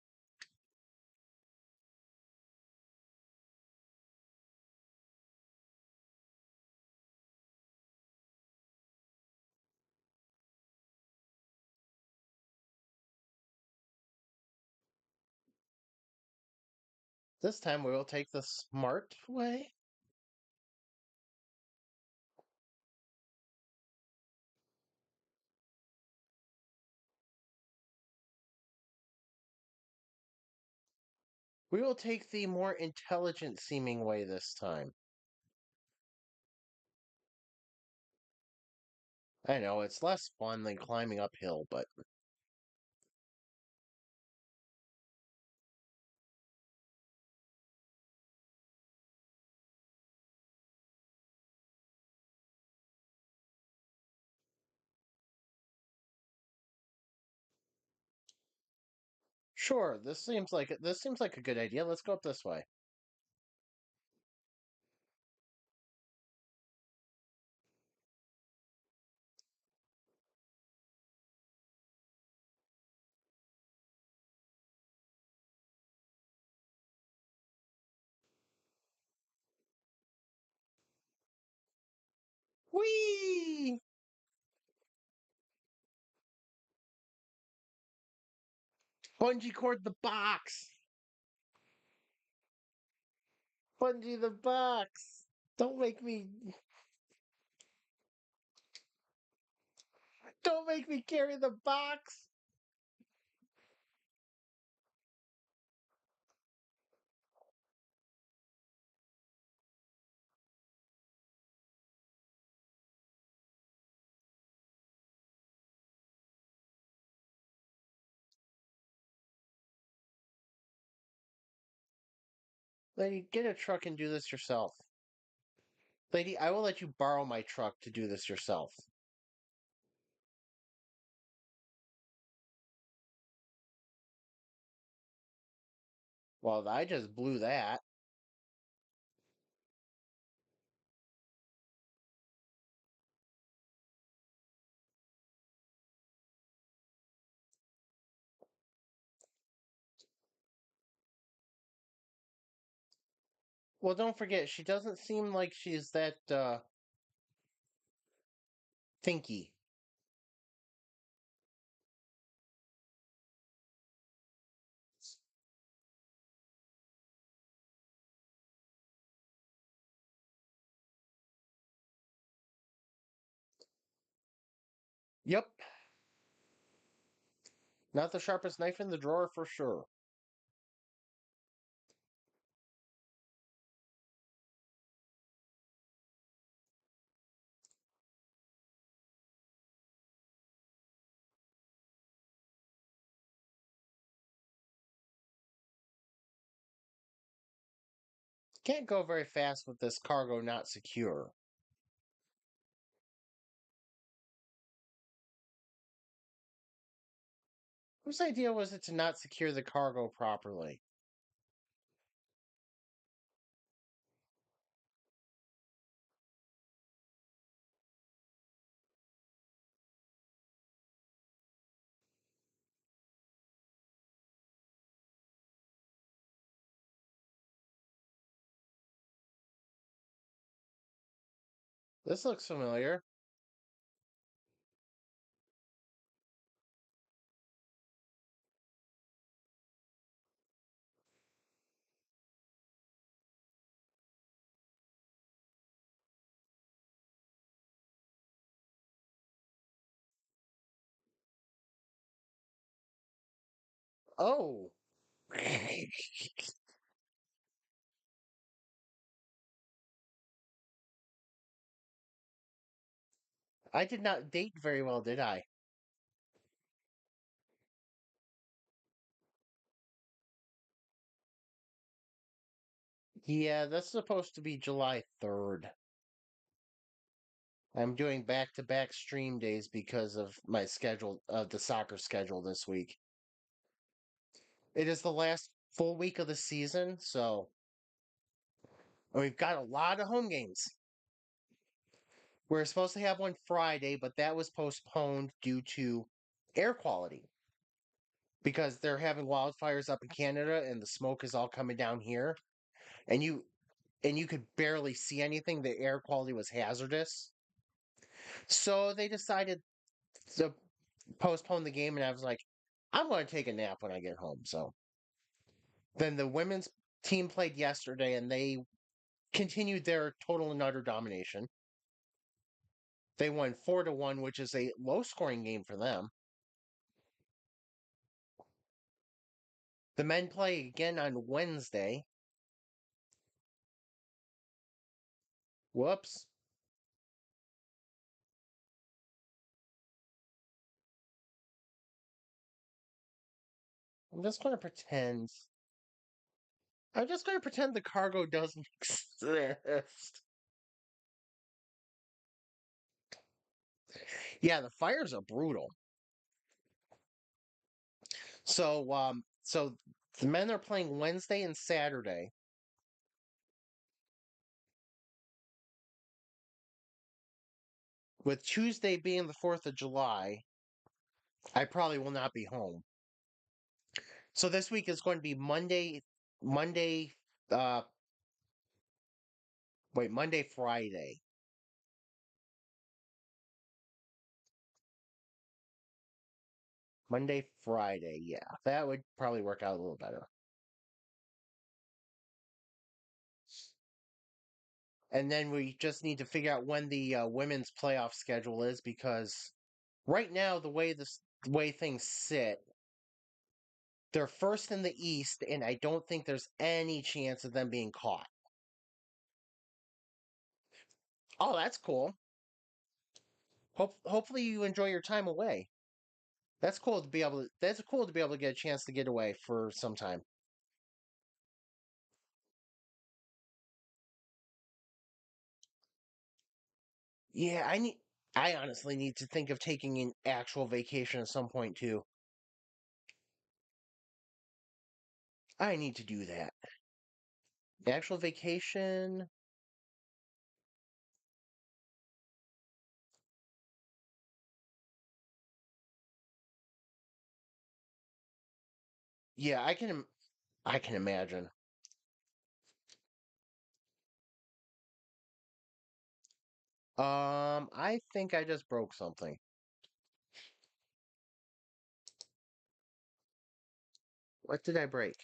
This time we will take the smart way. We will take the more intelligent seeming way this time. I know, it's less fun than climbing uphill, but sure, this seems like a good idea. Let's go up this way. Whee! Bungee cord the box! Bungee the box! Don't make me carry the box! Lady, get a truck and do this yourself. Lady, I will let you borrow my truck to do this yourself. Well, I just blew that. Well, don't forget, she doesn't seem like she's that, thinky. Yep, not the sharpest knife in the drawer for sure. Can't go very fast with this cargo not secure. Whose idea was it to not secure the cargo properly? This looks familiar. Oh, I did not date very well, did I? Yeah, that's supposed to be July 3rd. I'm doing back-to-back stream days because of my schedule, the soccer schedule this week. It is the last full week of the season, so we've got a lot of home games. We're supposed to have one Friday, but that was postponed due to air quality because they're having wildfires up in Canada and the smoke is all coming down here. And you could barely see anything. The air quality was hazardous. So they decided to postpone the game and I was like, I'm going to take a nap when I get home. So then the women's team played yesterday and they continued their total and utter domination. They won 4-1, which is a low scoring game for them. The men play again on Wednesday. Whoops. I'm just going to pretend. I'm just going to pretend the cargo doesn't exist. Yeah, the fires are brutal. So the men are playing Wednesday and Saturday, with Tuesday being the 4th of July. I probably will not be home. So this week is going to be Monday, uh, Monday, Friday. Monday, Friday. Yeah, that would probably work out a little better. And then we just need to figure out when the women's playoff schedule is because right now the way things sit, they're first in the East, and I don't think there's any chance of them being caught. Oh, that's cool. Hopefully you enjoy your time away. That's cool to be able to. That's cool to be able to get a chance to get away for some time. Yeah, I honestly need to think of taking an actual vacation at some point too. I need to do that. Actual vacation. Yeah, I can imagine. I think I just broke something. What did I break?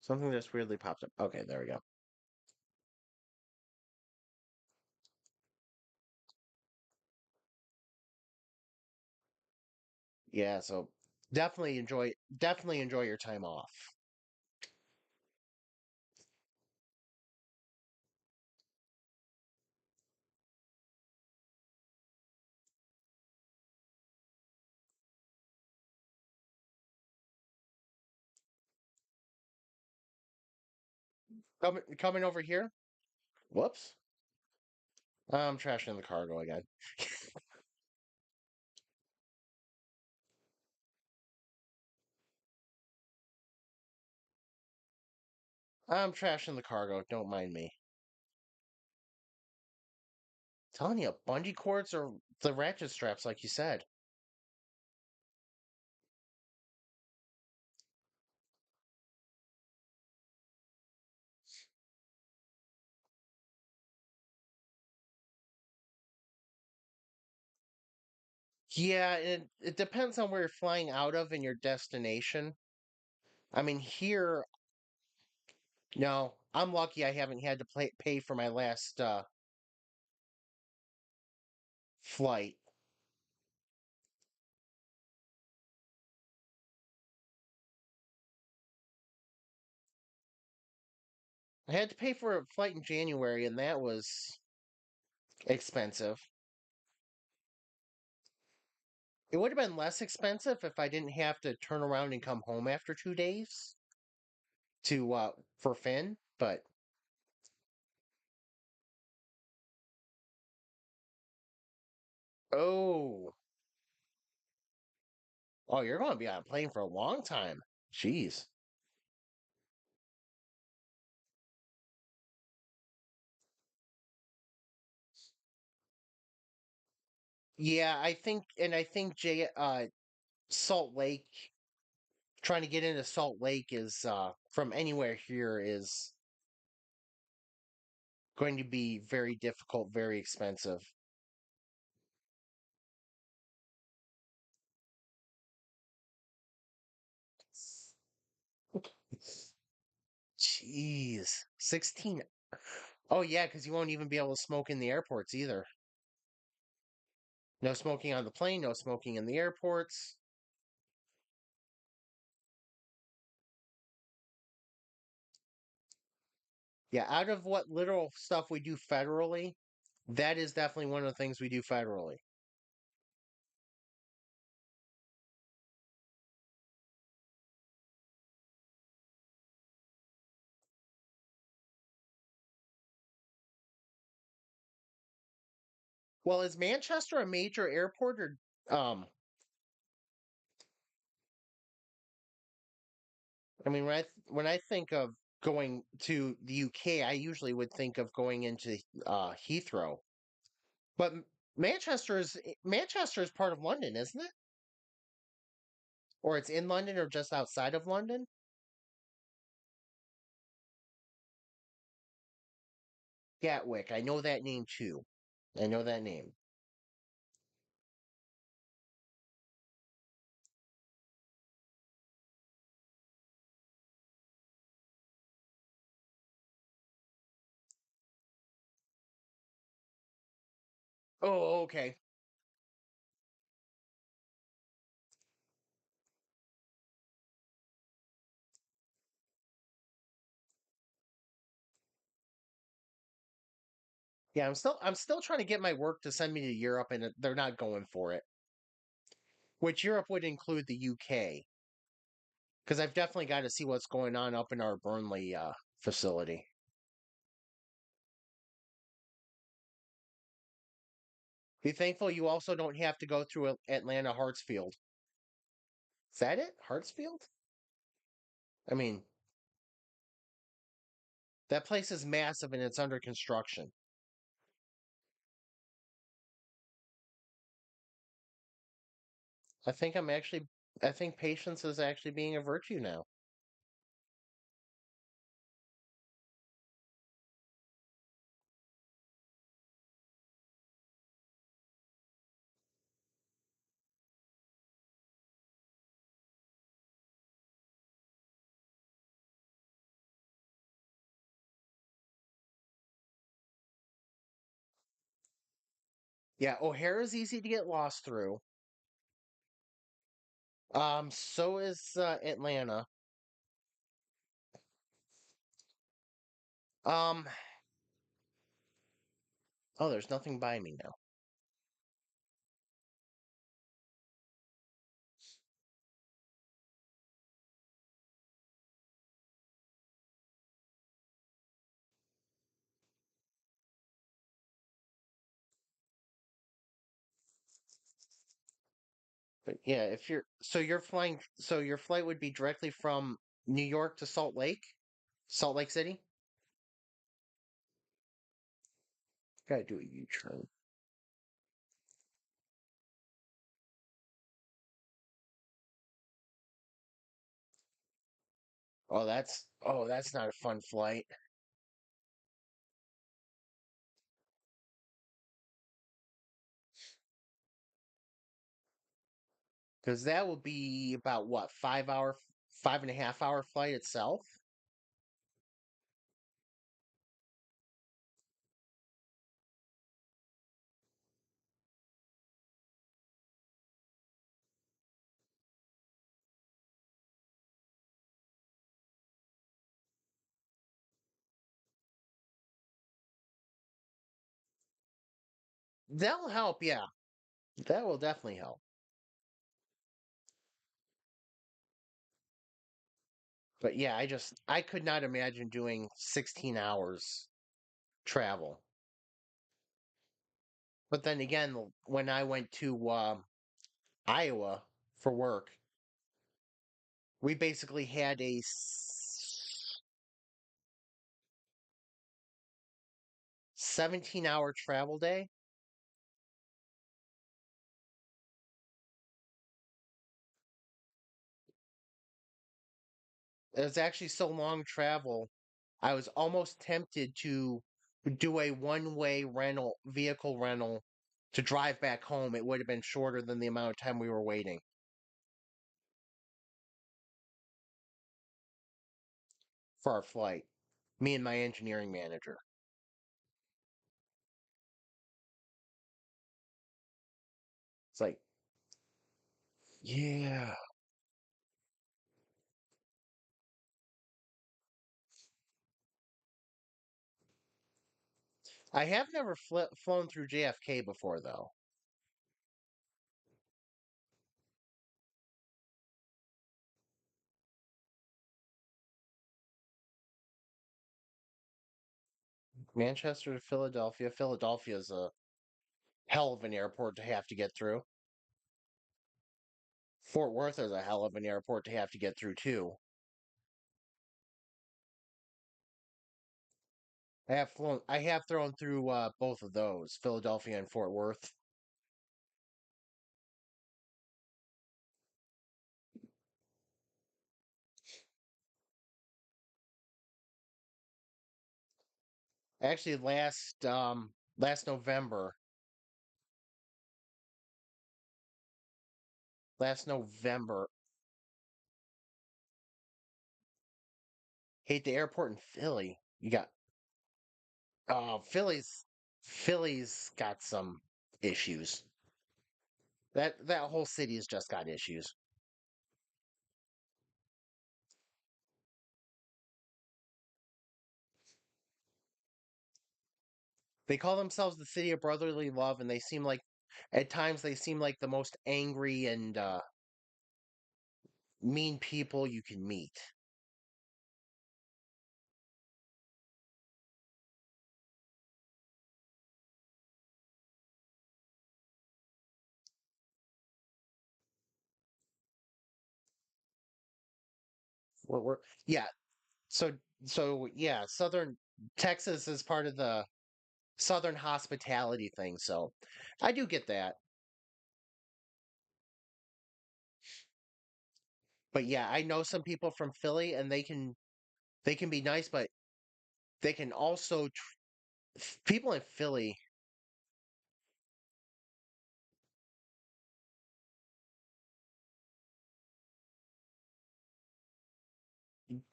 Something just weirdly popped up. Okay, there we go. Yeah, so definitely enjoy your time off. Coming over here. Whoops. I'm trashing the cargo again. I'm trashing the cargo. Don't mind me. Telling you, bungee cords or the ratchet straps, like you said. Yeah, it depends on where you're flying out of and your destination. I mean, here, no, I'm lucky I haven't had to pay for my last flight. I had to pay for a flight in January, and that was expensive. It would have been less expensive if I didn't have to turn around and come home after 2 days to for Finn, but oh, oh, you're going to be on a plane for a long time. Jeez. Yeah, I think Salt Lake, trying to get into Salt Lake is from anywhere here is going to be very difficult, very expensive. Jeez, 16. Oh yeah, because you won't even be able to smoke in the airports either. No smoking on the plane, no smoking in the airports. Yeah, out of what little stuff we do federally, that is definitely one of the things we do federally. Well, is Manchester a major airport or um I mean when I think of going to the UK, I usually would think of going into Heathrow. But Manchester is part of London, isn't it? Or it's in London or just outside of London? Gatwick. I know that name too. I know that name. Oh, okay. Yeah, I'm still trying to get my work to send me to Europe and they're not going for it. Which Europe would include the UK because I've definitely got to see what's going on up in our Burnley facility. Be thankful you also don't have to go through Atlanta Hartsfield. Is that it? Hartsfield? I mean, that place is massive and it's under construction. I think I'm actually I think patience is actually being a virtue now. Yeah, O'Hare is easy to get lost through. So is Atlanta. Um, oh, there's nothing by me now. But yeah, if you're so you're flying, so your flight would be directly from New York to Salt Lake City. Gotta do a U-turn. Oh, that's not a fun flight because that will be about what 5 hour, 5.5 hour flight itself. That'll help, yeah. That will definitely help. But yeah, I could not imagine doing 16 hours travel. But then again, when I went to Iowa for work, we basically had a 17-hour travel day. It was actually so long travel, I was almost tempted to do a one-way rental, vehicle rental to drive back home. It would have been shorter than the amount of time we were waiting for our flight. Me and my engineering manager. It's like, yeah. I have never flown through JFK before, though. Manchester to Philadelphia. Philadelphia is a hell of an airport to have to get through. Fort Worth is a hell of an airport to have to get through, too. I have thrown through both of those, Philadelphia and Fort Worth. Actually, last November, last November, hate the airport in Philly. You got Philly's got some issues. That whole city has just got issues. They call themselves the city of brotherly love, and they seem like at times they seem like the most angry and mean people you can meet. What we're Yeah, so yeah, Southern Texas is part of the Southern hospitality thing, so I do get that. But yeah, I know some people from Philly, and they can be nice, but they can also people in Philly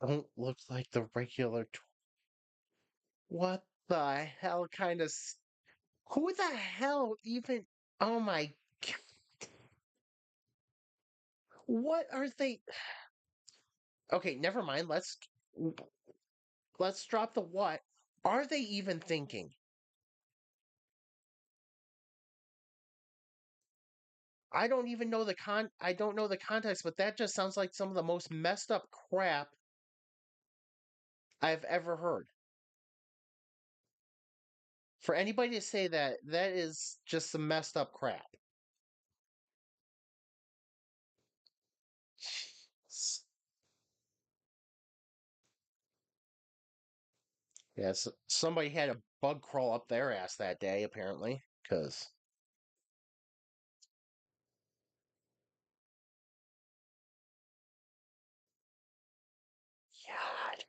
don't look like the regular. What the hell kind of who the hell even? Oh my! What are they? Okay, never mind. Let's drop the what. Are they even thinking? I don't know the context, but that just sounds like some of the most messed up crap I've ever heard. For anybody to say that, that is just some messed up crap. Yes, somebody had a bug crawl up their ass that day, apparently. Because, God.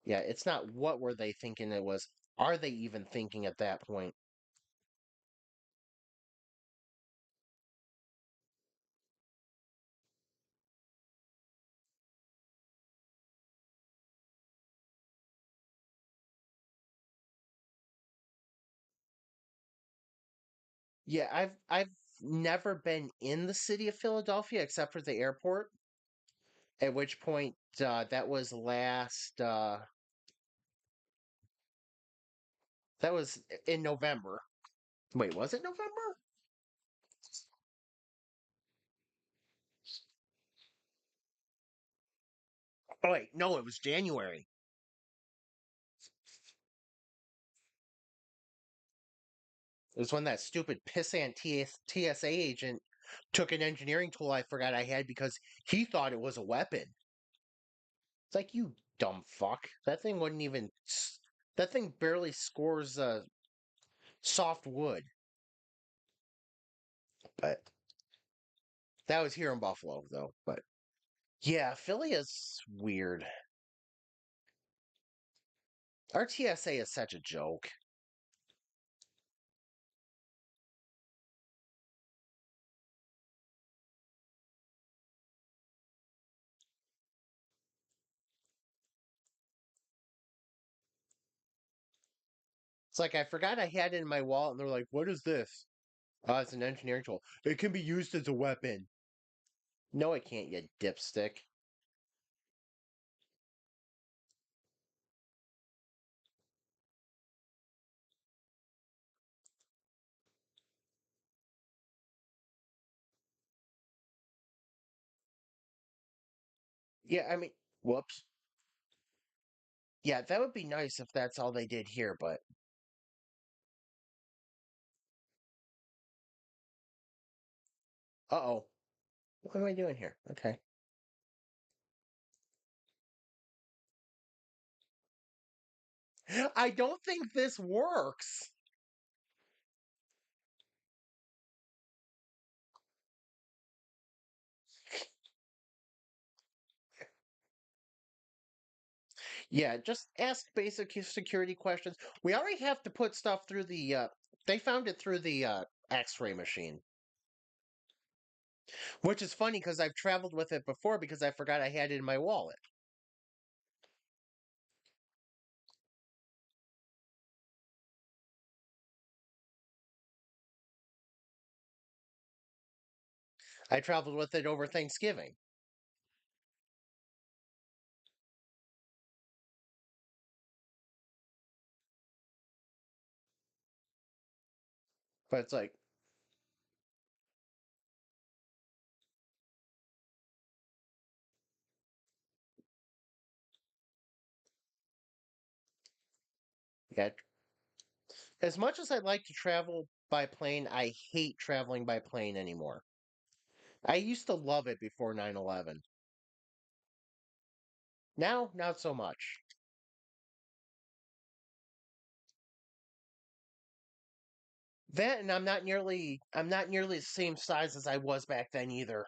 Yeah, it's not what were they thinking it was. Are they even thinking at that point? Yeah, I've never been in the city of Philadelphia except for the airport. At which point, that was in November. Wait, was it November? Oh wait, no, it was January. It was when that stupid pissant TSA agent took an engineering tool I forgot I had because he thought it was a weapon. It's like, you dumb fuck. That thing wouldn't even. That thing barely scores soft wood. But That was here in Buffalo, though. But yeah, Philly is weird. Our TSA is such a joke. It's like I forgot I had it in my wallet, and they're like, "What is this?" Oh, it's an engineering tool. It can be used as a weapon. No, it can't, you dipstick. Yeah, I mean, whoops. Yeah, that would be nice if that's all they did here, but uh-oh. What am I doing here? Okay. I don't think this works. Yeah, just ask basic security questions. We already have to put stuff through the they found it through the X-ray machine. Which is funny because I've traveled with it before because I forgot I had it in my wallet. I traveled with it over Thanksgiving. But it's like, yeah, as much as I'd like to travel by plane, I hate traveling by plane anymore. I used to love it before 9/11. Now, not so much. That and I'm not nearly the same size as I was back then either.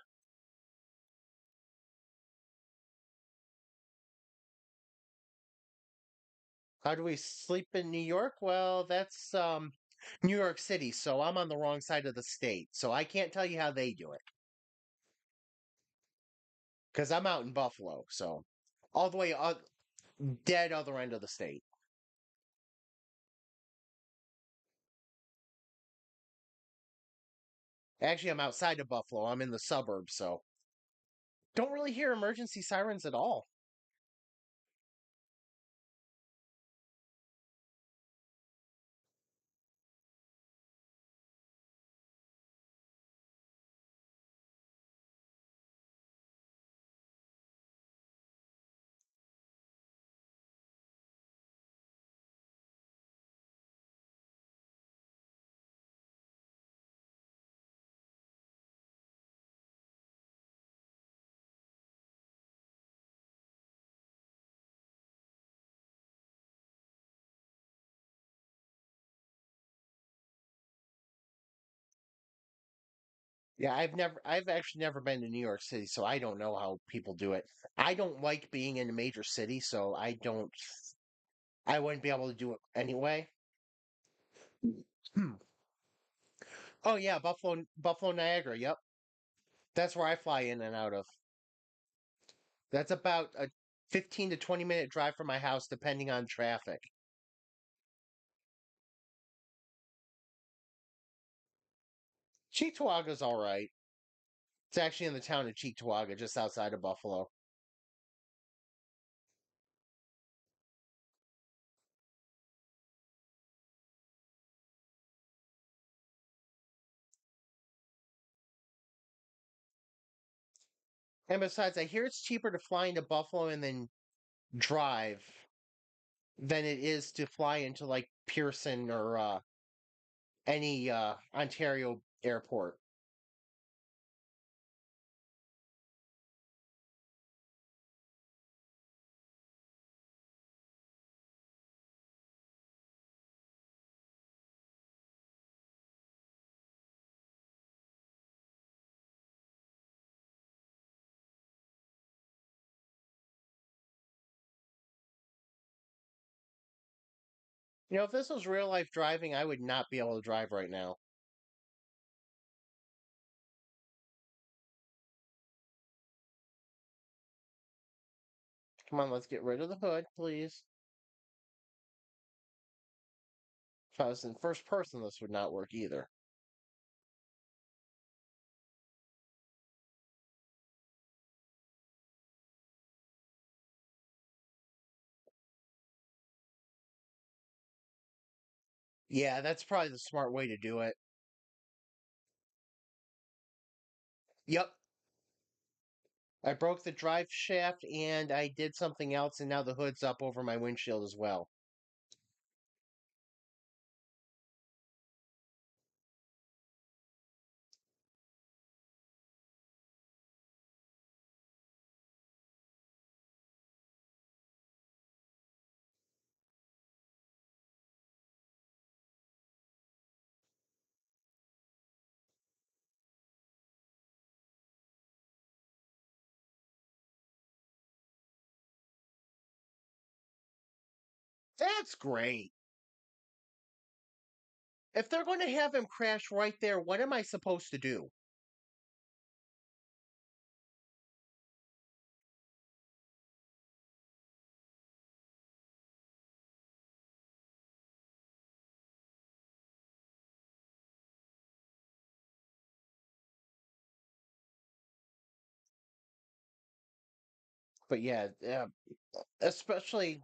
How do we sleep in New York? Well, that's New York City, so I'm on the wrong side of the state. So I can't tell you how they do it cuz I'm out in Buffalo, so all the way dead other end of the state. Actually, I'm outside of Buffalo. I'm in the suburbs, so don't really hear emergency sirens at all. Yeah, I've actually never been to New York City, so I don't know how people do it. I don't like being in a major city, so I wouldn't be able to do it anyway. Hmm. Oh yeah, Buffalo, Niagara. Yep, that's where I fly in and out of. That's about a 15 to 20 minute drive from my house, depending on traffic. Cheektowaga's all right. It's actually in the town of Cheektowaga, just outside of Buffalo. And besides, I hear it's cheaper to fly into Buffalo and then drive than it is to fly into like Pearson or any Ontario airport. You know, if this was real life driving, I would not be able to drive right now. Come on, let's get rid of the hood, please. If I was in first person, this would not work either. Yeah, that's probably the smart way to do it. Yep, I broke the drive shaft and I did something else, and now the hood's up over my windshield as well. That's great. If they're going to have him crash right there, what am I supposed to do? But yeah, especially,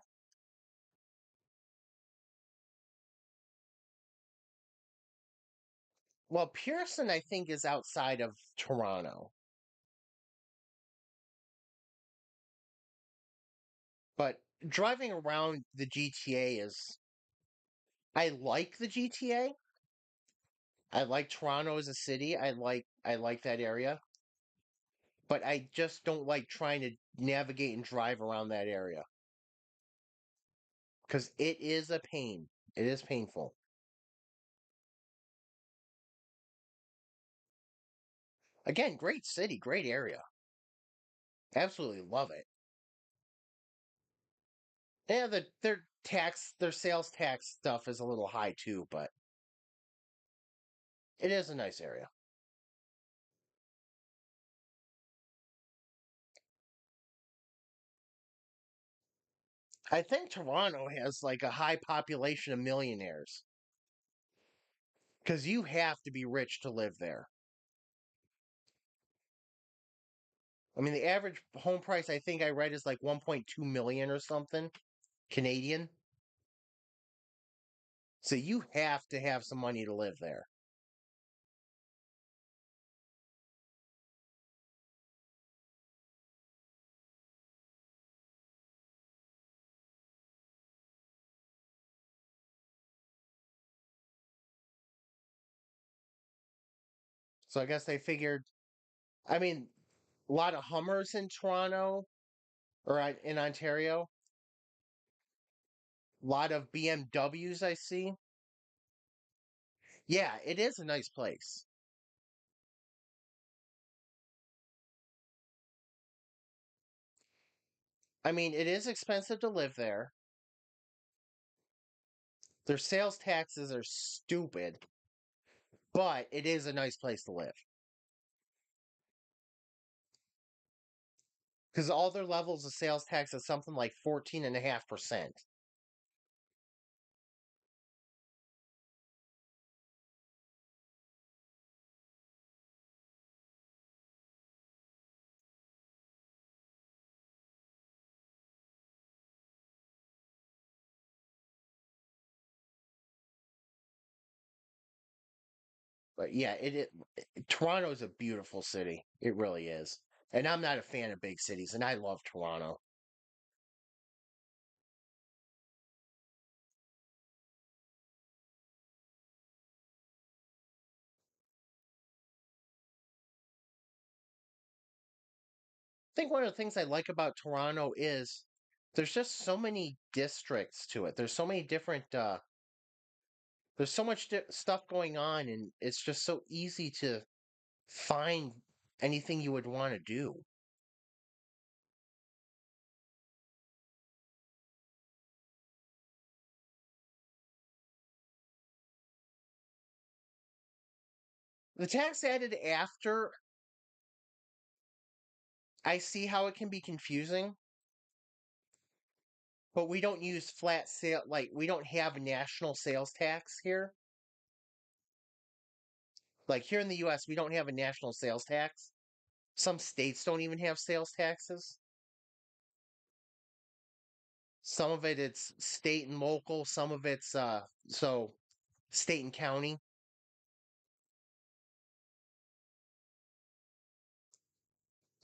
well, Pearson, I think, is outside of Toronto. But driving around the GTA is, I like the GTA. I like Toronto as a city. I like that area. But I just don't like trying to navigate and drive around that area because it is a pain. It is painful. Again, great city, great area. Absolutely love it. Yeah, their sales tax stuff is a little high too, but it is a nice area. I think Toronto has like a high population of millionaires because you have to be rich to live there. I mean, the average home price I think I read is like 1.2 million or something Canadian. So you have to have some money to live there. So I guess they figured, I mean, a lot of Hummers in Toronto or in Ontario, a lot of BMWs I see. Yeah, it is a nice place. I mean, it is expensive to live there. Their sales taxes are stupid, but it is a nice place to live because all their levels of sales tax is something like 14.5%. But yeah, Toronto is a beautiful city. It really is. And I'm not a fan of big cities, and I love Toronto. I think one of the things I like about Toronto is there's just so many districts to it. There's so much stuff going on, and it's just so easy to find anything you would want to do. The tax added after, I see how it can be confusing, but we don't use flat sale, like, we don't have national sales tax here. Like, here in the US, we don't have a national sales tax. Some states don't even have sales taxes. Some of it's state and local, some of it's so state and county.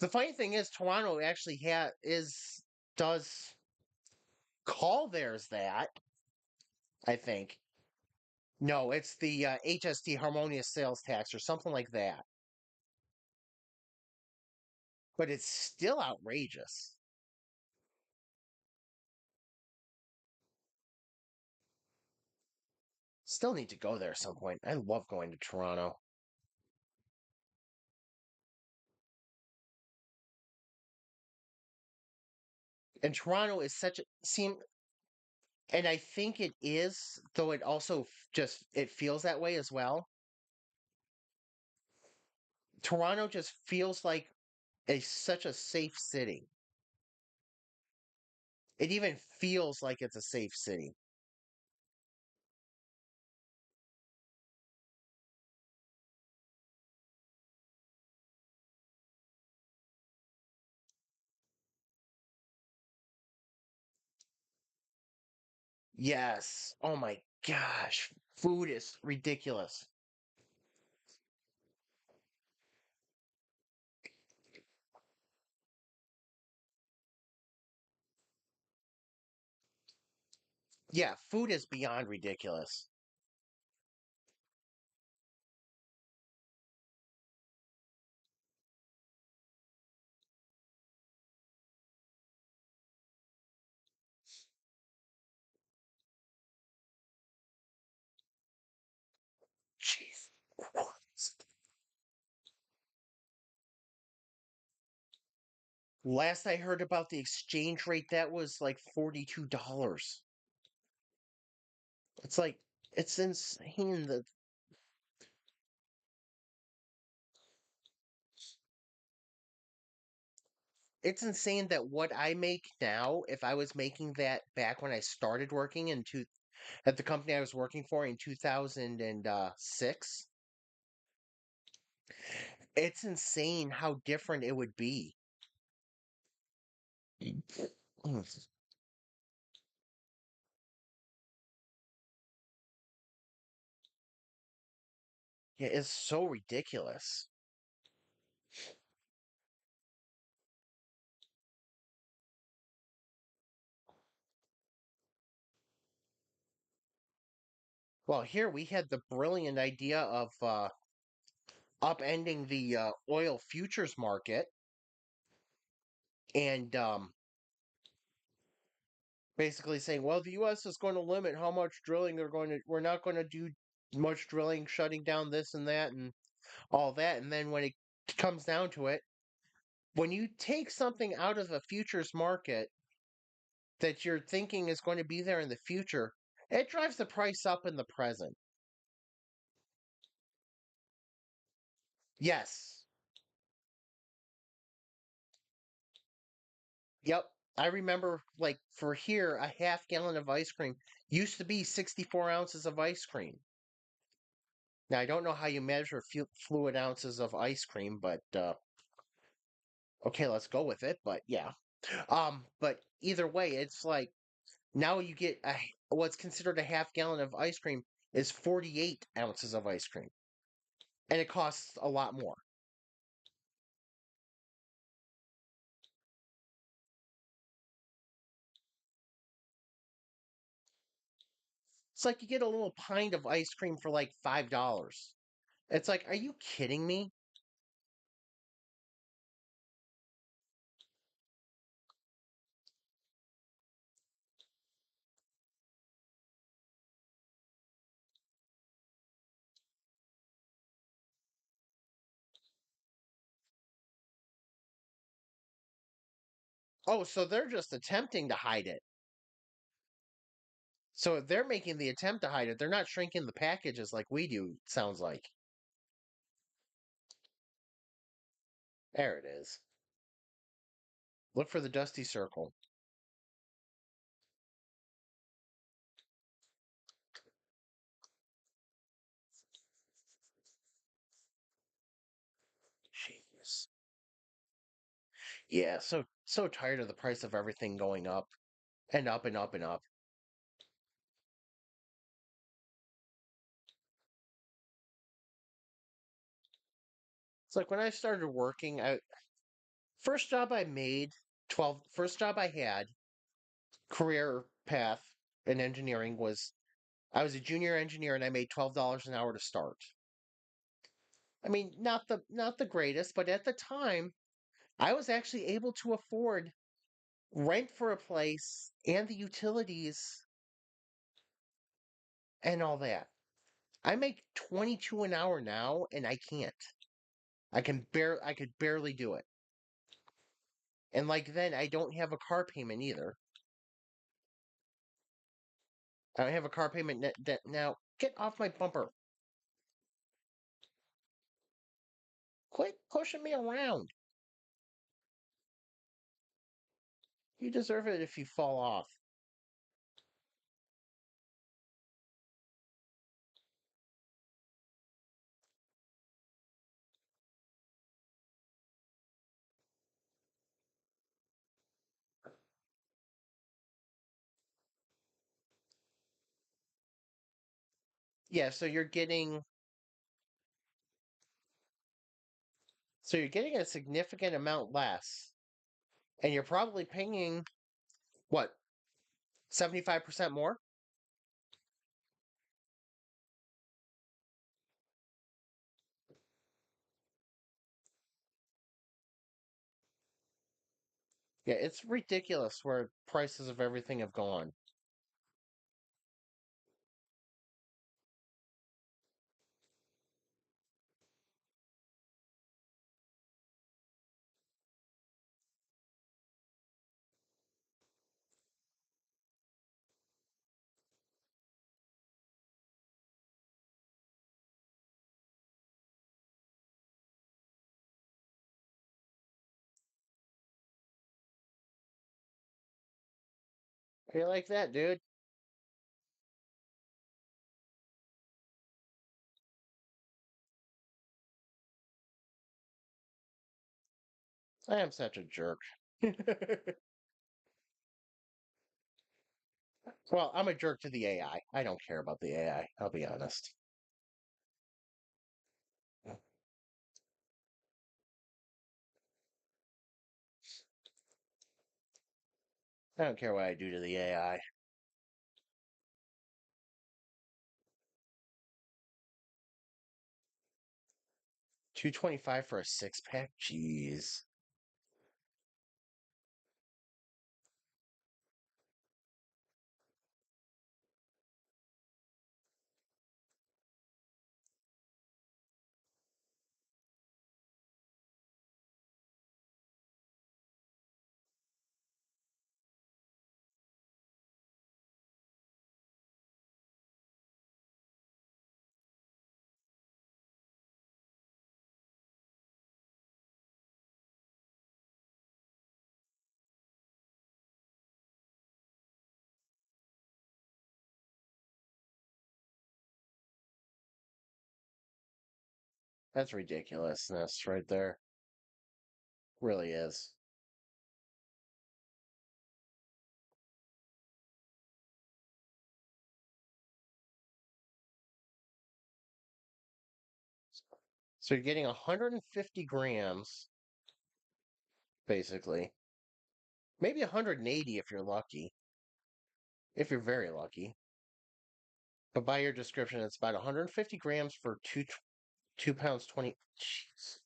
The funny thing is Toronto actually does call theirs that, I think. No, it's the HST, harmonious sales tax, or something like that. But it's still outrageous. Still need to go there at some point. I love going to Toronto. And Toronto is such a seem and I think it is, though it also just it feels that way as well. Toronto just feels like such a safe city. It even feels like it's a safe city. Yes. Oh my gosh. Food is ridiculous. Yeah, food is beyond ridiculous. Jeez. Last I heard about the exchange rate, that was like $42. It's like it's insane that it's insane that what I make now, if I was making that back when I started working at the company I was working for in 2006, it's insane how different it would be. Mm. Yeah, it's so ridiculous. Well, here we had the brilliant idea of upending the oil futures market and basically saying, well, the U.S. is going to limit how much drilling we're not going to do much drilling, shutting down this and that and all that. And then when it comes down to it, when you take something out of the futures market that you're thinking is going to be there in the future, it drives the price up in the present. Yes. Yep. I remember, like, for here, a half gallon of ice cream used to be 64 ounces of ice cream. Now, I don't know how you measure fluid ounces of ice cream, but okay, let's go with it. But yeah. But either way, it's like now you get what's considered a half gallon of ice cream is 48 ounces of ice cream, and it costs a lot more. It's like you get a little pint of ice cream for like $5. It's like, are you kidding me? Oh, so they're just attempting to hide it. So they're making the attempt to hide it. They're not shrinking the packages like we do, it sounds like. There it is. Look for the dusty circle. Jeez. Yeah, so tired of the price of everything going up and up and up and up. It's like when I started working, first job I made, first job I had, career path in engineering was I was a junior engineer and I made $12 an hour to start. I mean, not the greatest, but at the time, I was actually able to afford rent for a place and the utilities and all that. I make 22 an hour now and I can't. I could barely do it. And like then I don't have a car payment either. I don't have a car payment that now. Get off my bumper. Quit pushing me around. You deserve it if you fall off. Yeah, so you're getting a significant amount less. And you're probably paying what, 75% more? Yeah, it's ridiculous where prices of everything have gone. How you like that, dude? I am such a jerk. Well, I'm a jerk to the AI. I don't care about the AI, I'll be honest. I don't care what I do to the AI. 225 for a six pack? Jeez. That's ridiculousness right there. Really is. So you're getting 150 grams, basically. Maybe 180 if you're lucky. If you're very lucky. But by your description, it's about 150 grams for 2 pounds 20. Jeez.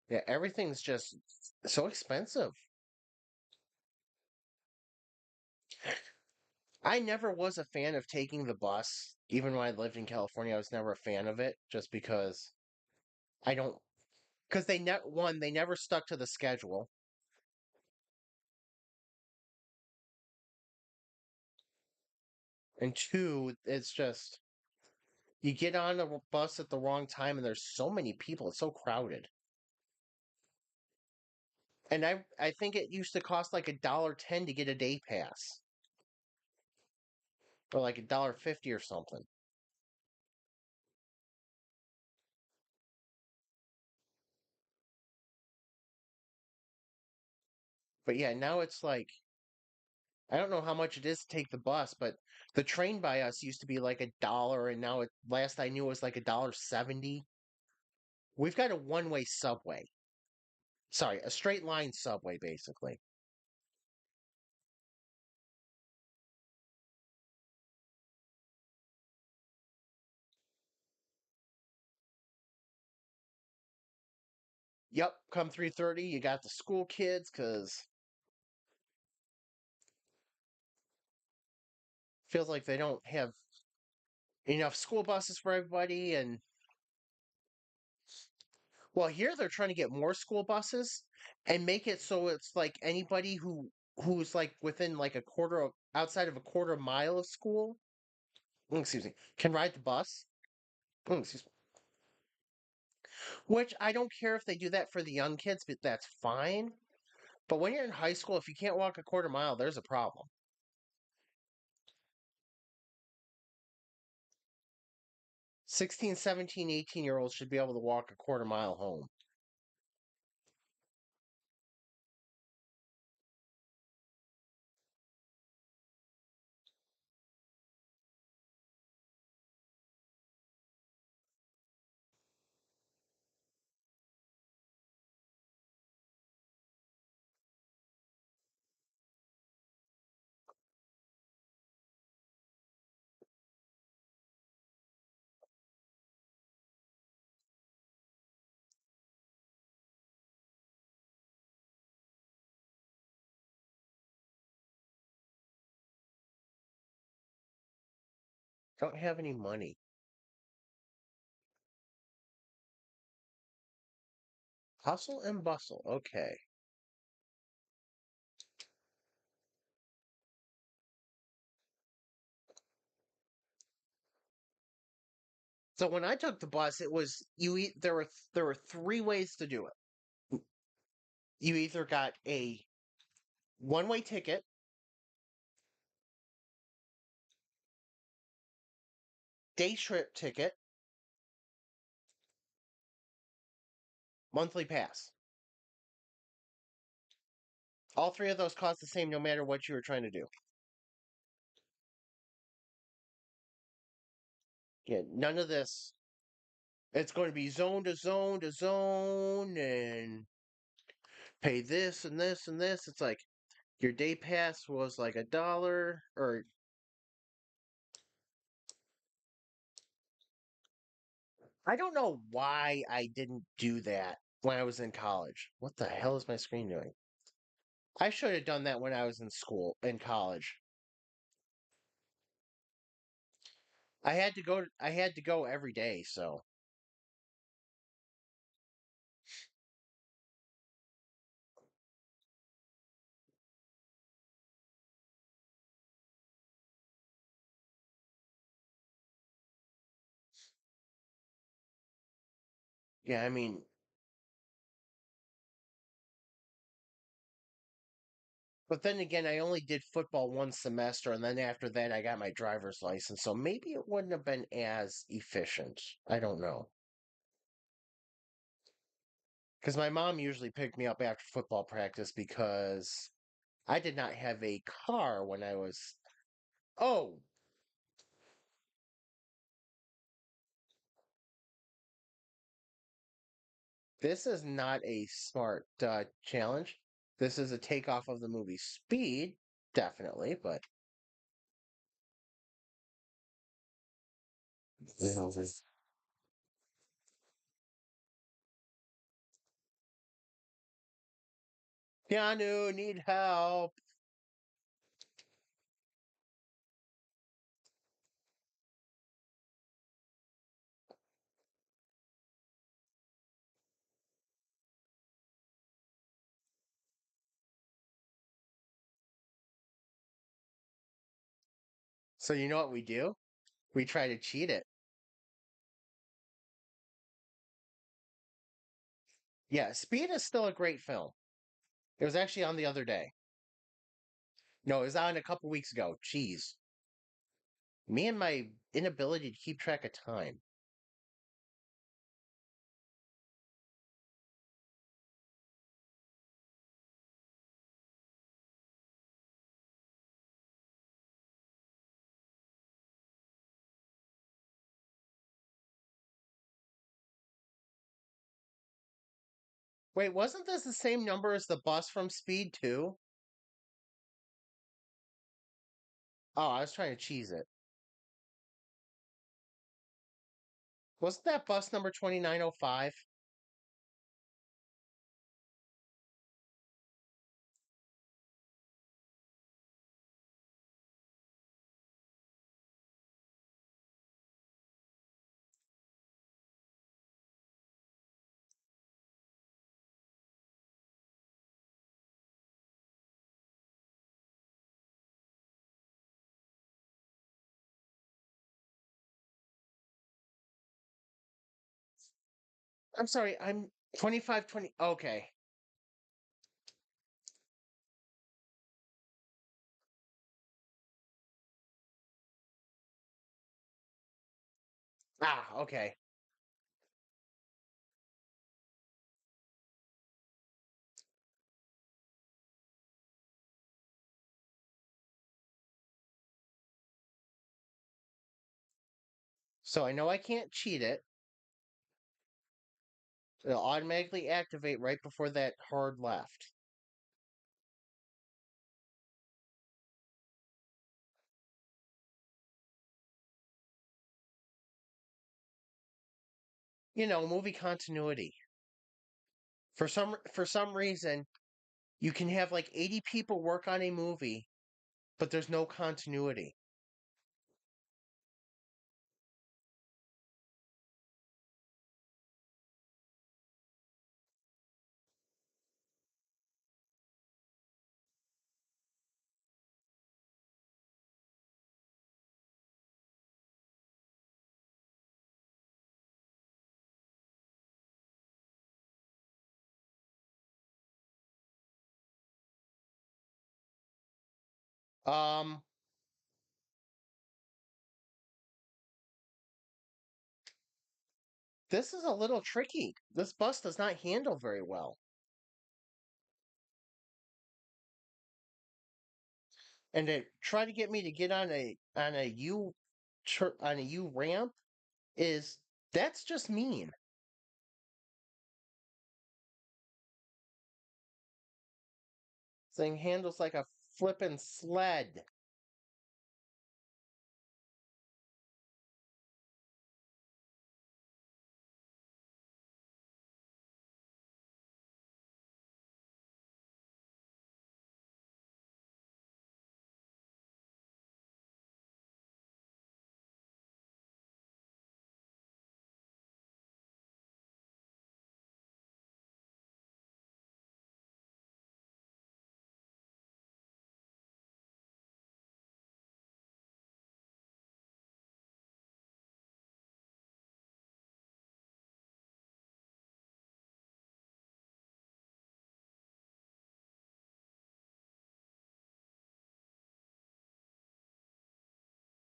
Yeah, everything's just so expensive. I never was a fan of taking the bus. Even when I lived in California, I was never a fan of it just because I don't, because they never stuck to the schedule. And two, it's just you get on a bus at the wrong time and there's so many people, it's so crowded. And I think it used to cost like $1.10 to get a day pass. Or like $1.50 or something. But yeah, now it's like I don't know how much it is to take the bus, but the train by us used to be like $1, and now last I knew it was like $1.70. We've got a one-way subway. Sorry, a straight line subway, basically. Yep, come 3:30, you got the school kids because feels like they don't have enough school buses for everybody. And well, here they're trying to get more school buses and make it so it's like anybody who's like within like a quarter of outside of a quarter mile of school, excuse me, can ride the bus. Excuse me. Which I don't care if they do that for the young kids, but that's fine. But when you're in high school, if you can't walk a quarter mile, there's a problem. 16, 17, 18-year-olds should be able to walk a quarter mile home. Don't have any money. Hustle and bustle. Okay. So when I took the bus, it was there were three ways to do it. You either got a one-way ticket, day trip ticket, monthly pass. All three of those cost the same no matter what you were trying to do. Yeah, none of this. It's going to be zone to zone to zone and pay this and this and this. It's like your day pass was like $1 or I don't know why I didn't do that when I was in college. What the hell is my screen doing? I should have done that when I was in school, in college. I had to go every day, so yeah, I mean, but then again, I only did football one semester, and then after that, I got my driver's license, so maybe it wouldn't have been as efficient. I don't know. Because my mom usually picked me up after football practice because I did not have a car when I was. Oh, this is not a smart challenge. This is a takeoff of the movie Speed, definitely, but. Keanu, need help. So you know what we do? We try to cheat it. Yeah, Speed is still a great film. It was actually on the other day. No, it was on a couple weeks ago. Jeez. Me and my inability to keep track of time. Wait, wasn't this the same number as the bus from Speed 2? Oh, I was trying to cheese it. Wasn't that bus number 2905? I'm sorry, I'm 2520. Okay. Ah, okay. So I know I can't cheat it. It'll automatically activate right before that hard left. You know, movie continuity. For some reason, you can have like 80 people work on a movie, but there's no continuity. Um, this is a little tricky. This bus does not handle very well. And to try to get me to get on a U ramp is that's just mean. Thing handles like a flippin' sled.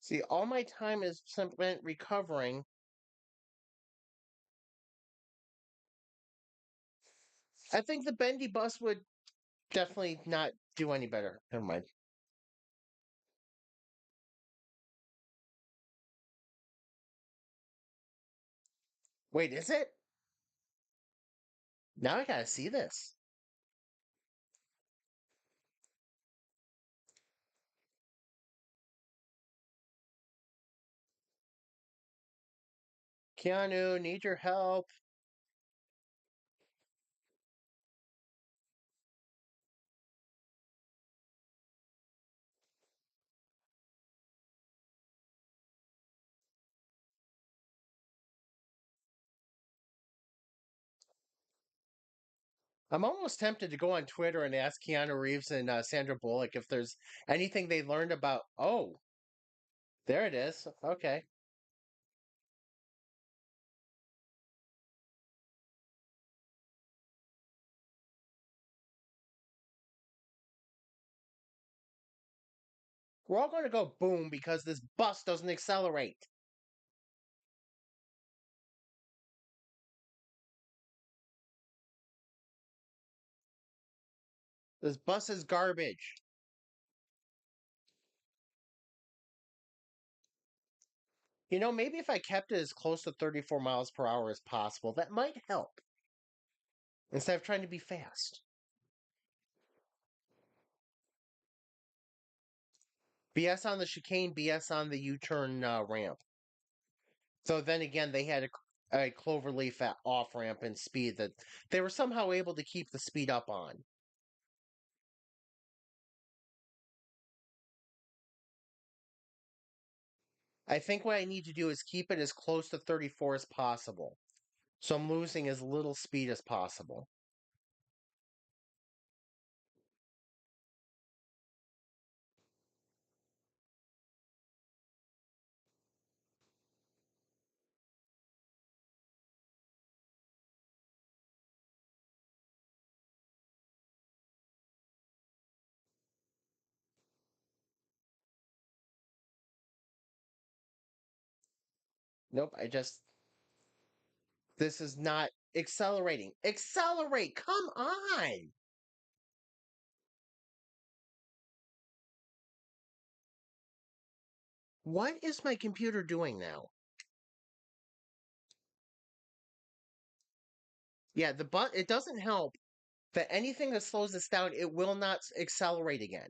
See, all my time is spent recovering. I think the bendy bus would definitely not do any better. Never mind. Wait, is it? Now I gotta see this. Keanu, need your help. I'm almost tempted to go on Twitter and ask Keanu Reeves and Sandra Bullock if there's anything they learned about. Oh, There it is. Okay. We're all going to go boom because this bus doesn't accelerate. This bus is garbage. You know, maybe if I kept it as close to 34 miles per hour as possible, that might help instead of trying to be fast. BS on the chicane, BS on the U turn ramp. So then again, they had a cloverleaf at off ramp and speed that they were somehow able to keep the speed up on. I think what I need to do is keep it as close to 34 as possible. So I'm losing as little speed as possible. Nope, this is not accelerating. Accelerate! Come on! What is my computer doing now? Yeah, it doesn't help that anything that slows this down, it will not accelerate again.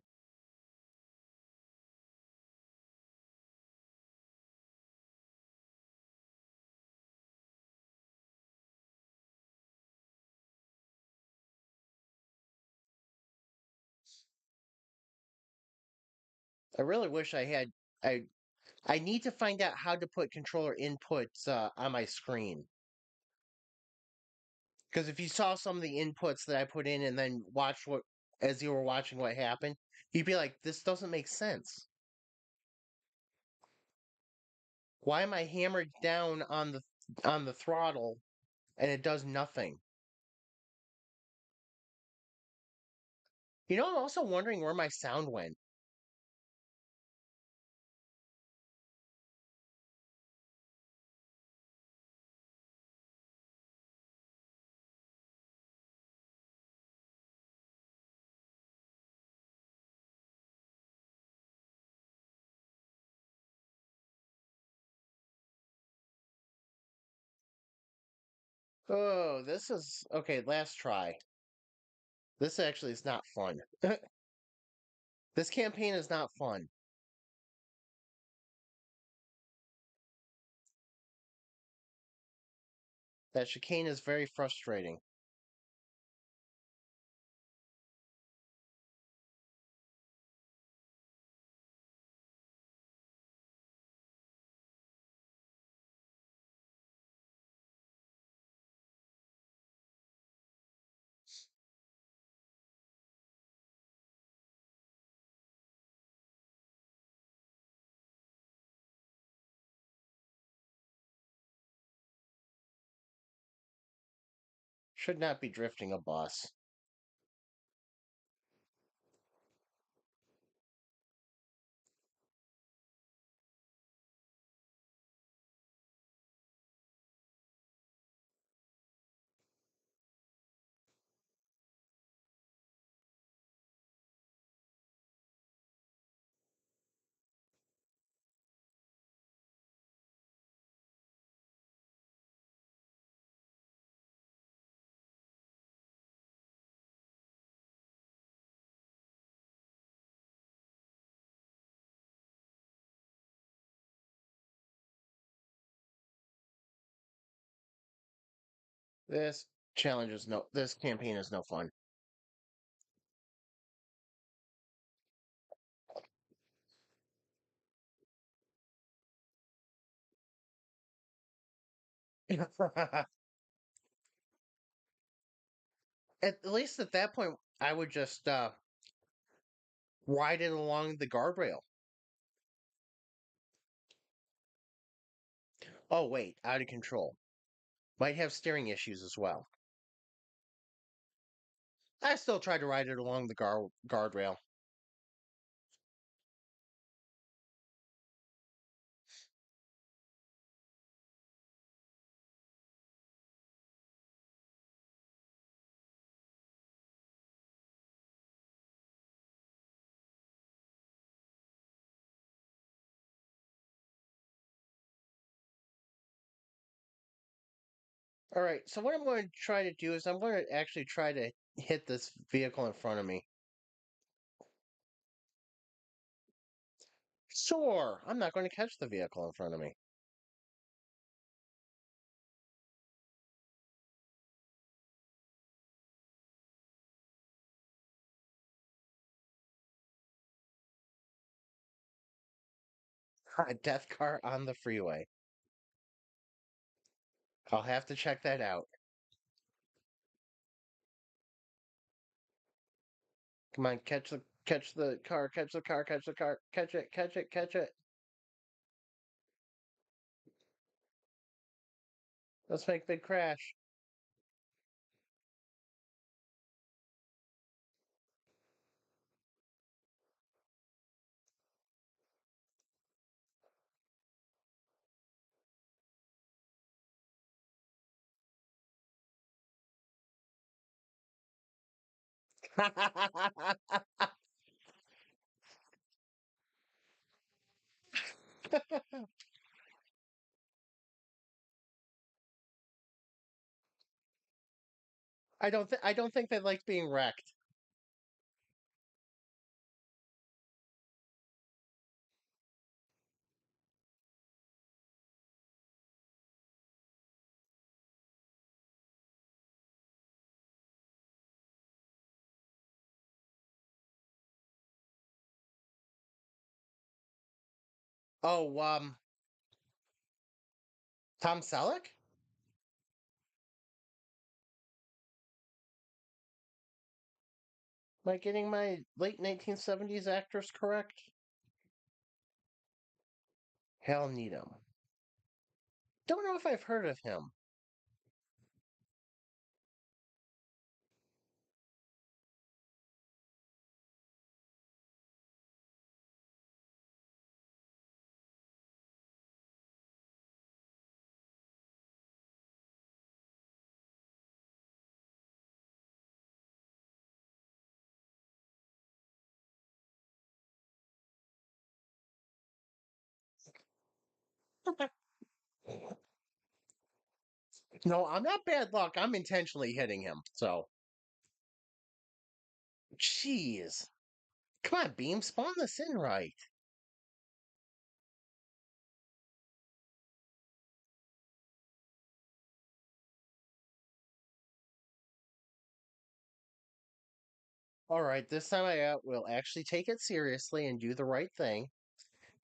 I really wish I I need to find out how to put controller inputs on my screen. Because if you saw some of the inputs that I put in and then watch what as you were watching what happened, you'd be like, this doesn't make sense. Why am I hammered down on the throttle and it does nothing? You know, I'm also wondering where my sound went. Oh, this is okay, last try. This actually is not fun. This campaign is not fun. That chicane is very frustrating. Should not be drifting a bus. This campaign is no fun. At least at that point, I would just ride it along the guardrail. Oh, wait, out of control. Might have steering issues as well. I still try to ride it along the guardrail. All right, so what I'm going to try to do is I'm going to actually try to hit this vehicle in front of me. Sure, I'm not going to catch the vehicle in front of me. A death car on the freeway. I'll have to check that out. Come on, catch the car, catch the car, catch the car, catch it, catch it, catch it. Let's make big crash. I don't think they like being wrecked. Oh, Tom Selleck? Am I getting my late 1970s actors correct? Hal Needham. Don't know if I've heard of him. No, I'm not bad luck. I'm intentionally hitting him. So, jeez. Come on, Beam, spawn this in right. All right, this time I will actually take it seriously and do the right thing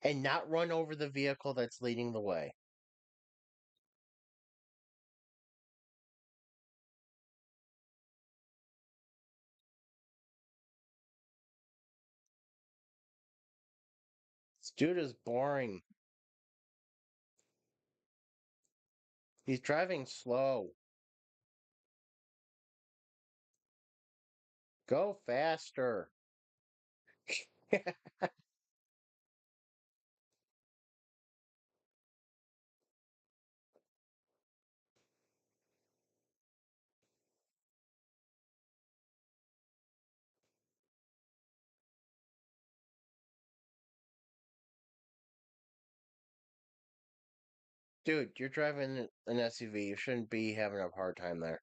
and not run over the vehicle that's leading the way. This dude is boring. He's driving slow. Go faster. Dude, you're driving an SUV. You shouldn't be having a hard time there.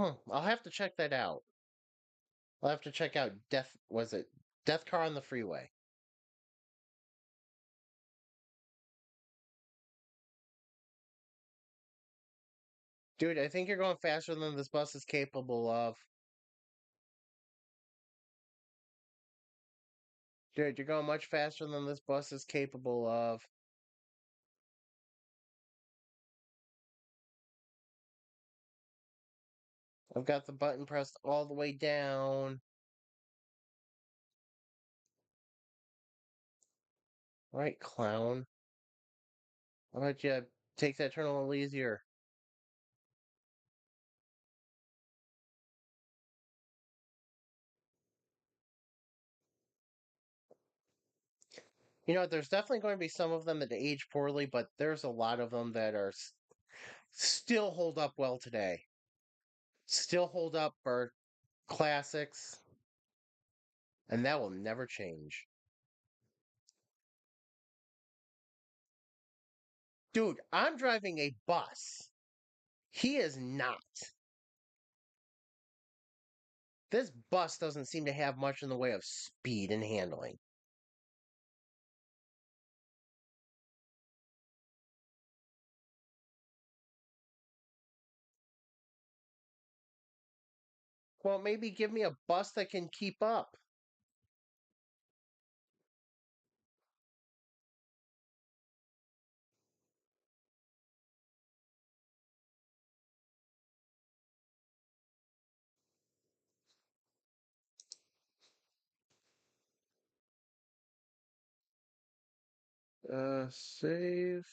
I'll have to check that out. I'll have to check out was it Death Car on the Freeway? Dude, I think you're going faster than this bus is capable of. Dude, you're going much faster than this bus is capable of. I've got the button pressed all the way down. Right, clown. Why don't you take that turn a little easier? You know, there's definitely going to be some of them that age poorly, but there's a lot of them that are still hold up well today. Still hold up for classics, and that will never change. Dude, I'm driving a bus. He is not. This bus doesn't seem to have much in the way of speed and handling. Well, maybe give me a bus that can keep up. Save.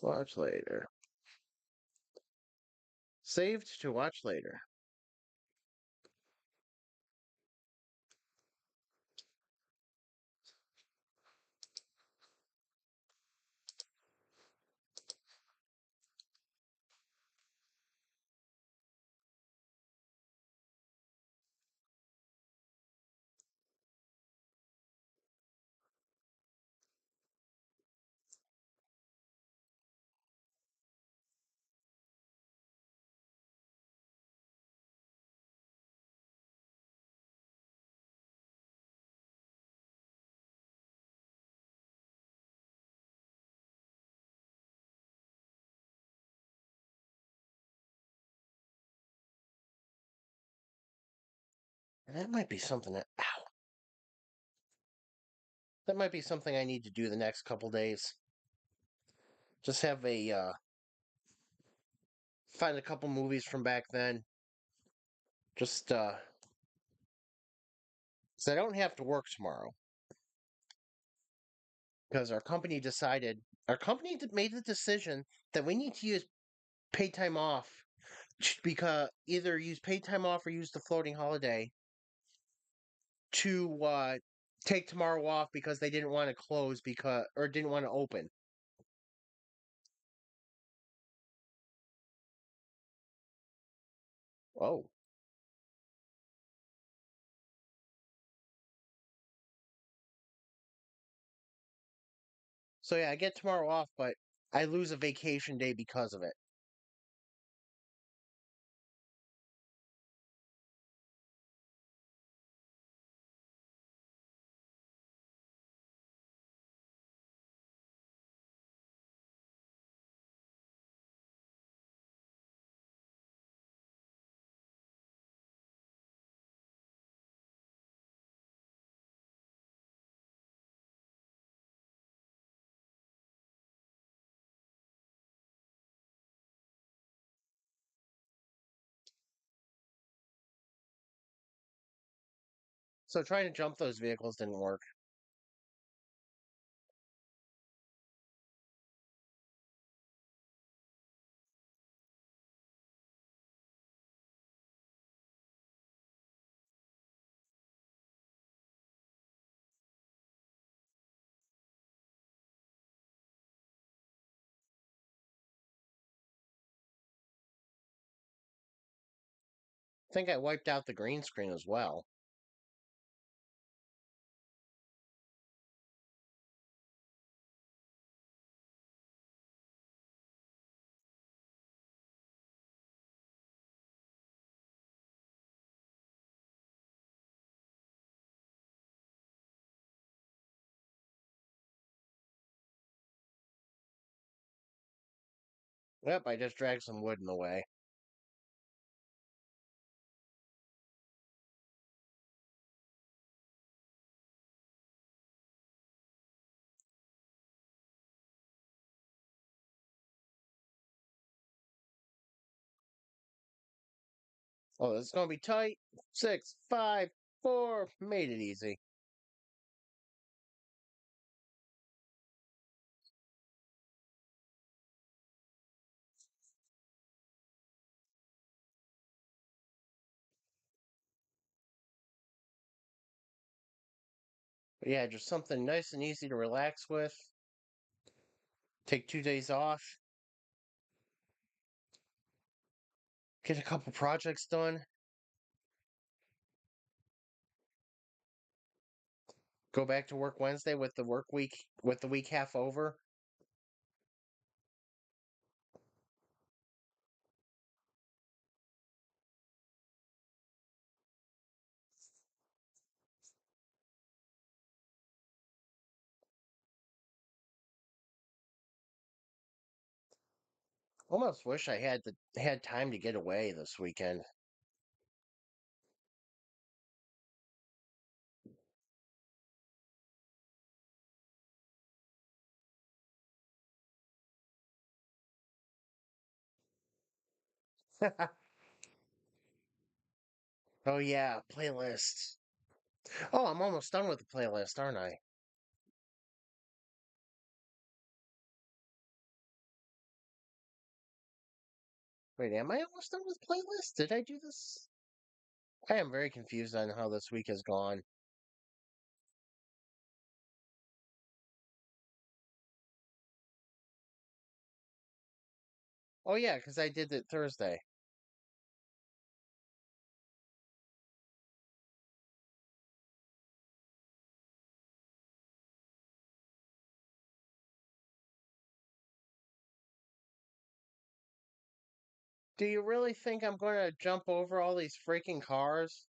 Watch later. Saved to watch later. And that might be something that. Ow. That might be something I need to do the next couple days. Just have a find a couple movies from back then. Just 'cause I don't have to work tomorrow. Because our company made the decision that we need to use paid time off because either use paid time off or use the floating holiday to take tomorrow off because they didn't want to close because or didn't want to open. Oh, so yeah, I get tomorrow off, but I lose a vacation day because of it. So trying to jump those vehicles didn't work. I think I wiped out the green screen as well. Yep, I just dragged some wood in the way. Oh, it's gonna be tight. 6, 5, 4. Made it easy. But yeah, just something nice and easy to relax with. Take 2 days off. Get a couple projects done. Go back to work Wednesday with the work week with the week half over. Almost wish I had time to get away this weekend. Oh yeah, playlist. Oh, I'm almost done with the playlist, aren't I? Wait, am I almost done with playlist? Did I do this? I am very confused on how this week has gone. Oh yeah, because I did it Thursday. Do you really think I'm going to jump over all these freaking cars?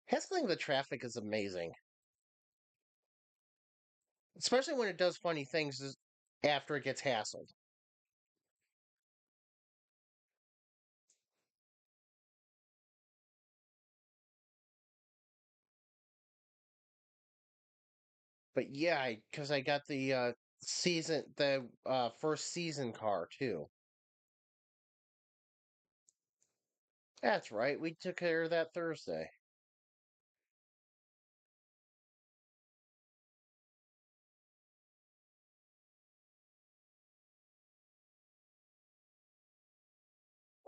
Hassling the traffic is amazing, especially when it does funny things after it gets hassled. But yeah, because I got the first season car too. That's right, we took care of that Thursday.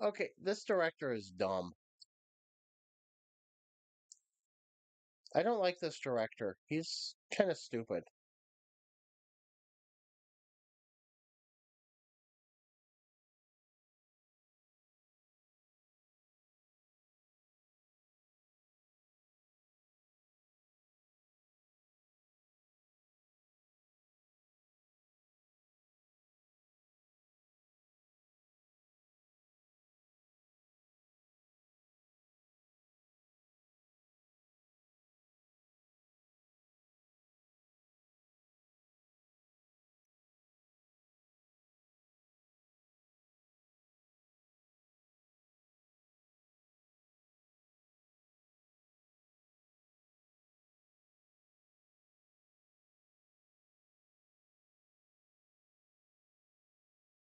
Okay, this director is dumb. I don't like this director. He's kind of stupid.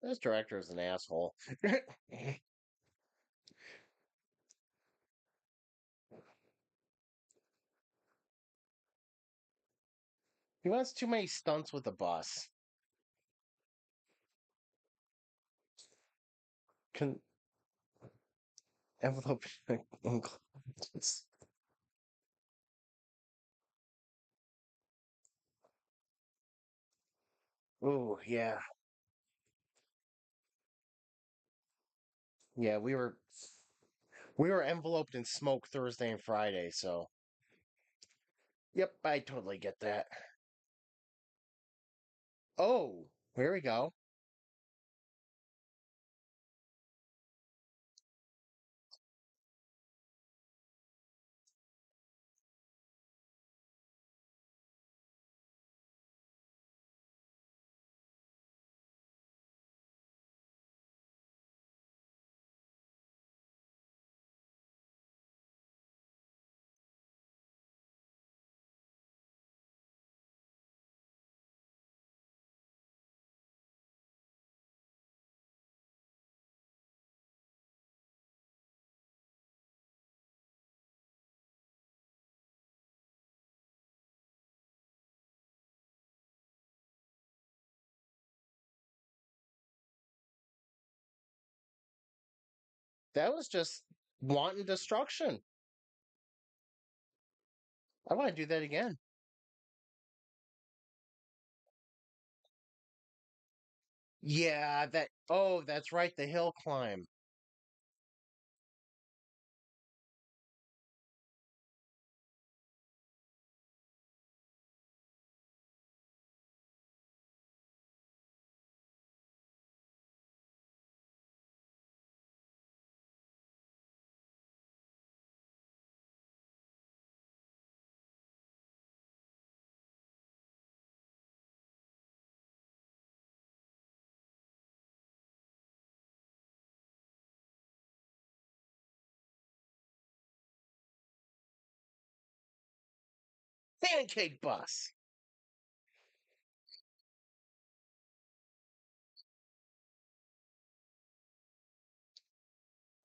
This director is an asshole. He wants too many stunts with the bus. Con- envelope. Oh yeah, yeah. We were enveloped in smoke Thursday and Friday. So yep, I totally get that. Oh, here we go. That was just wanton destruction. I want to do that again. Yeah, that. Oh, that's right. The hill climb. Pancake bus.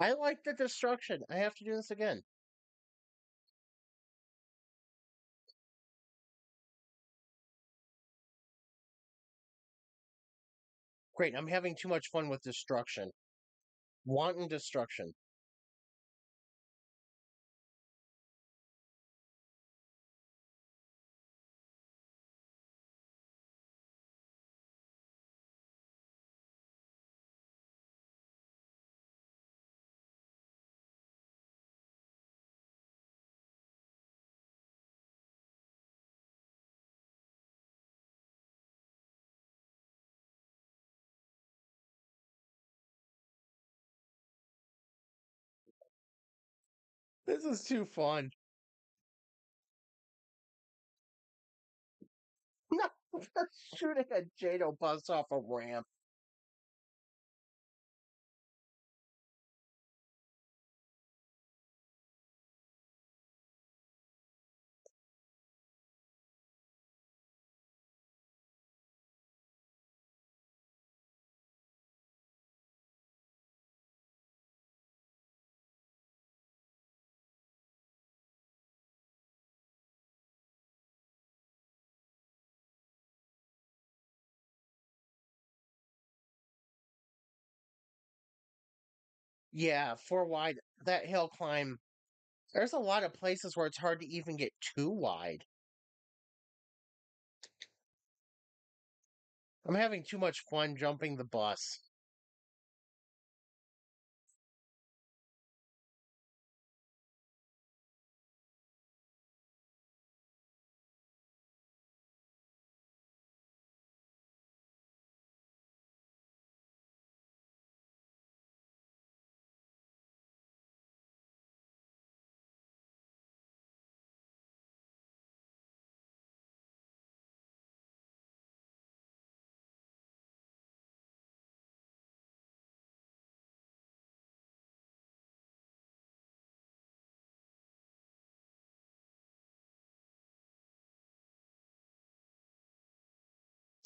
I like the destruction. I have to do this again. Great. I'm having too much fun with destruction. Wanton destruction. This is too fun. No, shooting a Jado bus off a ramp. Yeah, four wide. That hill climb. There's a lot of places where it's hard to even get too wide. I'm having too much fun jumping the bus.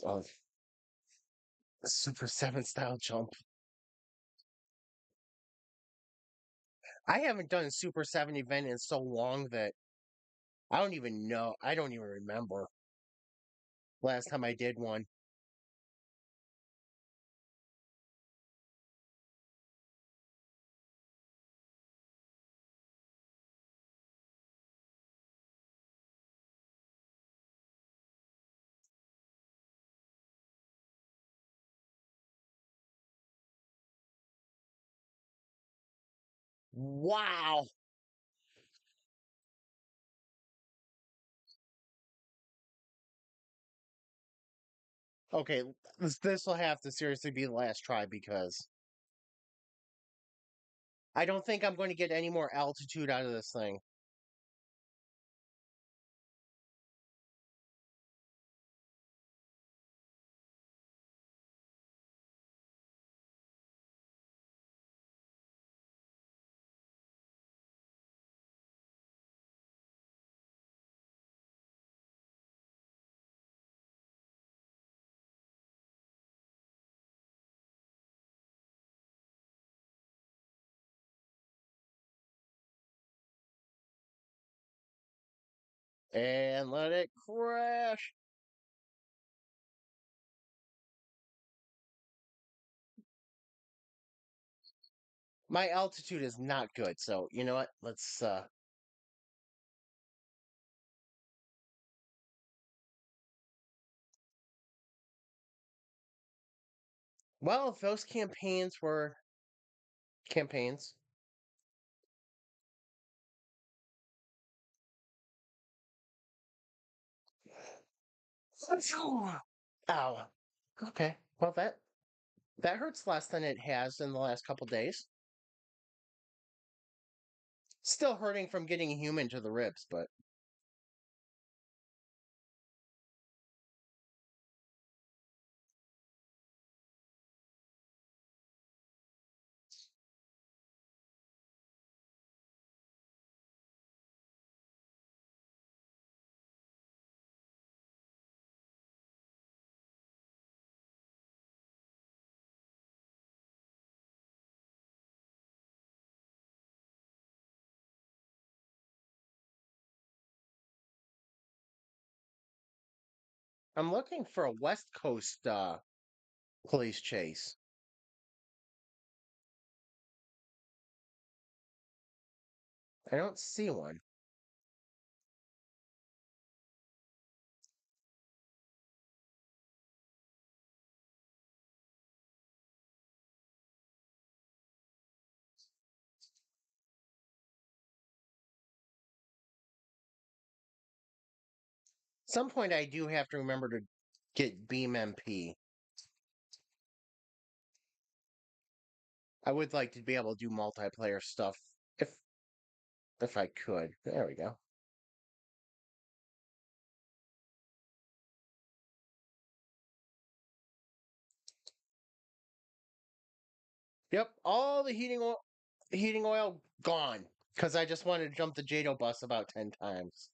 Oh, Super 7 style jump. I haven't done a Super 7 event in so long that I don't even know. I don't even remember last time I did one. Wow. Okay, this will have to seriously be the last try because I don't think I'm going to get any more altitude out of this thing. And let it crash. My altitude is not good, so you know what? Let's well, if those campaigns were campaigns. Ow. Okay. Well, that hurts less than it has in the last couple days. Still hurting from getting a human to the ribs, but I'm looking for a West Coast police chase. I don't see one. Some point I do have to remember to get BeamNG. I would like to be able to do multiplayer stuff if I could. There we go. Yep, all the heating oil gone because I just wanted to jump the Jado bus about 10 times.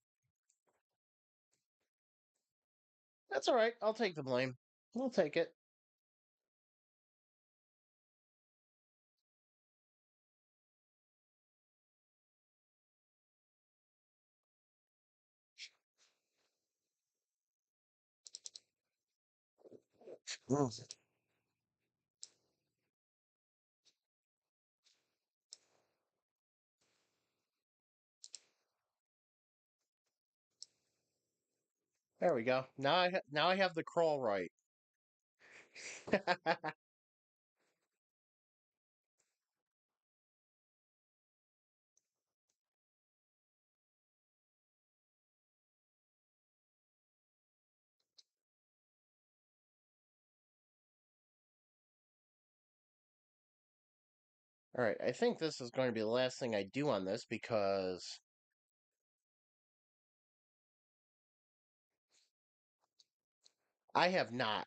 That's all right. I'll take the blame. We'll take it. Mm. There we go. Now I have the crawl right. All right, I think this is going to be the last thing I do on this because I have not.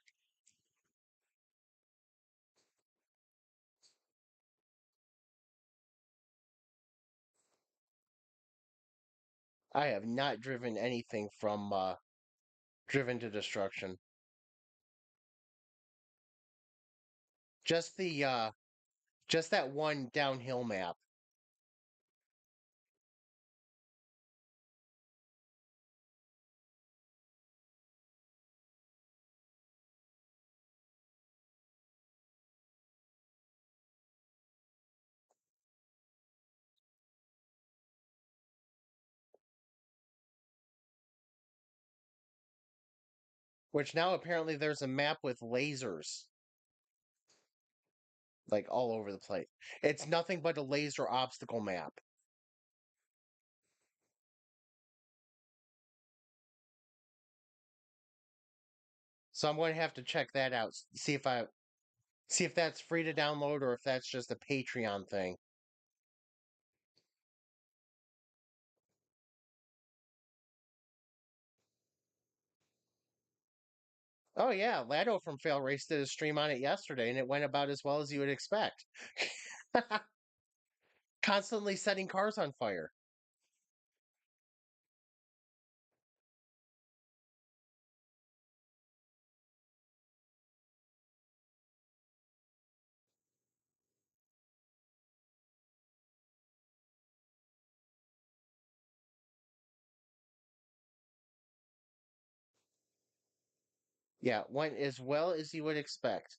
I have not driven anything from Driven to Destruction. Just the just that one downhill map. Which now apparently there's a map with lasers like all over the place. It's nothing but a laser obstacle map. So I'm going to have to check that out. See if that's free to download or if that's just a Patreon thing. Oh yeah, Lado from Fail Race did a stream on it yesterday, and it went about as well as you would expect. Constantly setting cars on fire. Yeah, went as well as you would expect.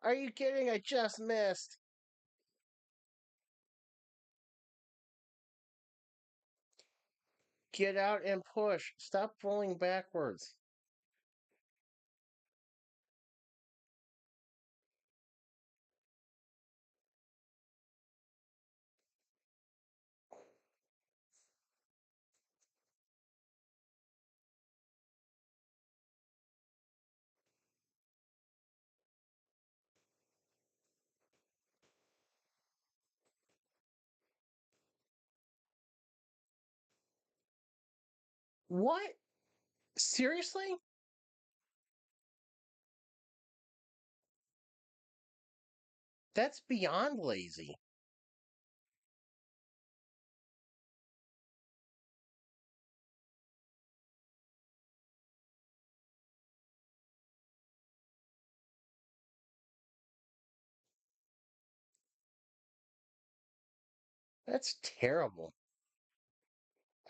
Are you kidding? I just missed. Get out and push. Stop rolling backwards. What? Seriously? That's beyond lazy. That's terrible.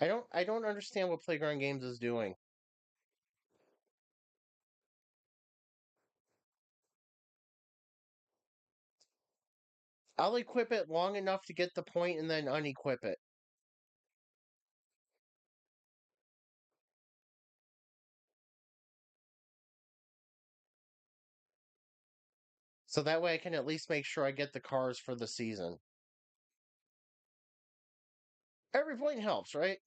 I don't understand what Playground Games is doing. I'll equip it long enough to get the point and then unequip it. So that way I can at least make sure I get the cars for the season. Every point helps, right?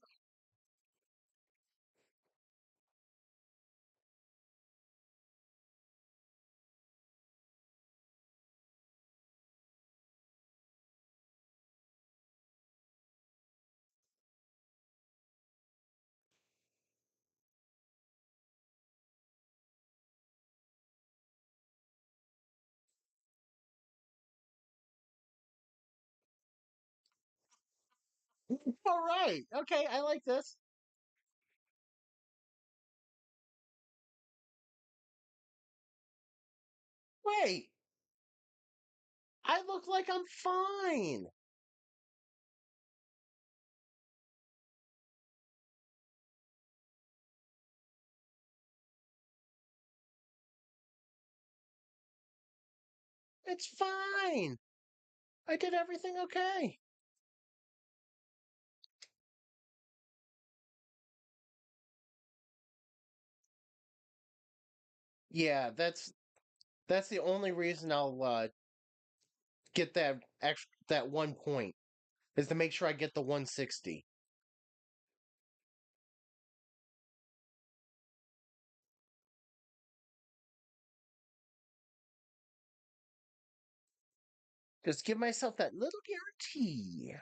All right. Okay, I like this. Wait, I look like I'm fine. It's fine. I did everything okay. Yeah, that's the only reason I'll get that 1 point is to make sure I get the 160. Just give myself that little guarantee.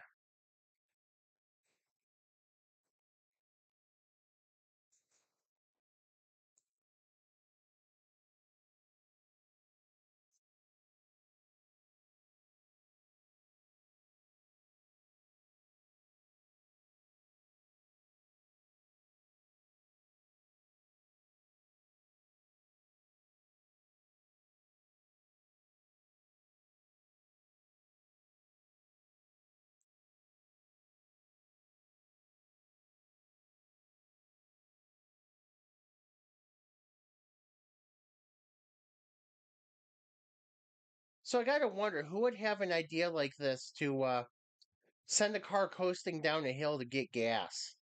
So I gotta wonder who would have an idea like this to send a car coasting down a hill to get gas.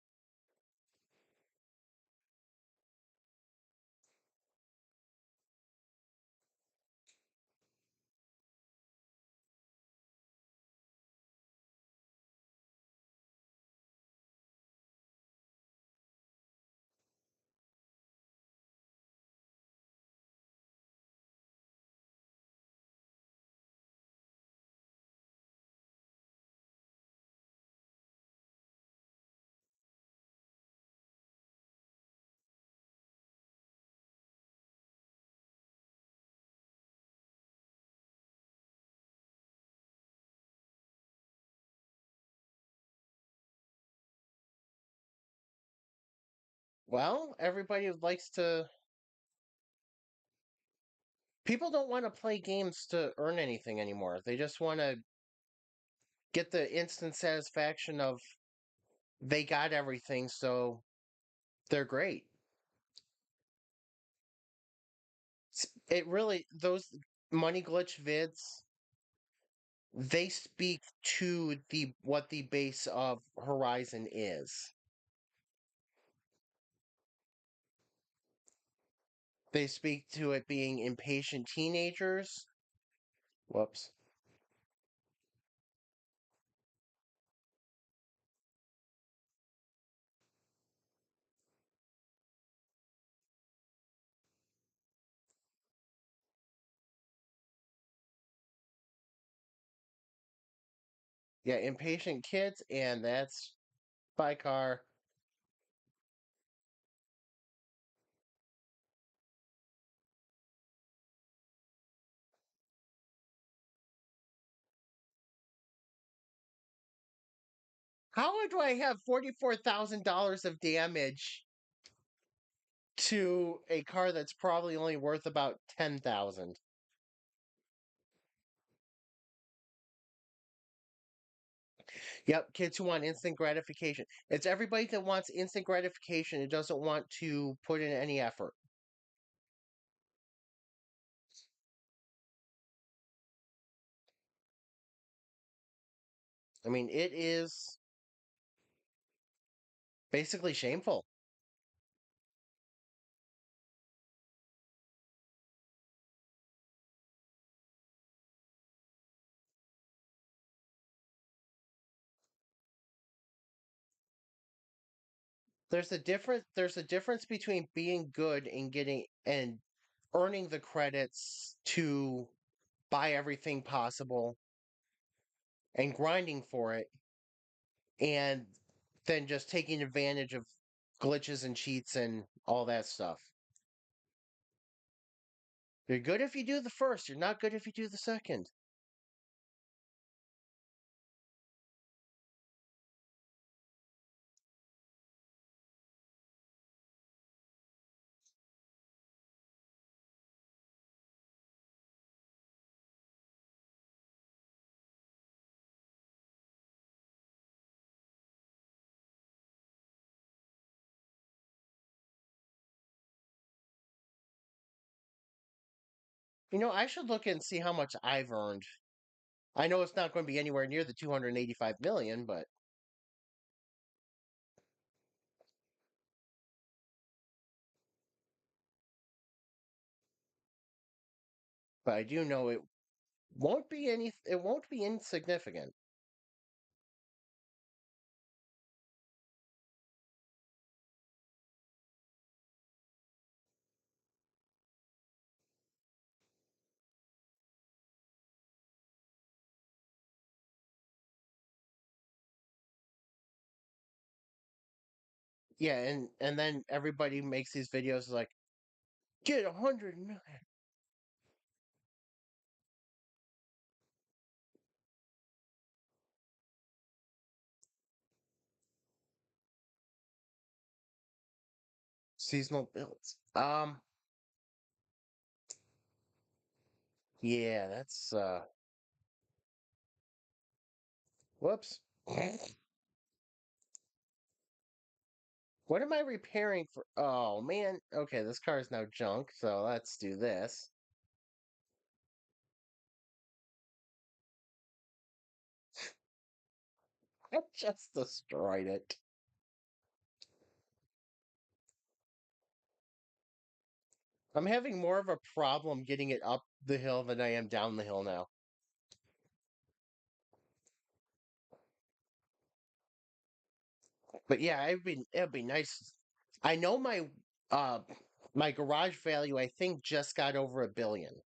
Well, everybody likes to. People don't want to play games to earn anything anymore. They just want to get the instant satisfaction of they got everything, so they're great. It really those money glitch vids, they speak to the what the base of Horizon is. They speak to it being impatient teenagers. Whoops. Yeah, impatient kids, and that's by car. How do I have $44,000 of damage to a car that's probably only worth about 10,000? Yep, kids who want instant gratification. It's everybody that wants instant gratification and doesn't want to put in any effort. I mean, it is basically shameful. There's a difference between being good and getting and earning the credits to buy everything possible and grinding for it and then just taking advantage of glitches and cheats and all that stuff. You're good if you do the first, you're not good if you do the second. I should look and see how much I've earned. I know it's not going to be anywhere near the 285 million, but I do know it won't be insignificant. Yeah, and then everybody makes these videos like get 100 million seasonal builds. Yeah, that's whoops. What am I repairing for? Oh man. Okay, this car is now junk, so let's do this. I just destroyed it. I'm having more of a problem getting it up the hill than I am down the hill now. But yeah, it'd be nice. I know uh my garage value I think just got over 1 billion.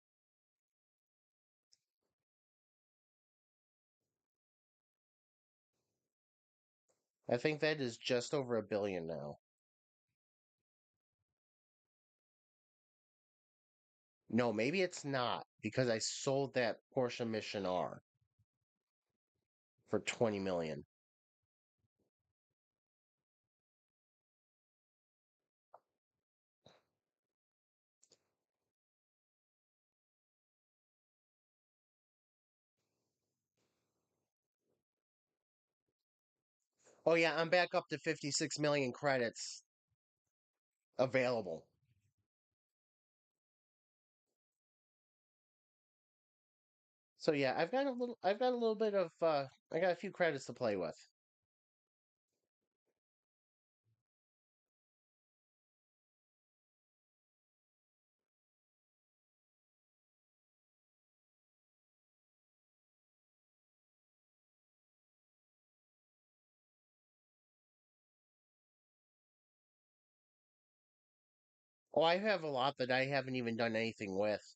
I think that is just over 1 billion now. No, maybe it's not because I sold that Porsche Mission R for 20 million. Oh yeah, I'm back up to 56 million credits available. So yeah, I've got a little bit of I got a few credits to play with. Oh, I have a lot that I haven't even done anything with.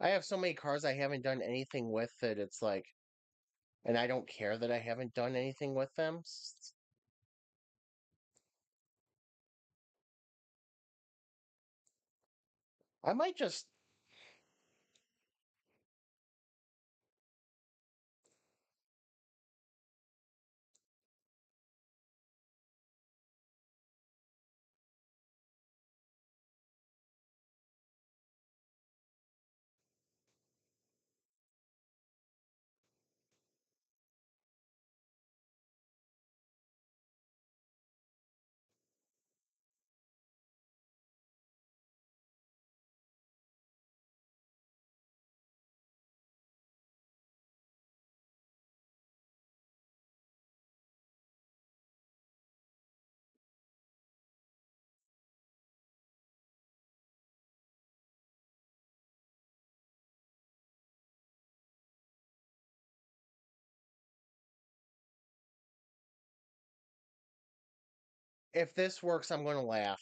I have so many cars I haven't done anything with that it's like, and I don't care that I haven't done anything with them. I might just, if this works, I'm going to laugh.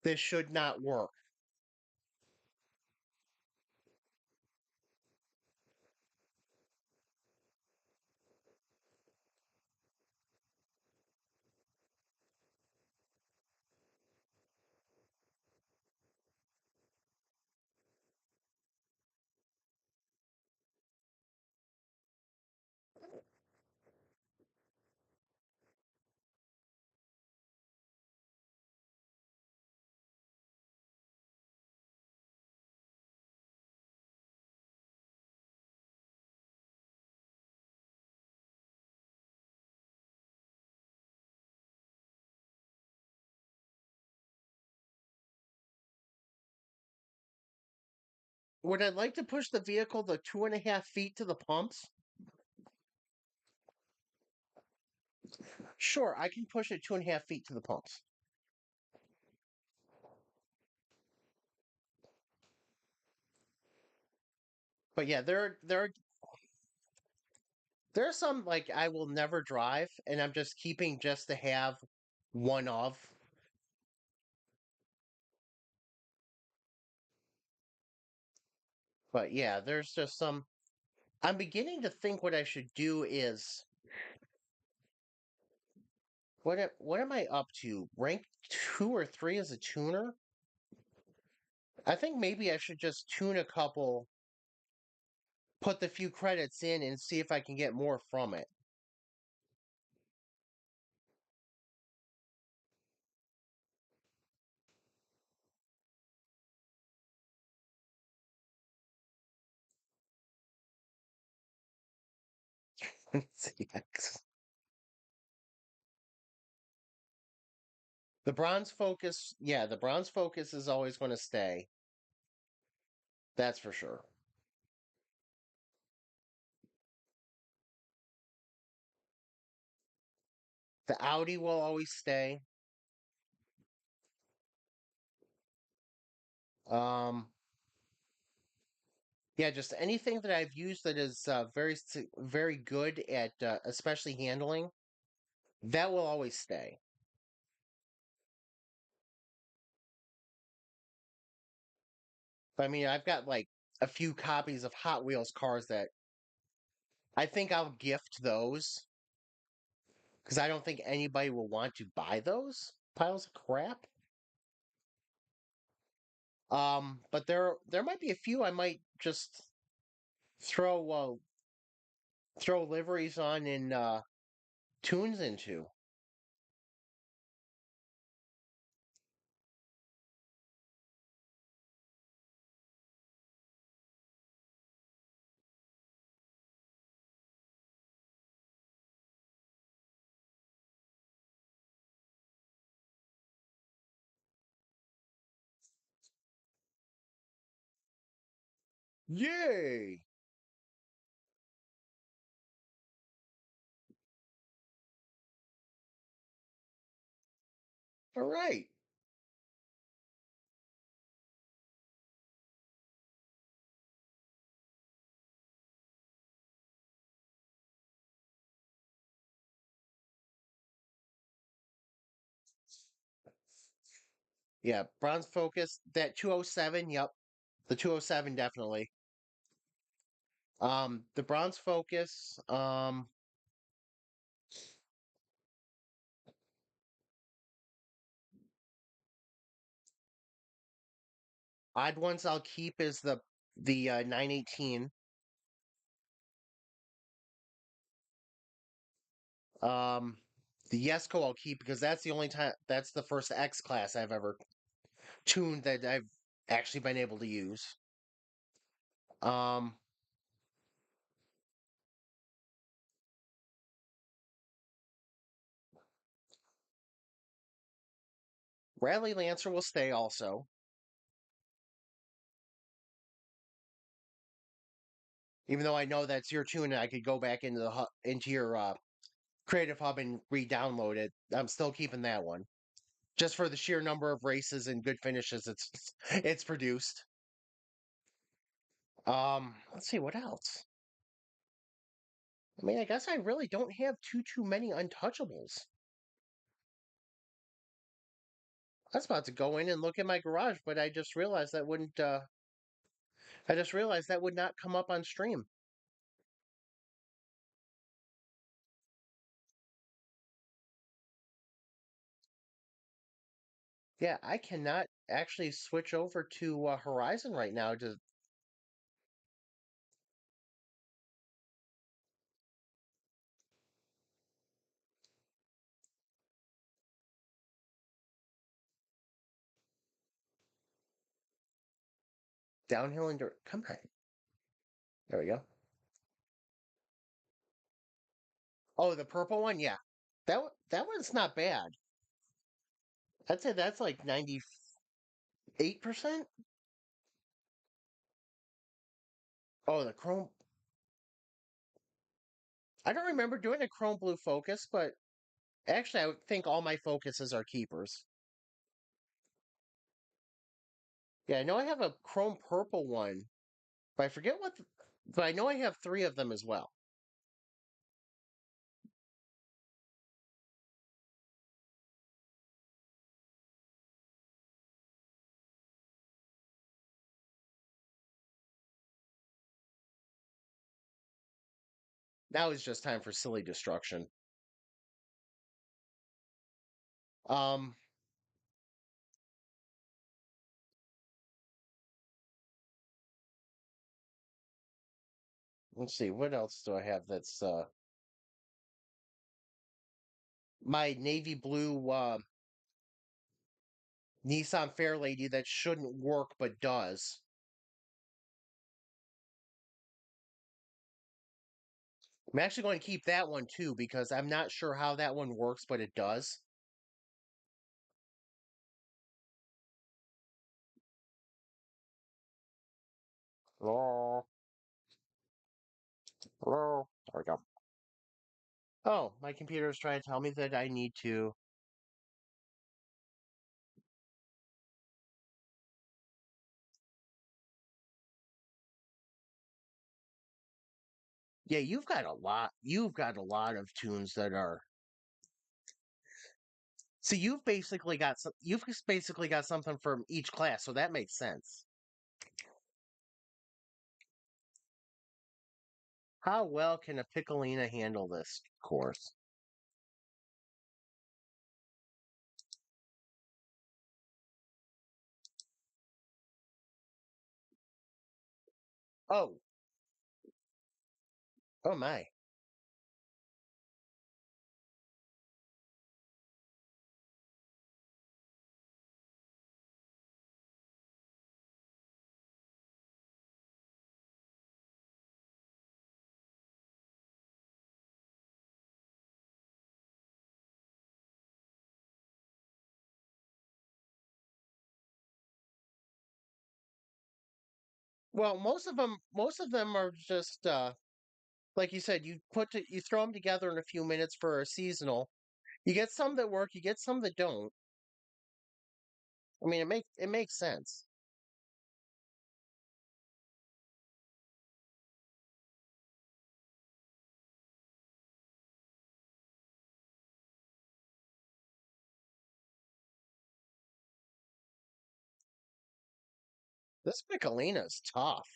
This should not work. Would I like to push the vehicle the 2.5 feet to the pumps? Sure, I can push it 2.5 feet to the pumps. But yeah, there are some like I will never drive, and I'm just keeping just to have one of. But yeah, there's just some. I'm beginning to think what I should do is what am I up to? Rank 2 or 3 as a tuner? I think maybe I should just tune a couple, put the few credits in, and see if I can get more from it. CX. The bronze focus, yeah, the bronze focus is always going to stay. That's for sure. The Audi will always stay. Um, yeah, just anything that I've used that is very good at especially handling, that will always stay. I mean, I've got like a few copies of Hot Wheels cars that I think I'll gift those because I don't think anybody will want to buy those piles of crap. But there might be a few I might just throw throw liveries on and tunes into. Yay! All right. Yeah, bronze focus. That 207. Yep, the 207 definitely. The bronze focus. Odd ones I'll keep is the 918. Um, the Yesco I'll keep because that's the only time that's the first X class I've ever tuned that I've actually been able to use. Um, Rally Lancer will stay also, even though I know that's your tune and I could go back into into your Creative Hub and re-download it. I'm still keeping that one just for the sheer number of races and good finishes it's produced. Let's see what else. I mean, I guess I really don't have too many untouchables. I was about to go in and look in my garage, but I just realized that wouldn't. I just realized that would not come up on stream. Yeah, I cannot actually switch over to Horizon right now. To downhill and come on. There we go. Oh, the purple one. Yeah, that one's not bad. I'd say that's like 98%. Oh, the chrome. I don't remember doing a chrome blue focus, but actually, I would think all my focuses are keepers. Yeah, I know I have a chrome purple one, but I forget what. But I know I have three of them as well. Now is just time for silly destruction. Um, let's see, what else do I have that's my navy blue Nissan Fairlady that shouldn't work but does. I'm actually going to keep that one too because I'm not sure how that one works, but it does. Oh, oh, there we go. Oh, my computer is trying to tell me that I need to. Yeah, you've got a lot. You've got a lot of tunes that are. So you've basically got some. You've just basically got something from each class, so that makes sense. How well can a Piccolina handle this course? Oh, oh my! Well, most of them are just like you said. You throw them together in a few minutes for a seasonal. You get some that work. You get some that don't. I mean, it makes sense. This Piccolina is tough.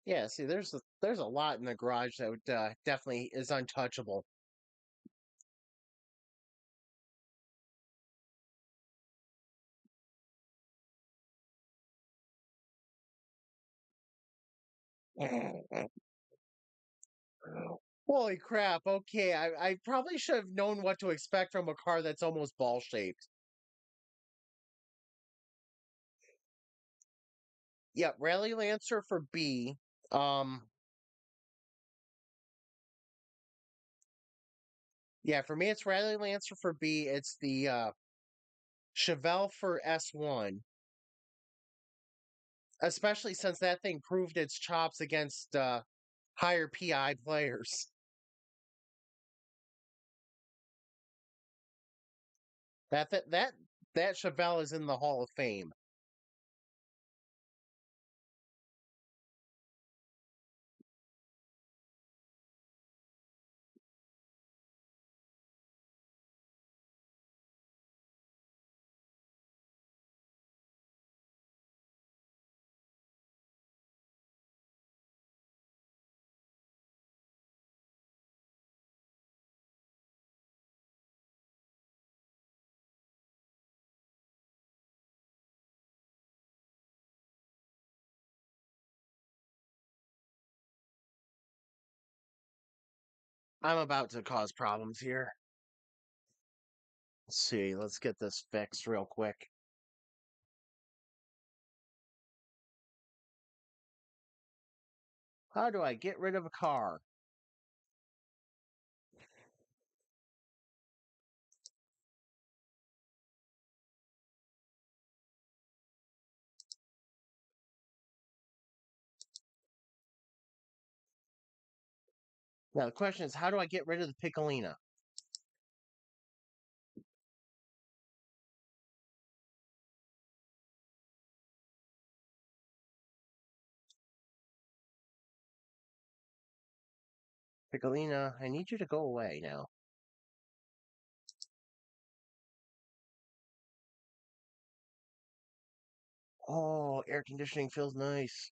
Yeah, see, there's a lot in the garage that would, definitely is untouchable. Holy crap! Okay, I probably should have known what to expect from a car that's almost ball shaped. Yep, Rally Lancer for B. Um, yeah, for me it's Rally Lancer for B. It's the Chevelle for S1, especially since that thing proved its chops against higher PI players. That Chevelle is in the Hall of Fame. I'm about to cause problems here. Let's see. Let's get this fixed real quick. How do I get rid of a car? Now the question is, how do I get rid of the Piccolina? Piccolina, I need you to go away now. Oh, air conditioning feels nice.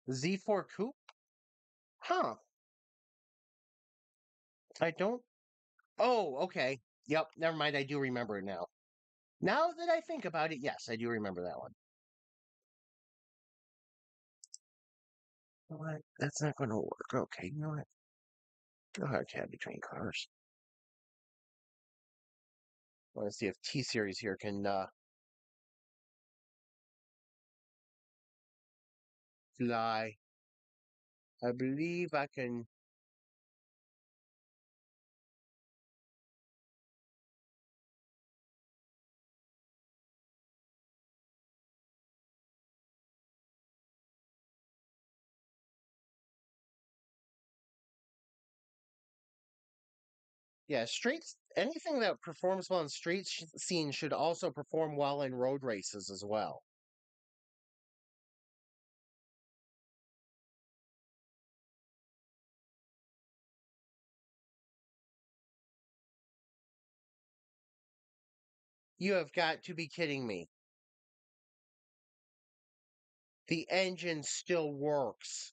Z4 Coupe? Huh. I don't. Oh, okay. Yep, never mind. I do remember it now. Now that I think about it, yes, I do remember that one. You know what? That's not going to work. Okay, you know what? Go ahead, tab between cars. I want to see if T Series here can fly. I believe I can. Yeah, streets. Anything that performs well in scenes should also perform well in road races as well. You have got to be kidding me. The engine still works.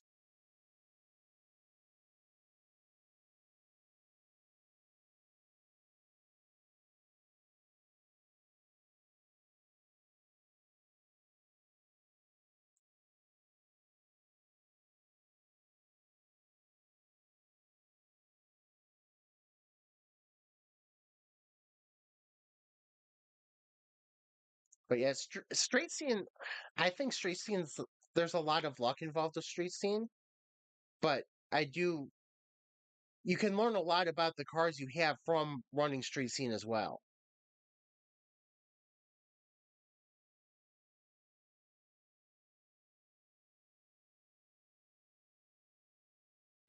But yeah, street scene. I think street scenes. There's a lot of luck involved with street scene, but I do. You can learn a lot about the cars you have from running street scene as well.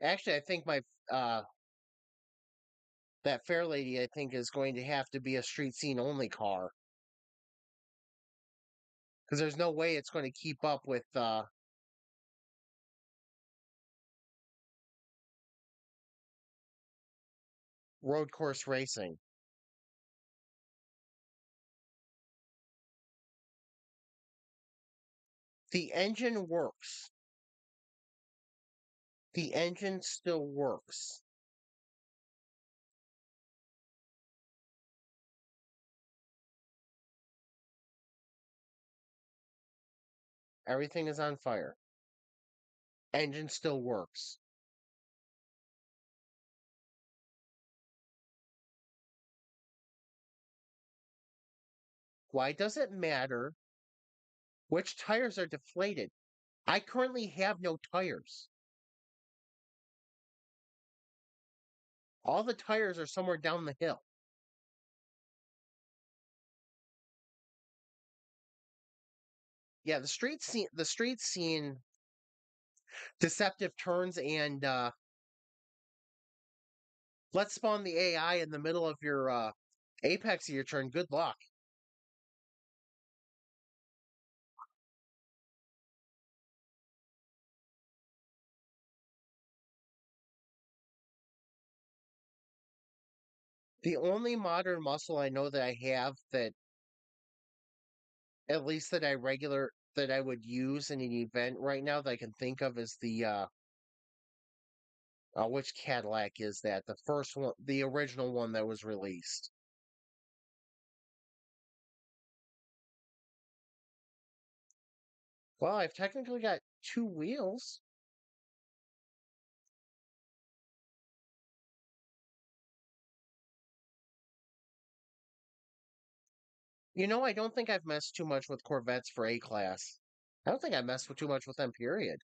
Actually, I think my uh that fair lady I think is going to have to be a street scene only car because there's no way it's going to keep up with road course racing. The engine works. The engine still works. Everything is on fire. Engine still works. Why does it matter which tires are deflated? I currently have no tires. All the tires are somewhere down the hill. Yeah, the street scene deceptive turns and let's spawn the AI in the middle of your apex of your turn. Good luck. The only modern muscle I know that I have that at least that I would use in an event right now that I can think of is the which Cadillac is that? The first one, the original one that was released. Well, I've technically got two wheels. You know, I don't think I've messed too much with Corvettes for A class. I don't think I messed with too much with them, period.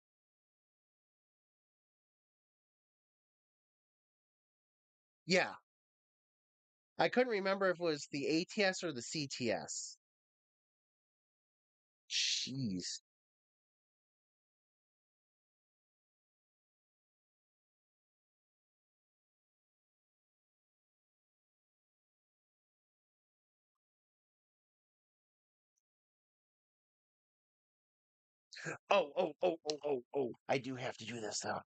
Yeah. I couldn't remember if it was the ATS or the CTS. Jeez. Oh. I do have to do this though.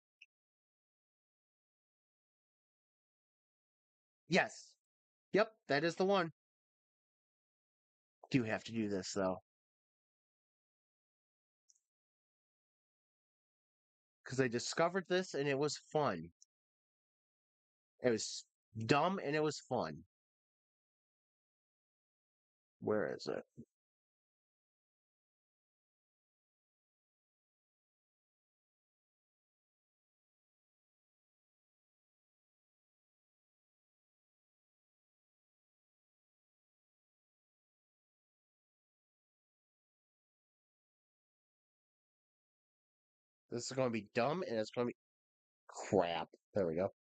Yes. Yep, that is the one. Do have to do this though. Because I discovered this and it was fun. It was dumb and it was fun. Where is it? This is going to be dumb and it's going to be crap. There we go.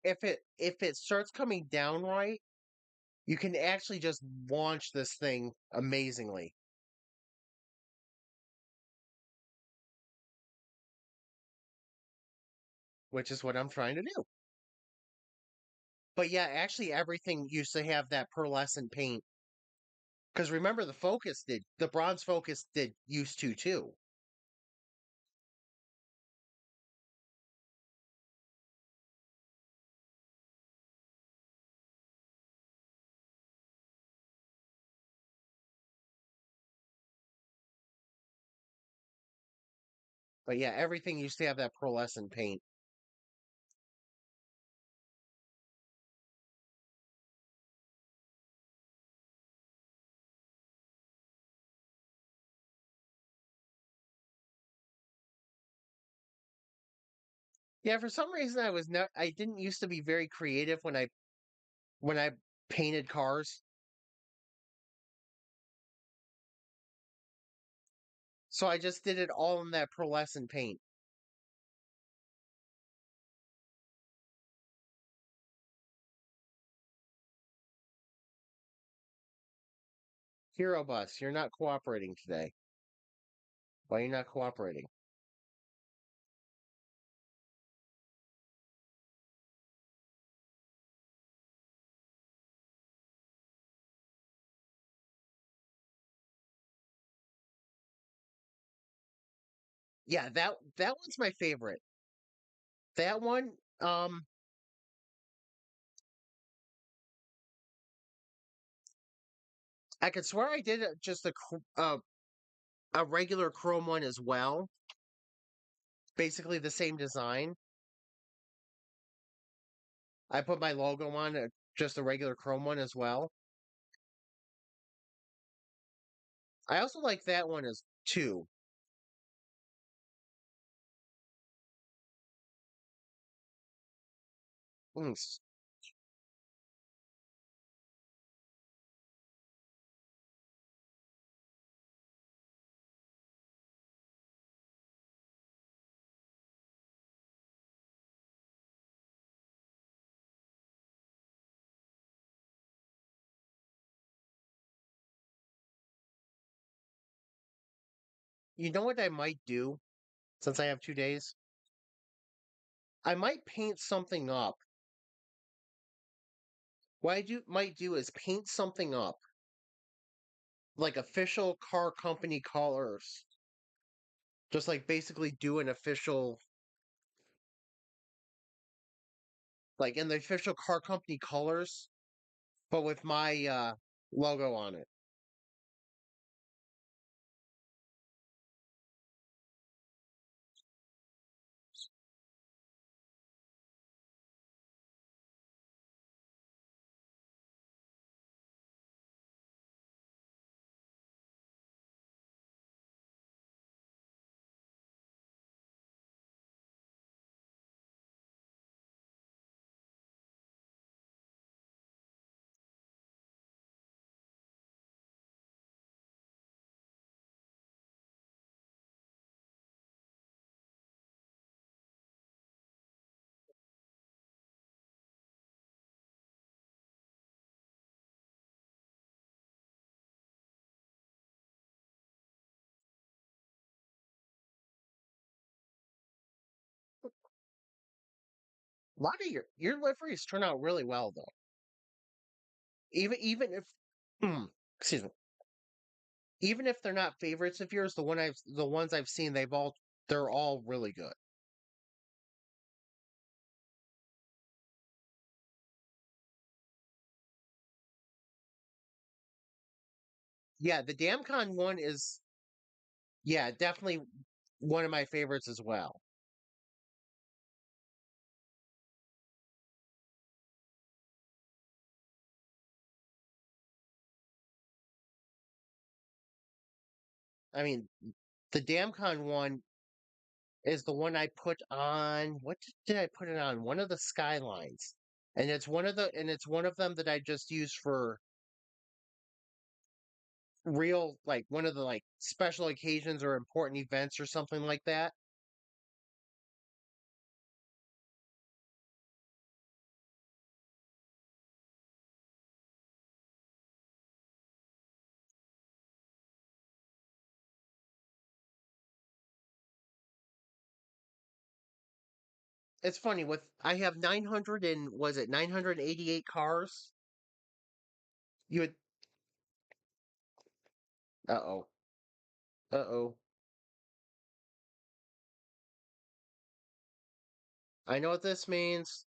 If it starts coming down right, you can actually just launch this thing amazingly, which is what I'm trying to do. But yeah, actually everything used to have that pearlescent paint. Because remember the bronze Focus did used to too. But yeah, everything used to have that pearlescent paint. Yeah, for some reason I didn't used to be very creative when I painted cars. So I just did it all in that pearlescent paint. Hero Bus, you're not cooperating today. Why are you not cooperating? Yeah, that one's my favorite. That one, I could swear I did just a regular chrome one as well. Basically the same design. I put my logo on just a regular chrome one as well. I also like that one as too. Mm, You know what I might do since I have 2 days? I might paint something up. What might do is paint something up like official car company colors. Just like basically do an official like in the official car company colors, but with my logo on it. A lot of your liveries turn out really well though. Even if excuse me, even if they're not favorites of yours, the ones I've seen, they're all really good. Yeah, the DamCon one is yeah, definitely one of my favorites as well. I mean, the DamCon one is the one I put on. What did I put it on? One of the skylines, and it's one of them that I just use for real, like one of the like special occasions or important events or something like that. It's funny with I have 900 and was it 988 cars? You would uh-oh. Uh-oh. I know what this means.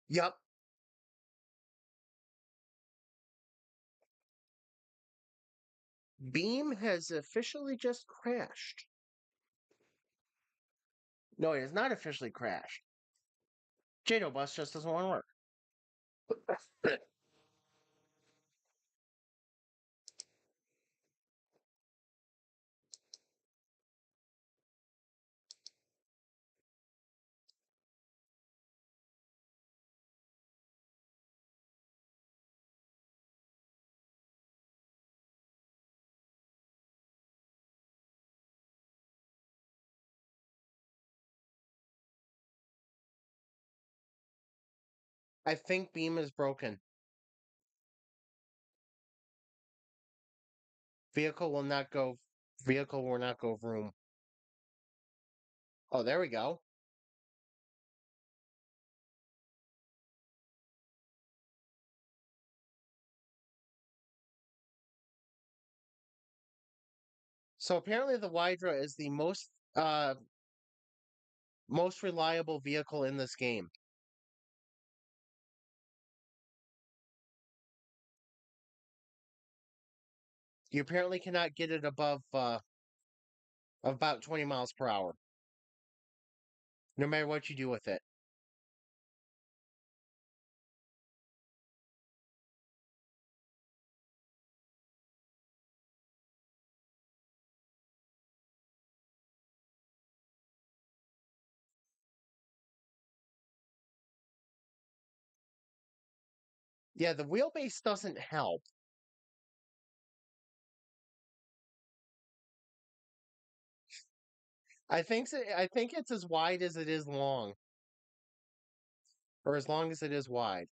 Yup. Beam has officially just crashed. No, it has not officially crashed. Jado Bus just doesn't want to work. I think Beam is broken. Vehicle will not go. Vehicle will not go vroom. Oh, there we go. So apparently the Wydra is the most reliable vehicle in this game. You apparently cannot get it above about 20 miles per hour, no matter what you do with it. Yeah, the wheelbase doesn't help. I think it's as wide as it is long, or as long as it is wide.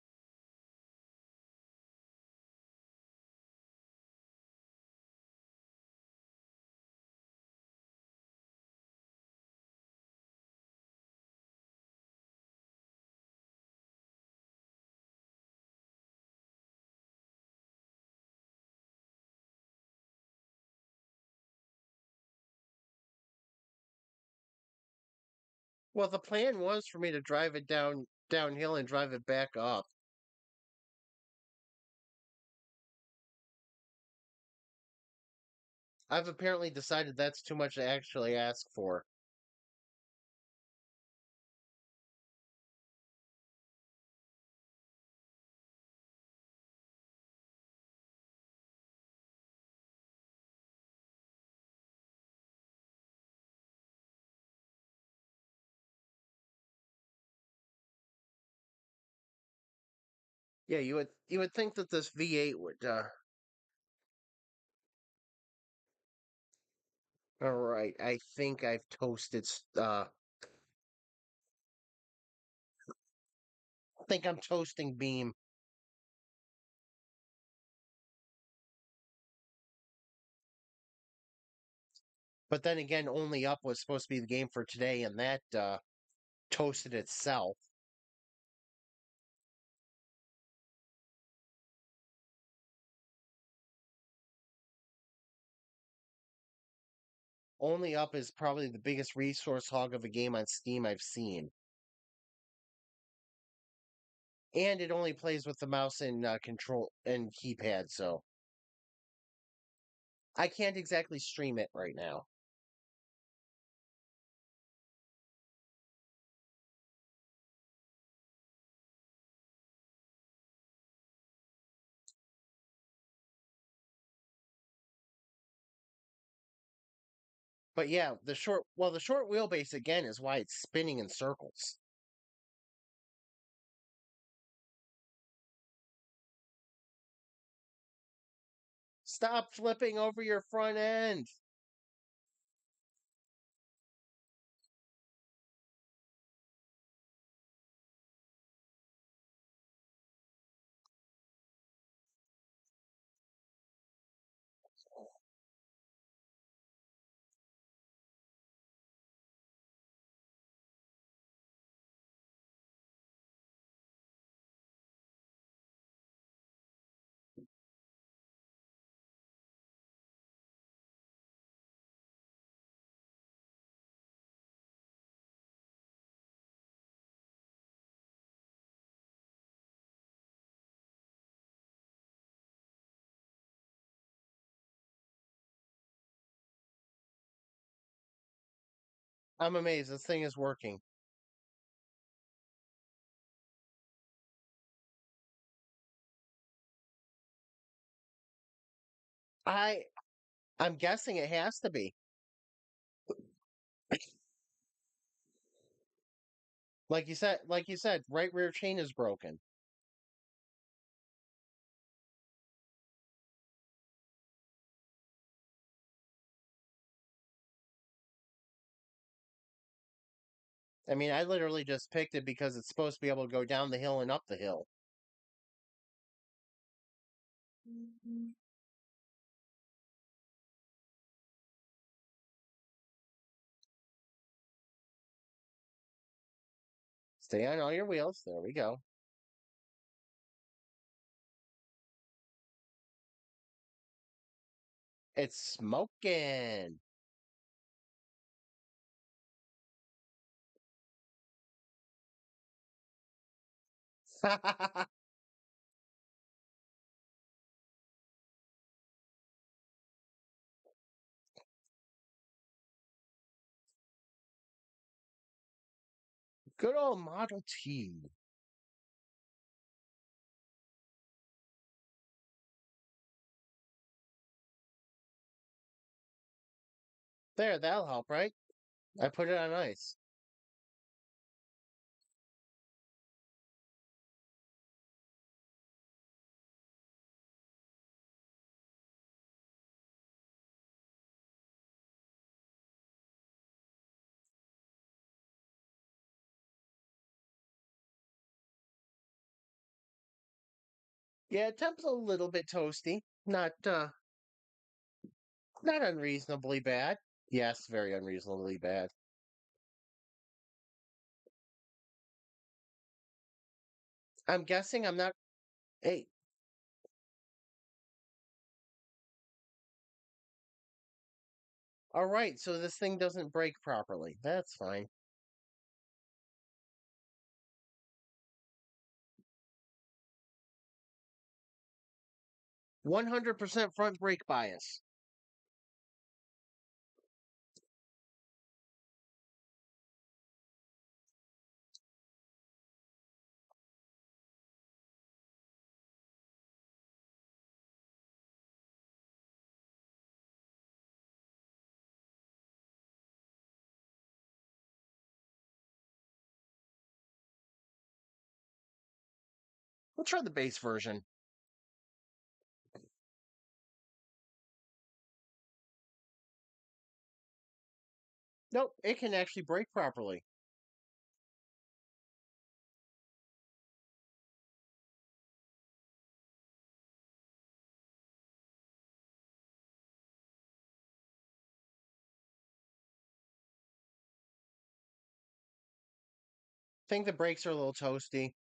Well, the plan was for me to drive it downhill and drive it back up. I've apparently decided that's too much to actually ask for. Yeah, you would think that this V8 would all right, I think I've toasted I think I'm toasting Beam. But then again, Only Up was supposed to be the game for today and that toasted itself. Only Up is probably the biggest resource hog of a game on Steam I've seen. And it only plays with the mouse and control and keypad, so I can't exactly stream it right now. But yeah, the short wheelbase again is why it's spinning in circles. Stop flipping over your front end. I'm amazed this thing is working. I I'm guessing it has to be. Like you said, right rear chain is broken. I mean, I literally just picked it because it's supposed to be able to go down the hill and up the hill. Stay on all your wheels. There we go. It's smoking. Good old Model T. There, that'll help, right? I put it on ice. Yeah, temp's a little bit toasty. Not unreasonably bad. Yes, very unreasonably bad. I'm guessing I'm not. Hey, all right. So this thing doesn't brake properly. That's fine. 100% front brake bias. We'll try the base version. Nope, it can actually brake properly. Think the brakes are a little toasty.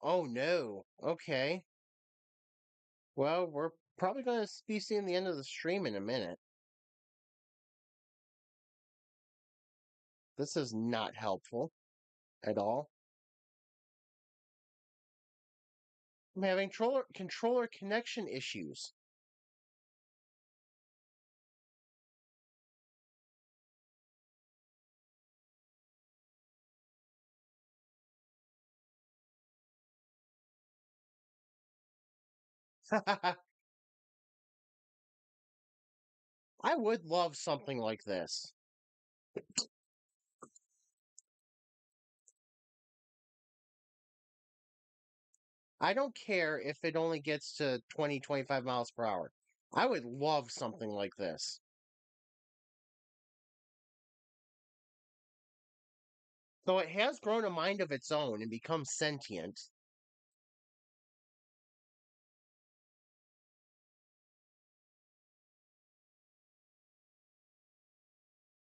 Oh no. Okay. Well, we're probably going to be seeing the end of the stream in a minute. This is not helpful at all. I'm having controller connection issues. I would love something like this. I don't care if it only gets to 20, 25 miles per hour. I would love something like this. So it has grown a mind of its own and become sentient.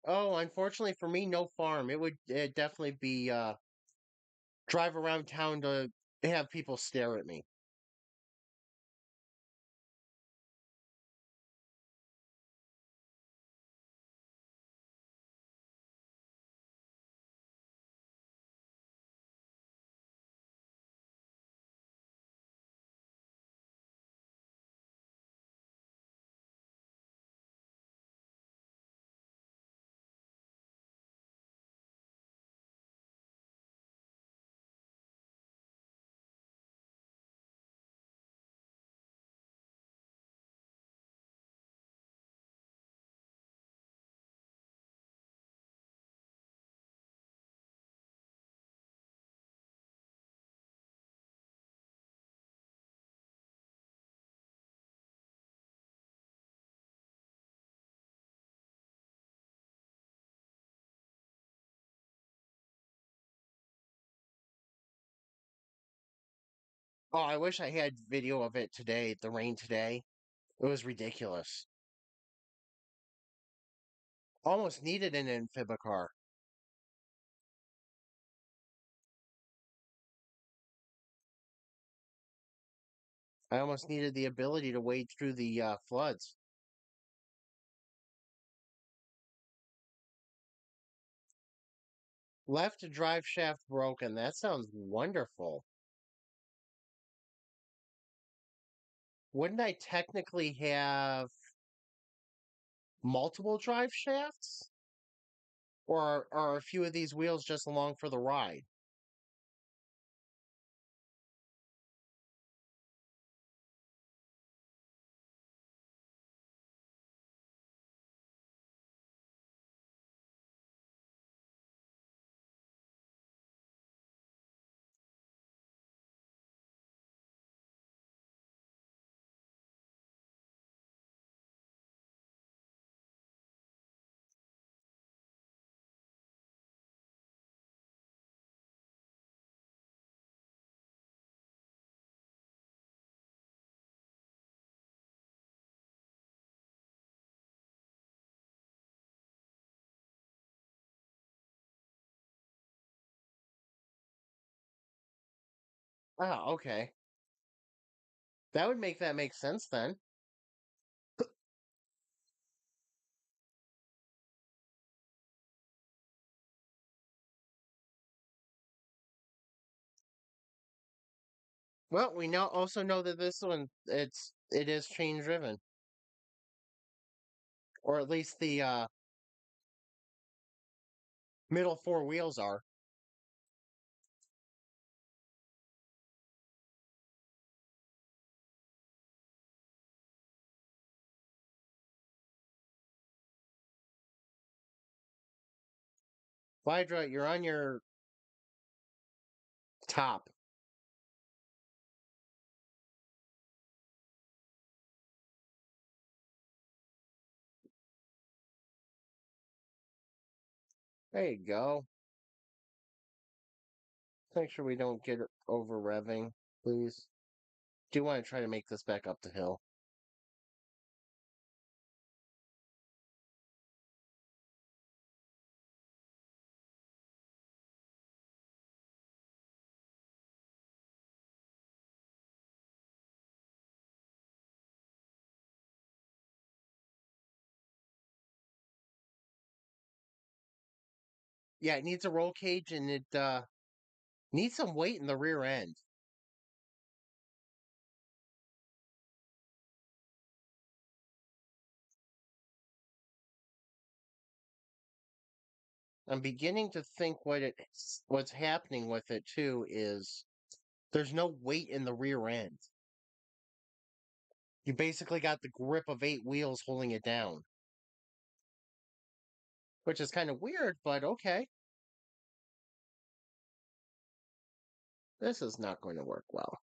Oh, unfortunately for me, no farm. It'd definitely be drive around town to have people stare at me. Oh, I wish I had video of it today, the rain today. It was ridiculous. Almost needed an amphibicar. I almost needed the ability to wade through the floods. Left drive shaft broken. That sounds wonderful. Wouldn't I technically have multiple drive shafts? Or are a few of these wheels just along for the ride? Ah, okay. That would make that make sense then. Well, we know also know that this one it is chain driven, or at least the middle four wheels are. Vidra, you're on your top. There you go. Make sure we don't get over revving, please. Do want to try to make this back up the hill. Yeah, it needs a roll cage and it needs some weight in the rear end. I'm beginning to think what's happening with it too is there's no weight in the rear end. You basically got the grip of 8 wheels holding it down, which is kind of weird, but okay. This is not going to work well.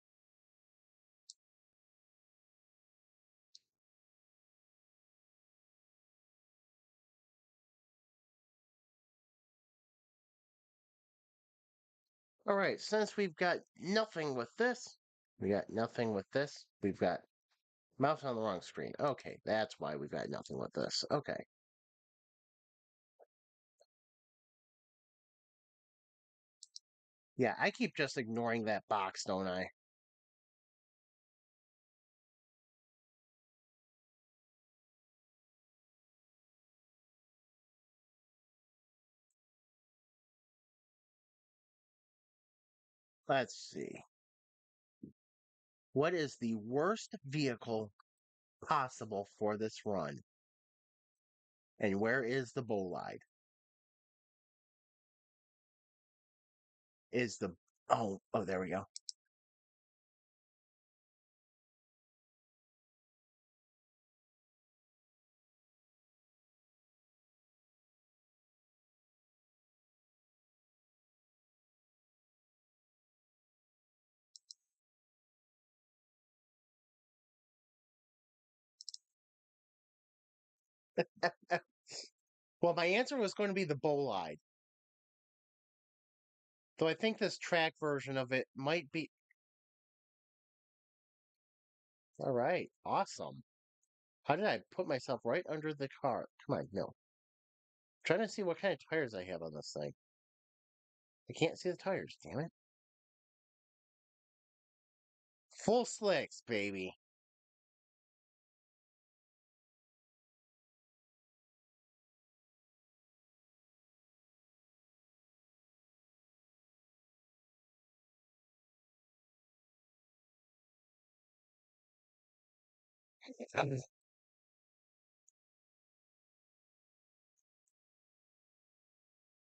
All right, since we've got nothing with this, we got nothing with this, we've got mouse on the wrong screen. Okay, that's why we've got nothing with this. Okay. Yeah, I keep just ignoring that box, don't I? Let's see. What is the worst vehicle possible for this run? And where is the bolide? Is the oh there we go. Well, my answer was going to be the bolide. Though I think this track version of it might be All right, awesome. How did I put myself right under the car? Come on, no. Trying to see what kind of tires I have on this thing. I can't see the tires, damn it. Full slicks, baby.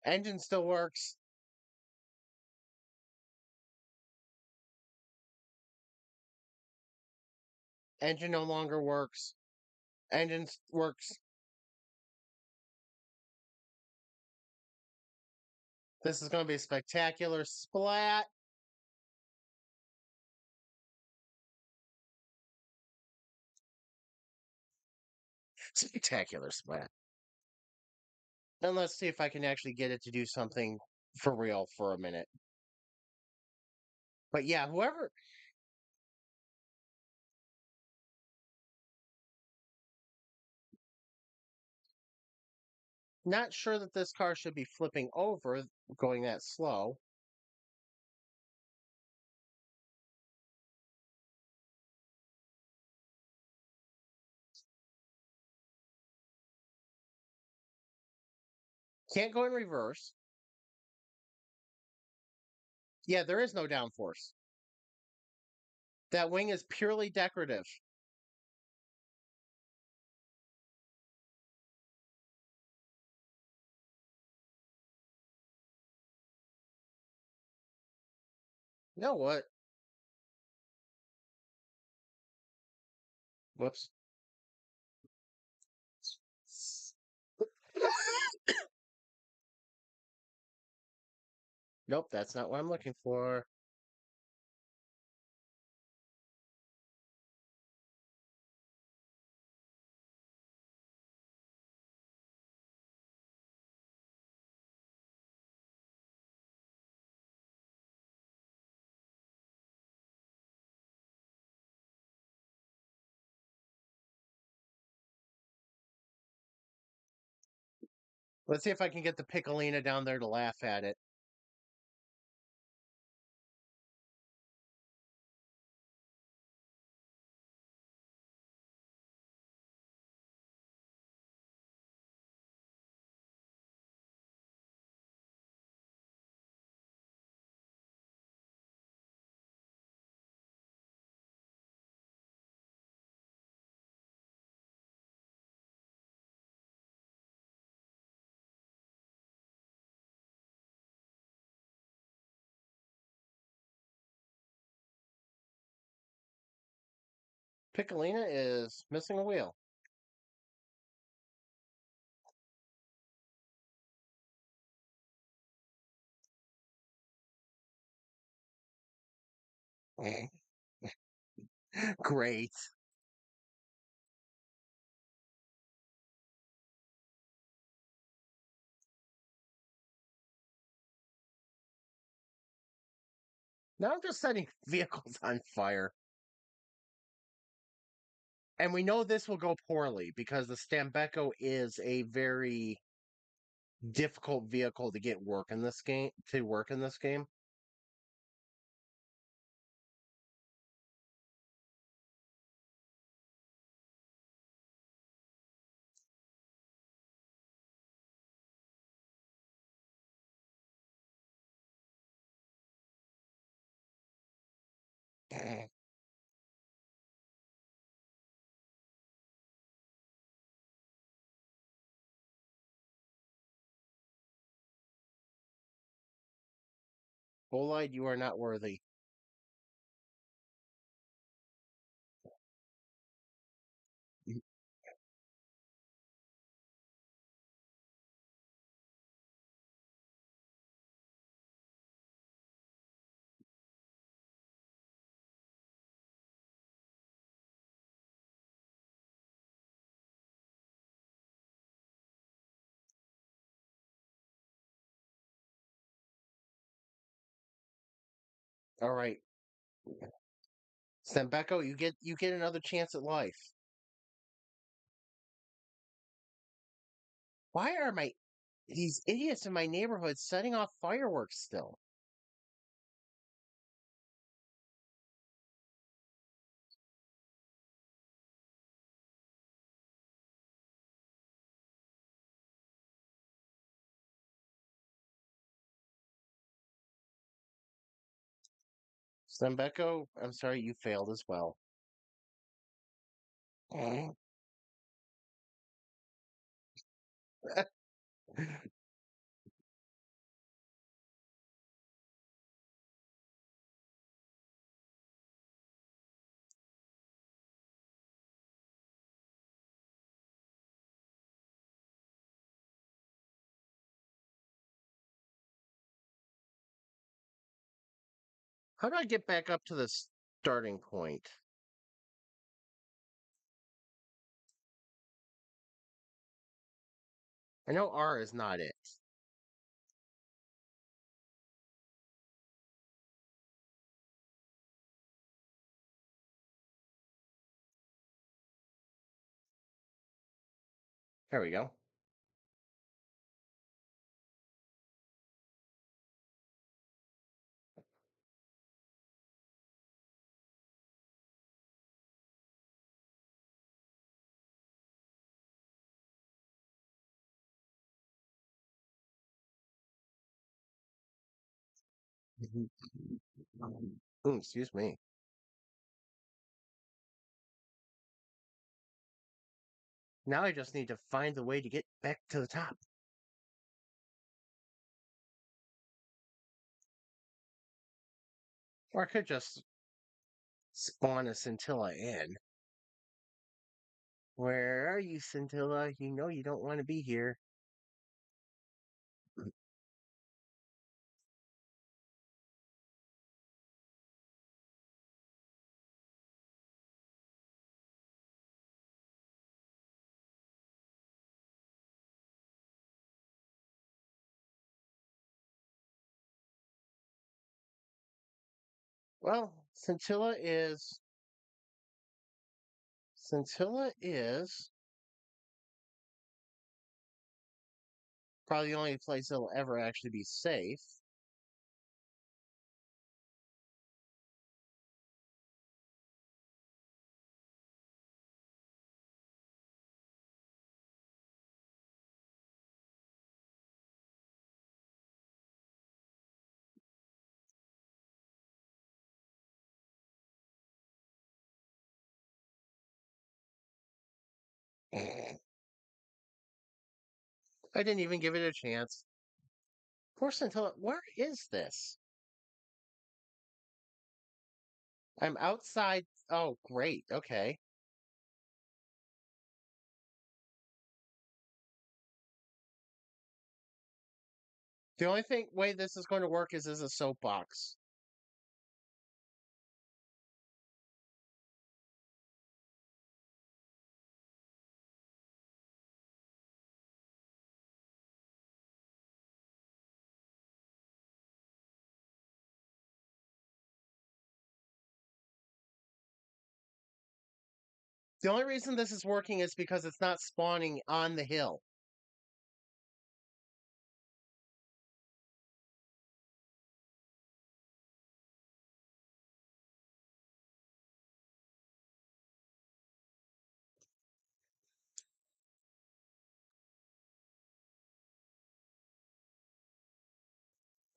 Engine still works. Engine no longer works. Engine works. This is going to be a spectacular splat. Spectacular splat. And let's see if I can actually get it to do something for real for a minute. But yeah, whoever, not sure that this car should be flipping over going that slow. Can't go in reverse. Yeah, there is no downforce. That wing is purely decorative. You know what? Whoops. Nope, that's not what I'm looking for. Let's see if I can get the Piccolina down there to laugh at it. Piccolina is missing a wheel. Great. Now I'm just setting vehicles on fire. And we know this will go poorly because the Stambeco is a very difficult vehicle to get work in this game to work in this game. Bolide, you are not worthy. All right. Sembeko, you get another chance at life. Why are my these idiots in my neighborhood setting off fireworks still? Sembeko, I'm sorry you failed as well. How do I get back up to the starting point? I know R is not it. There we go. Ooh, excuse me. Now I just need to find the way to get back to the top. Or I could just spawn a scintilla in. Where are you, scintilla? You know you don't want to be here. Well, scintilla is probably the only place it'll ever actually be safe. I didn't even give it a chance. Poor scintilla. Where is this? I'm outside. Oh, great. Okay. The only way this is going to work is as a soapbox. The only reason this is working is because it's not spawning on the hill.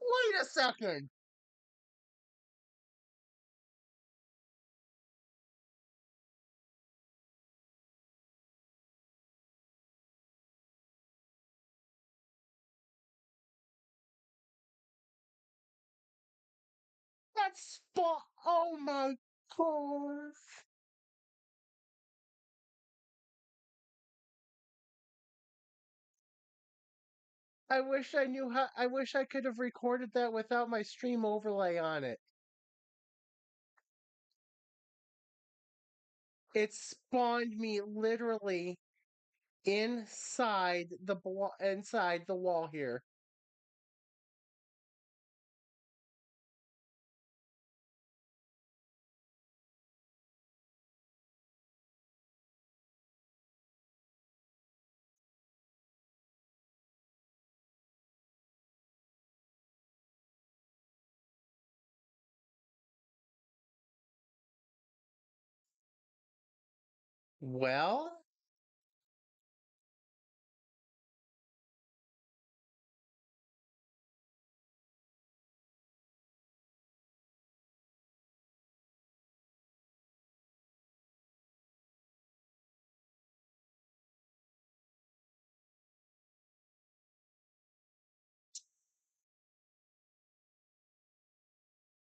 Wait a second. That's spot. Oh my gosh. I wish I knew how. I wish I could have recorded that without my stream overlay on it. It spawned me literally inside the wall here. Well,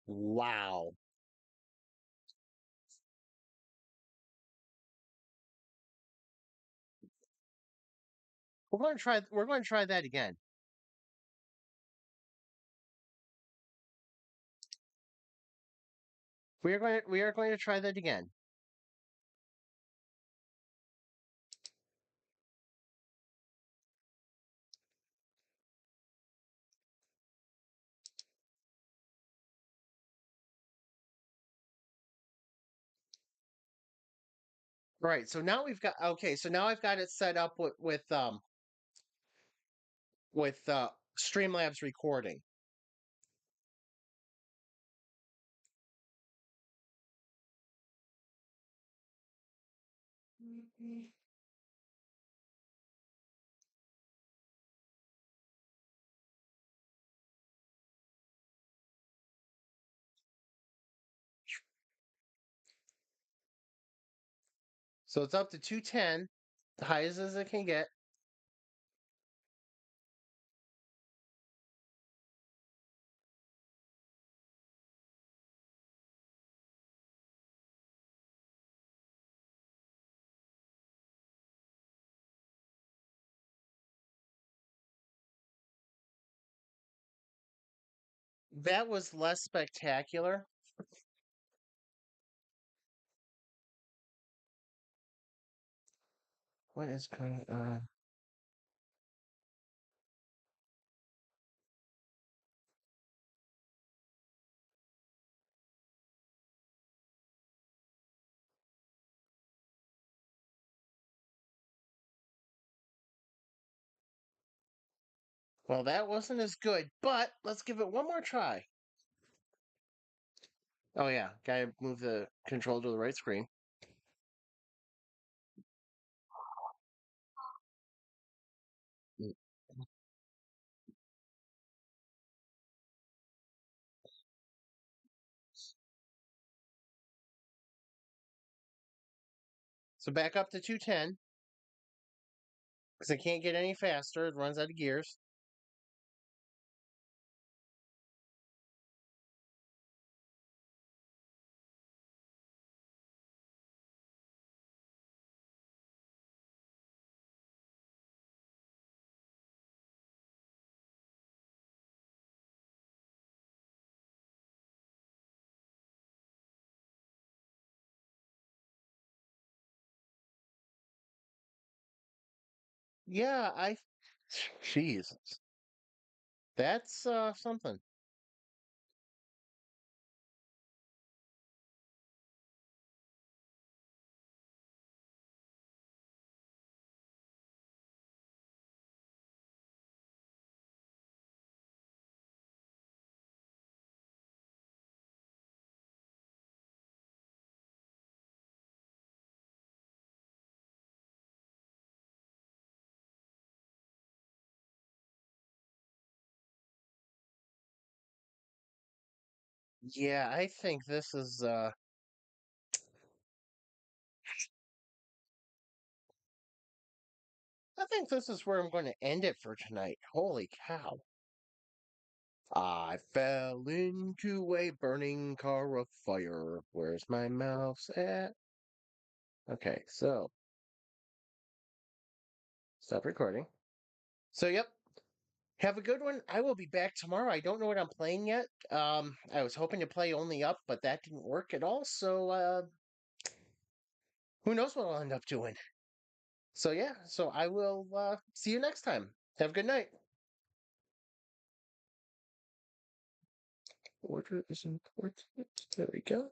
wow. We're going to try that again. We are going to try that again. Right. So now we've got okay, so now I've got it set up with Streamlabs recording. So it's up to 210, the highest as it can get. That was less spectacular. What is going on? Well, that wasn't as good, but let's give it one more try. Oh yeah, gotta move the control to the right screen. Mm. So back up to 210 because it can't get any faster. It runs out of gears. Yeah, Jesus, that's something. Yeah, I think this is I think this is where I'm going to end it for tonight. Holy cow. I fell into a burning car of fire. Where's my mouse at? Okay, so stop recording. So, yep. Have a good one. I will be back tomorrow. I don't know what I'm playing yet. I was hoping to play Only Up, but that didn't work at all. So, who knows what I'll end up doing. So, yeah. So, I will see you next time. Have a good night. Order is important. There we go.